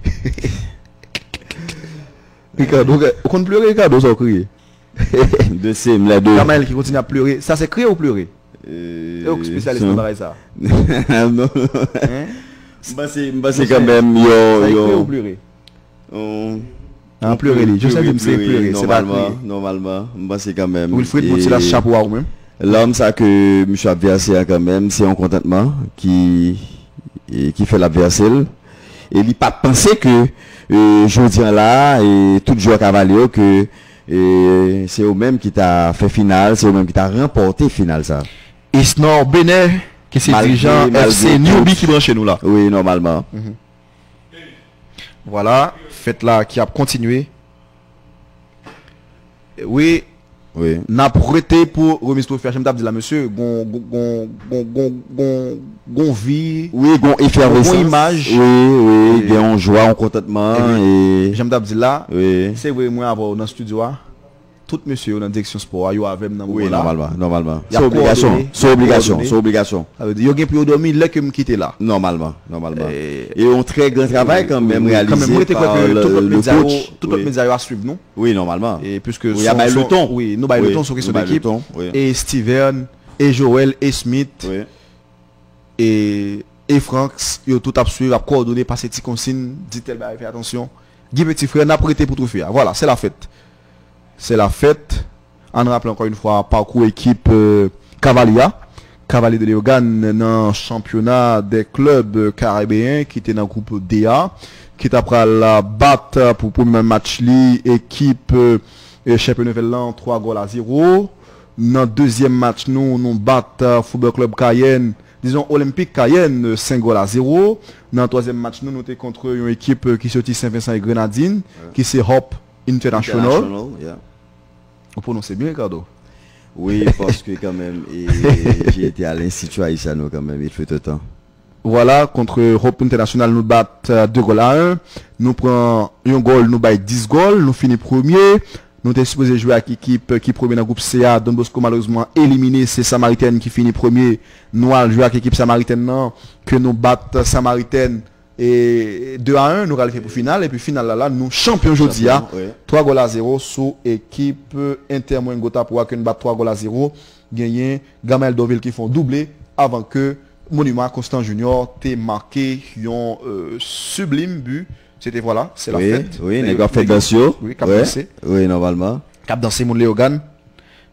Ricardo, on compte pleurer, Ricardo, ça crie. De ces, les deux. Kamel qui continue à pleurer. Ça, c'est crier ou pleurer? Spécialiste dans ça. Non. Hein? C'est quand même, Ça crier ou pleurer? Pleurer, je sais que c'est pleurer, c'est pas crier. Normalement, c'est quand même. Wilfried Monti la chapeau à vous-même. L'homme, ça que M. adversaire quand même, c'est un contentement qui fait l'adversaire. Et il n'a pas pensé que je dis là, et tout joueur cavalier, que c'est eux-mêmes qui t'a fait finale, c'est eux-mêmes qui t'a remporté finale ça. Isnor Benet, qui est dirigeant FC Newbie qui branche chez nous là. Oui, normalement. Voilà, fête là qui a continué. Oui. N'a prêté pour remise trophée. J'aime dire là monsieur, gon vie. Oui, gon effervescence. Gon image. Oui, gon joie, en contentement et j'aime dire là. Oui. C'est vrai moi avoir dans le studio tout monsieur dans direction sport, yo avec dans oui, normalement. C'est obligation. Ça veut dire yo gen pour dormir là que me quitter là. Normalement. Et un très grand travail quand même réalisé par le coach. Tout notre média à suivre nous. Oui, normalement. Et puisque il y a le ton. Oui, nous bail le ton sur question d'équipe. Et Steven et Joël et Smith. Et Franks, yo tout a suivre, a coordonné par ces petits consignes, dit tel faire attention. Guy petit frère n'a prêté pour tout faire. Voilà, c'est la fête. C'est la fête. On rappelle encore une fois parcours équipe Cavalia de Léogane dans le championnat des clubs caribéens qui était dans le groupe DA, qui est après la batte pour le premier match li équipe Champion Nouvelle-Land 3-0. Dans le deuxième match nous batte Football Club Cayenne, disons Olympique Cayenne 5-0. Dans le troisième match nous étions contre une équipe qui sortit Saint-Vincent et Grenadine, qui c'est Hope International. Vous prononcez bien, Ricardo? Oui, parce que quand même, j'ai été à l'Institut Haïtiano quand même, il fait tout le temps. Voilà, contre Hope International, nous battons 2-1. Nous prenons un goal, nous battons 10 goals, nous finissons premier. Nous sommes supposés jouer avec l'équipe qui premier dans le groupe CA. Don Bosco malheureusement éliminé, c'est Samaritaine qui finit premier. Nous allons jouer avec l'équipe Samaritaine, non, que nous battons Samaritaine. Et 2-1, nous allons faire pour finale. Et puis finale là, nous champions aujourd'hui. 3-0 sous équipe Inter-Moingota pour que nous battons 3-0. Gagné Gamel Doville qui font doubler avant que Monument Constant Junior t'ait marqué un sublime but. C'était voilà, c'est la fête. Oui, les gars fait danser. Oui, cap danser. Oui, normalement. Cap danser mon Léogane.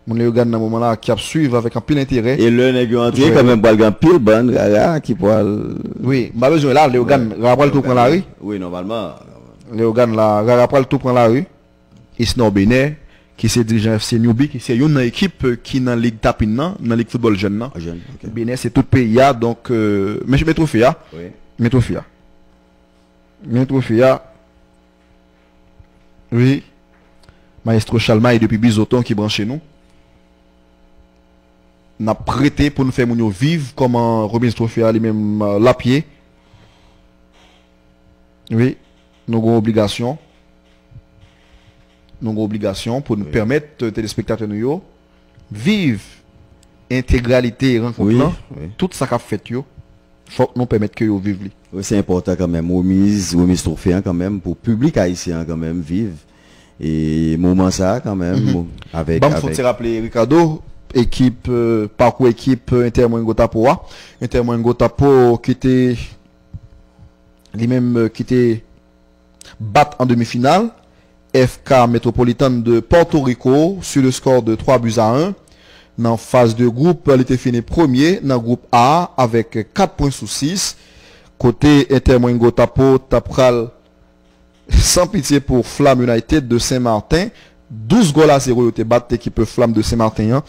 Mon Léogane dans ce moment-là qui a suivi avec un pile intérêt. Et le nègre entré quand même un pile bon qui pourra. Oui, malheureusement là Léogane rappelle tout prendre la rue. Oui, normalement. Léogane là rappelle tout prendre la rue. Isnor Benet qui c'est dirigeant FC Newbie qui c'est une équipe qui dans ligue tapine dans ligue football jeune là. Benet c'est tout pays donc mais je mets trophée là. Oui. Mets trophée là. Mets trophée là. Oui. Maestro Chalma et depuis Bizoton qui branche chez nous. N'a prêté pour nous faire mon vivre comme Robin Trophée lui-même la pied. Oui, nous avons obligation. Nous avons obligation pour nous permettre téléspectateurs nous vivre intégralité rencontre tout ça qu'a fait yo. Faut que nous permettre que yo vivre. Oui, c'est important quand même remise trophée quand même pour public haïtien quand même vivre et moment ça quand même avec faut te rappeler Ricardo équipe parcours équipe Inter-Moingota qui était lui-même qui était battu en demi-finale FK Metropolitan de Porto Rico sur le score de 3-1. Dans phase de groupe, il était fini premier dans le groupe A avec 4 points sous 6. Côté Inter-Moingota Tapral sans pitié pour Flamme United de Saint-Martin 12-0 il était battu l'équipe Flamme de Saint-Martin.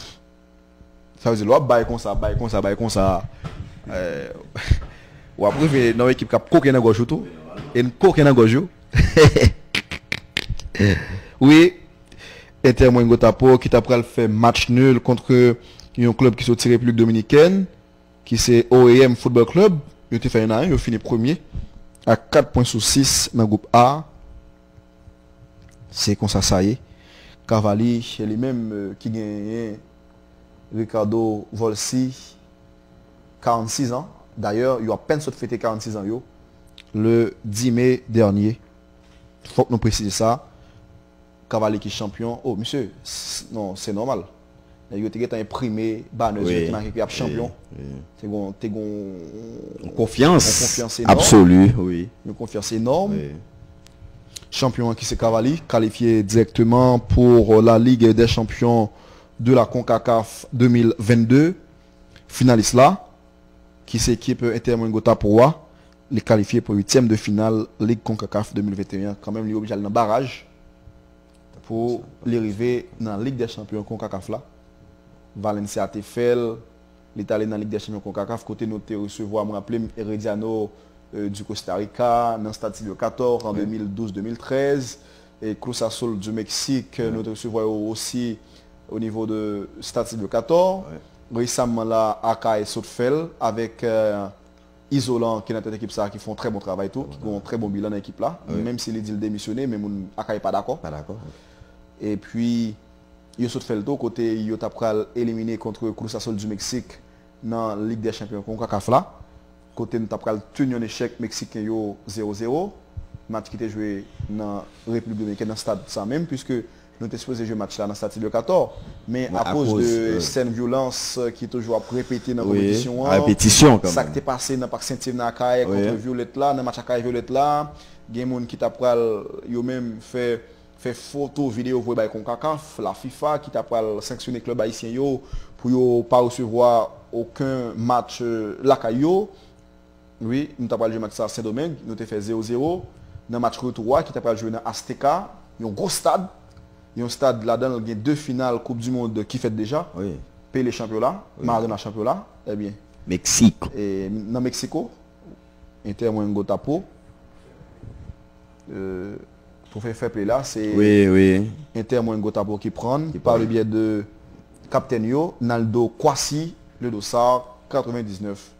Ça veut dire là bail comme ça ou après dans l'équipe cap coquin dans gauche tout et une coquin dans gauche. Oui, Inter-Moingota qui t'a pral fait match nul contre un club qui sorti République Dominicaine qui c'est OEM Football Club, il était fait un an, il a fini premier à 4 points sur 6 dans le groupe A. C'est comme ça y est. Cavalli, c'est lui-même qui gagne Ricardo Volsi, 46 ans. D'ailleurs, il a à peine fêté 46 ans le 10 mai dernier. Il faut que nous précisions ça. Cavalli qui est champion. Oh, monsieur, non, c'est normal. Il a imprimé banner qui marque qu'il est champion. C'est une confiance énorme. Absolue, oui. Une confiance énorme. Oui. Champion qui c'est Cavalli, qualifié directement pour la Ligue des champions de la CONCACAF 2022. Finaliste là, qui s'équipe Inter Tapoa, les qualifiés pour 8e de finale Ligue CONCACAF 2021. Quand même, il est obligé d'aller dans le barrage pour l'arrivée dans la Ligue des champions CONCACAF là. Valencia Tefel, l'Italie dans la Ligue des champions CONCACAF, côté noté recevoir, je me rappelle, Herediano du Costa Rica, dans le Stade Silvio 14 en 2012-2013, et Cruz Azul du Mexique, nous recevoir aussi au niveau de Stade Silvio 14. Récemment là, Aka et Sotfel avec Isolant qui est notre équipe ça, qui font très bon travail tout, qui ont un très bon bilan dans l'équipe là, même s'il est dit le démissionner, mais Aka n'est pas d'accord. Et puis, il a fait le tour côté il a éliminé contre Cruz Azul du Mexique dans la Ligue des champions CONCACAF là. Côté nous avons tenu un échec mexicain 0-0. Match qui était joué dans la République dominicaine dans le stade ça même, puisque nous étions supposé jouer match là dans le stade Silvio 14. Mais à cause de scènes violence qui est toujours répétée dans la compétition. Répétition ça qui est passé dans le Parc Saint-Yves contre Violette là, dans le match à Violette là. Il y a des gens qui ont même fait photo, vidéo pour le CONCACAF, la FIFA qui t'a sanctionné le club haïtien pour ne pas recevoir aucun match la Caillou. Oui, nous avons joué match à Saint-Domingue, nous avons fait 0-0. Dans le match retour qui t'a joué dans Azteca, il y a un gros stade. Il y a un stade là-dedans, il y a 2 finales Coupe du Monde qui fait déjà. Oui. Pelé championnat, Maradona championnat. Eh bien. Mexique. Et dans Mexico, Inter Tapo. Pour faire play là, c'est Inter Tapo qui prend par le biais de Captain Yo, Naldo Kwasi, le dossard 99.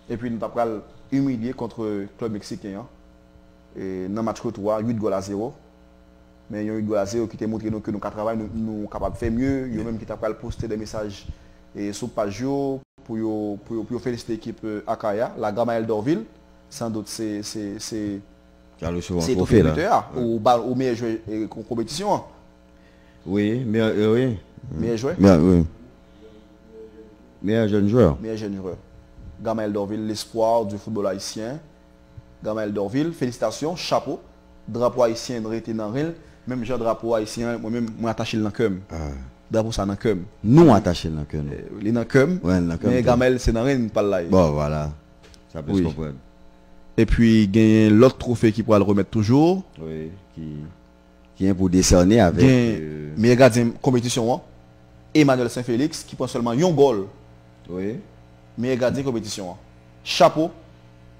Et puis nous avons humilié contre le club mexicain. Et dans le match retour, 8-0. Mais il y a 8-0 qui t'a montré que nous travaillons, nous sommes capables de faire mieux. Il y a même qui t'a posté des messages sur page pour féliciter l'équipe Akaya, la Gamaël d'Orville. Sans doute c'est trophée là. Au meilleur joueur de compétition. Oui, mais oui. Meilleur joueur. Meilleur jeune joueur. Meilleur jeune joueur. Gamaël d'Orville, l'espoir du football haïtien. Gamaël d'Orville, félicitations, chapeau. Drapeau haïtien arrêté dans le même genre drapeau haïtien, moi-même, moi attaché dans le cœur. Drapeau ça dans le cœur. Nous attaché dans le cœur. Il est dans le cœur. Mais Gamaël, c'est dans le rien, pas là. Bon, voilà. Ça peut se comprendre. Et puis, il y a l'autre trophée qui pourra le remettre toujours. Oui, qui est pour décerner avec. Meilleur gardien compétition, Emmanuel Saint-Félix, qui prend seulement un goal. Oui. Meilleur gardien compétition. Chapeau,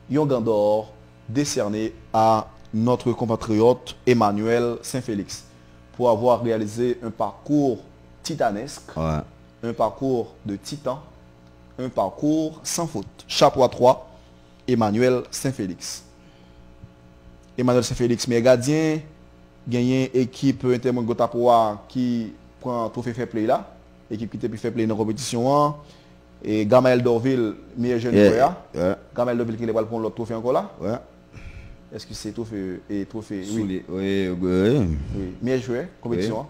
un gant d'or décerné à notre compatriote Emmanuel Saint-Félix pour avoir réalisé un parcours titanesque, un parcours de titan, un parcours sans faute. Chapeau à 3, Emmanuel Saint-Félix. Emmanuel Saint-Félix, meilleur gardien, gagné équipe Inter Tapoa qui prend trophée fair play là, équipe qui était plus fair play dans la compétition. Et Gamaël d'Orville, meilleur jeune joueur. Gamaël d'Orville qui est pour l'autre trophée encore là. Est-ce que c'est trophée et trophée? Oui. Meilleur joueur, compétition.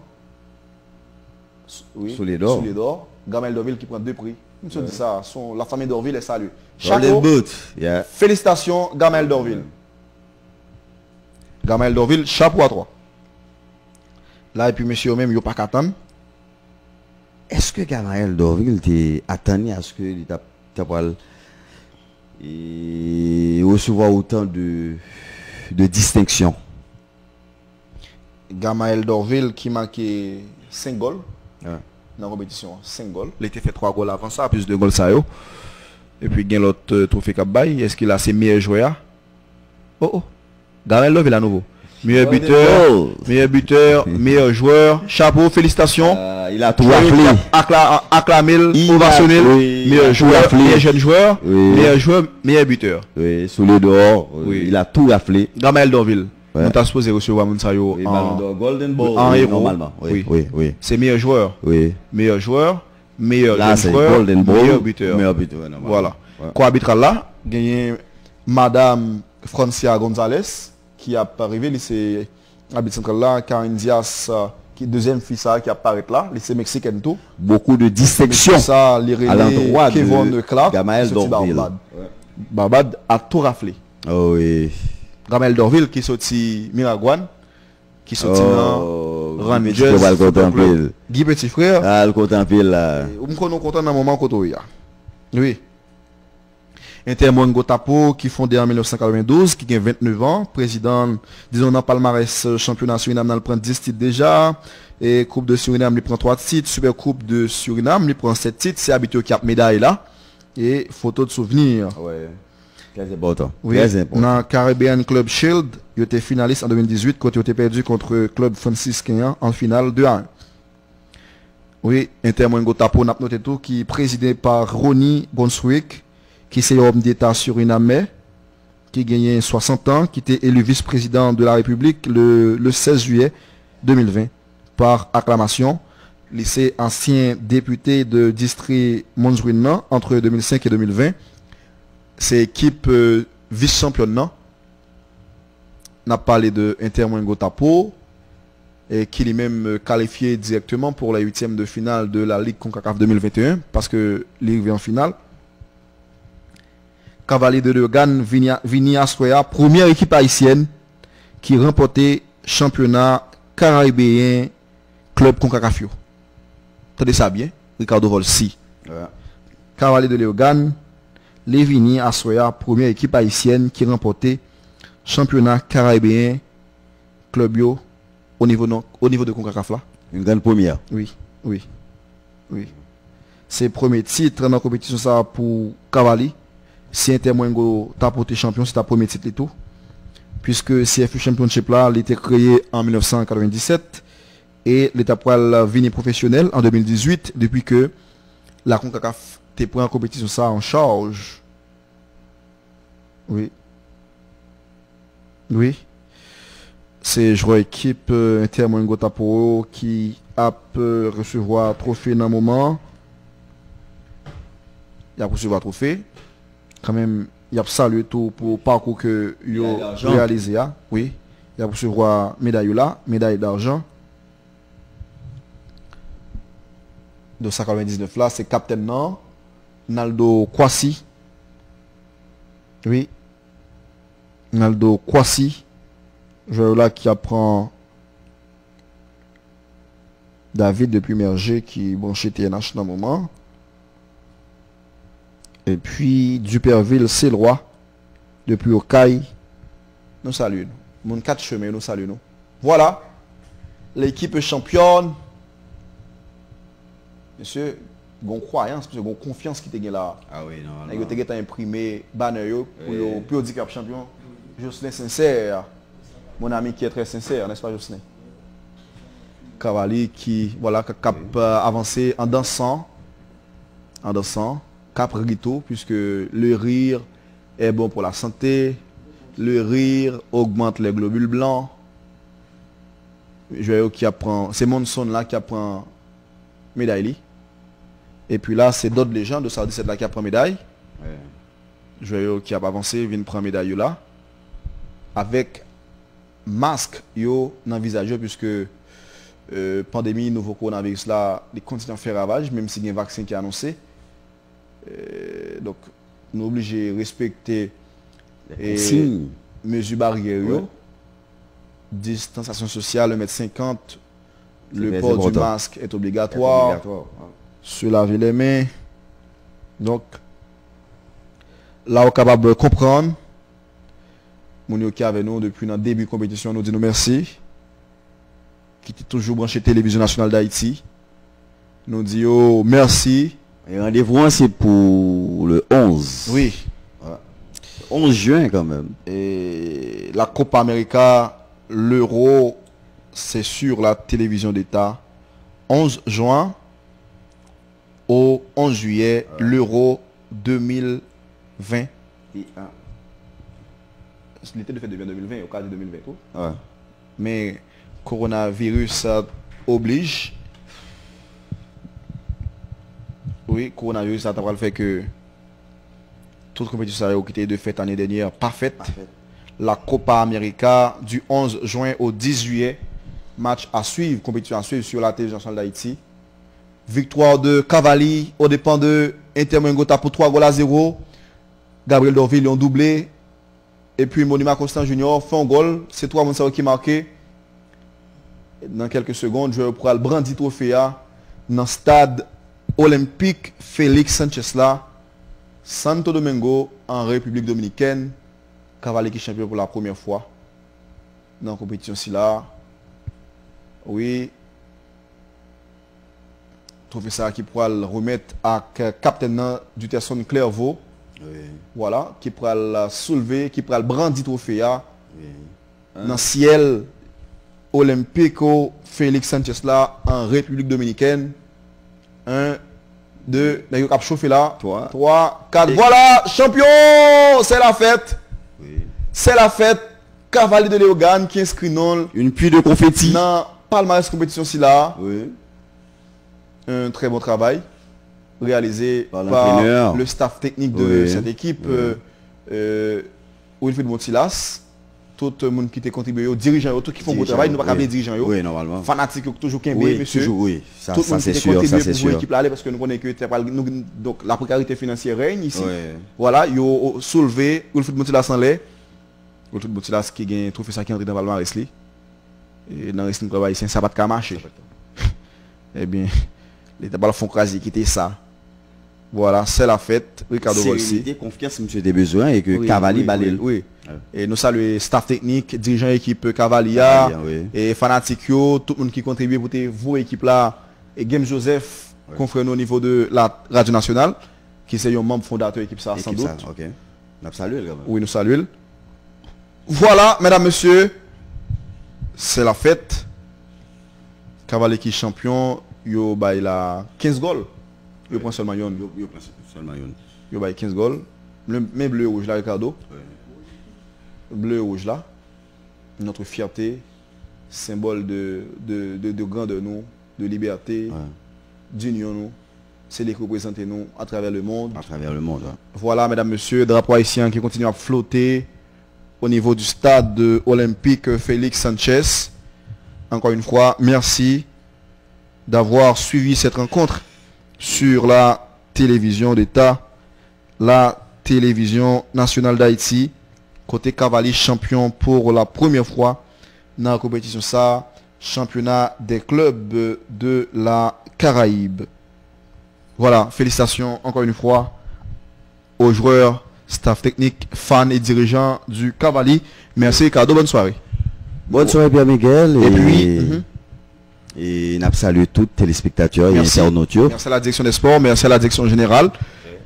Oui. Sous les d'or. Gamaël d'Orville qui prend 2 prix. Je dis ça, la famille d'Orville est saluée. Félicitations, Gamaël d'Orville. Gamaël d'Orville, chapeau à 3. Là, et puis monsieur même, il n'y a pas qu'à attendre. Est-ce que Gamaël d'Orville t'est attendu à ce que il t'a recevoir autant de distinctions? Gamaël d'Orville qui marquait 5 goals dans la compétition. 5 goals. Il était fait 3 goals avant ça, plus 2 goals ça. Et puis il y a l'autre trophée Kabay. Est-ce qu'il a ses meilleurs joueurs? Gamaël d'Orville à nouveau. meilleur buteur, meilleur joueur. Chapeau, félicitations. Il a tout raflé. Acclamé, ovationné. Meilleur joueur, meilleur jeune joueur, meilleur joueur, meilleur buteur. Oui, sous le dehors, il a tout raflé. Gamel Dorville. On t'a supposé recevoir Mounsayo en Golden Ball en héros. Normalement. Oui. C'est meilleur joueur. Oui. Meilleur joueur, meilleur là, joueur, Golden Ball, meilleur buteur. Voilà. Co-arbitral là, gagné Madame Francia Gonzalez qui a arrivé lycée arbitre central là, Karine Diaz qui est deuxième fille ça qui apparaît là, lycée mexicain tout. Beaucoup de dissection ça à l'endroit de Clark, Gamaël Dorville. Barbade a tout raflé. Oh oui. Gamaël Dorville qui sorti Miragouane, qui sorti dans Rangers. Guy Petit Frère. Ah, le contemple là. On est content dans le moment où il y a. Oui. Intermongo Tapo qui fondé en 1992, qui a 29 ans, président, disons, dans le palmarès championnat Suriname, il prend 10 titres déjà, et Coupe de Suriname, il prend 3 titres, Super Coupe de Suriname, il prend 7 titres, c'est habitué qui a médaille là, et photo de souvenir. Ouais. Très important. Oui, dans Caribbean Club Shield, il était finaliste en 2018 quand il était perdu contre Club franciscain en finale 2-1. Oui, Intermongo Tapo, n'a noté tout, qui est présidé par Ronnie Bonswick, qui est homme d'État surinamais, qui a gagné 60 ans, qui était élu vice-président de la République le 16 juillet 2020 par acclamation. Lycée ancien député de district Monzouina entre 2005 et 2020. C'est équipe vice-championne. On a parlé de Intermongo Tapo et qui est même qualifié directement pour la 8e de finale de la Ligue CONCACAF 2021 parce que l'arrivée en finale. Cavalier de Leogane, Vini Assoya, première équipe haïtienne qui remportait championnat caribéen club CONCACAF. Attendez ça bien, Ricardo Volsi. Cavalier de Leogane, Vini Assoya, première équipe haïtienne qui remportait championnat caribéen club yo au niveau de CONCACAF là. Une grande première. Oui. C'est le premier titre dans la compétition ça pour Cavalier. Si Intermongo t'a porté champion, c'est ta premier titre et tout. Puisque CFU Championship là, il a été créé en 1997 et l'étape vini professionnel en 2018 depuis que la CONCACAF t'a pris en compétition ça en charge. Oui. C'est joueur équipe Intermongo Tapo qui a pu recevoir trophée dans le moment. Il a recevoir trophée. Quand même, il y a salué tout pour le parcours que il a réalisé. Oui, il a recevoir médaille là, médaille d'argent. De 199 là, c'est Captain Nord, Naldo Kwasi. Oui, Naldo Kwasi, joueur là qui apprend David depuis Merger qui branché TNH dans le moment. Et puis Duperville, c'est le roi. Depuis au Caille. Nous saluons. Mon 4 chemins, nous saluons. Voilà. L'équipe championne. Monsieur, bon croyance, bon confiance qui était là. Ah oui, non. Il a imprimé banner pour dire qu'il champion. Jocelyn sincère. Mon ami qui est très sincère, n'est-ce pas Jocelyn? Cavalier qui, voilà, cap avancé en dansant. Cap Rito, puisque le rire est bon pour la santé, le rire augmente les globules blancs. Qui apprend, c'est Monson là qui apprend médaille. Et puis là, c'est d'autres légendes de Saudi 17 là qui apprend médaille. Ouais. Qui a avancé, vient prendre médaille là. Avec masque yo dans visage puisque pandémie nouveau coronavirus là, les continents fait ravage même s'il y a un vaccin qui est annoncé. Donc, nous sommes obligés de respecter les mesures barrières, distanciation sociale, 1,50 m, le port du masque est obligatoire, se laver les mains. Donc, là, on est capable de comprendre. Nous qui avec nous depuis le début de la compétition, nous disons merci. Qui est toujours branché Télévision Nationale d'Haïti. Nous disons merci. Et rendez-vous, c'est pour le 11. Oui. 11 juin quand même. Et la Copa América l'Euro, c'est sur la télévision d'État. 11 juin au 11 juillet, l'Euro 2020. L'été de fait devient 2020, au cas de 2020. Tout. Ouais. Mais coronavirus oblige. Oui, coronavirus, ça t'a fait que toute compétition qui était de fait l'année dernière, pas faite. La Copa América du 11 juin au 10 juillet. Match à suivre, compétition à suivre sur la télévision nationale d'Haïti. Victoire de Cavalli au dépend de Inter Mengota pour 3-0. Gabriel Dorville ont doublé. Et puis Monument Constant Junior fait un goal. C'est 3 Monsaro qui marqué. Dans quelques secondes, je prends le brandi trophée dans le stade olympique Félix Sanchez là. Santo Domingo en République Dominicaine. Cavalli qui est champion pour la première fois dans la compétition ci là. Oui. Trophée ça qui pourra le remettre à capitaine du Tesson Clairvaux. Oui. Voilà, qui pourra le soulever, qui pourra le brandir trophée dans le ciel olympico Félix Sanchez là en République Dominicaine. 1, 2, d'ailleurs cap chauffé là. 3, 4. Voilà, champion! C'est la fête. Oui. C'est la fête. Cavalli de Léogane qui inscrit non. Une pluie de confetti. Dans palmarès compétition ci là. Oui. Un très bon travail réalisé par le staff technique de cette équipe. Wilfried Montilas, tout le monde qui a contribué, aux dirigeants, tous qui font bon travail, nous ne pouvons pas les dirigeants. Oui, normalement. Fanatiques, toujours qu'un monsieur. Toujours, oui. Ça, tout le monde qui a contribué pour l'équipe là, parce que nous connaissons que donc, la précarité financière règne ici. Voilà, ils ont soulevé Wilfried Montilas en l'air. Wilfried Montilas qui a trouvé ça qui est entré dans le palmarès. Et dans le Wrestling Club haïtien, ça va pas marcher. Eh bien, les tabacs font craser, quitter ça. Voilà, c'est la fête. Ricardo Volsi. Confiance, monsieur, des besoins et que Cavalli balèle. Oui. Et nous saluons le staff technique, dirigeant équipe Cavalia, et fanatiques, tout le monde qui contribue pour vos équipes là. Et Game Joseph, confrère au niveau de la Radio Nationale, qui est un membre fondateur de l'équipe ça, sans doute. Ok. Nous saluons. Oui, nous saluons. Voilà, mesdames, messieurs, c'est la fête. Cavalli qui est champion, il a 15 goals. Il prend seulement yon. Il a 15 goals. Mais bleu rouge là, Ricardo. Bleu rouge là. Notre fierté, symbole de grandeur nous, de liberté, d'union nous. C'est les représenter nous à travers le monde. À travers le monde. Voilà, mesdames, messieurs, drapeau haïtien qui continue à flotter au niveau du stade olympique Félix Sanchez. Encore une fois, merci d'avoir suivi cette rencontre sur la télévision d'État, la télévision nationale d'Haïti. Côté Cavalli, champion pour la première fois dans la compétition ça, championnat des clubs de la Caraïbe. Voilà, félicitations encore une fois aux joueurs, staff technique, fans et dirigeants du Cavalli. Merci Ricardo, bonne soirée. Bonne soirée Pierre Miguel. Et puis, et nous saluons tous les téléspectateurs et internautes. Merci à la direction des sports, merci à la direction générale.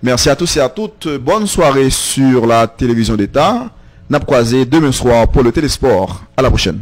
Merci à tous et à toutes. Bonne soirée sur la télévision d'État. N'a croisé demain soir pour le télésport. À la prochaine.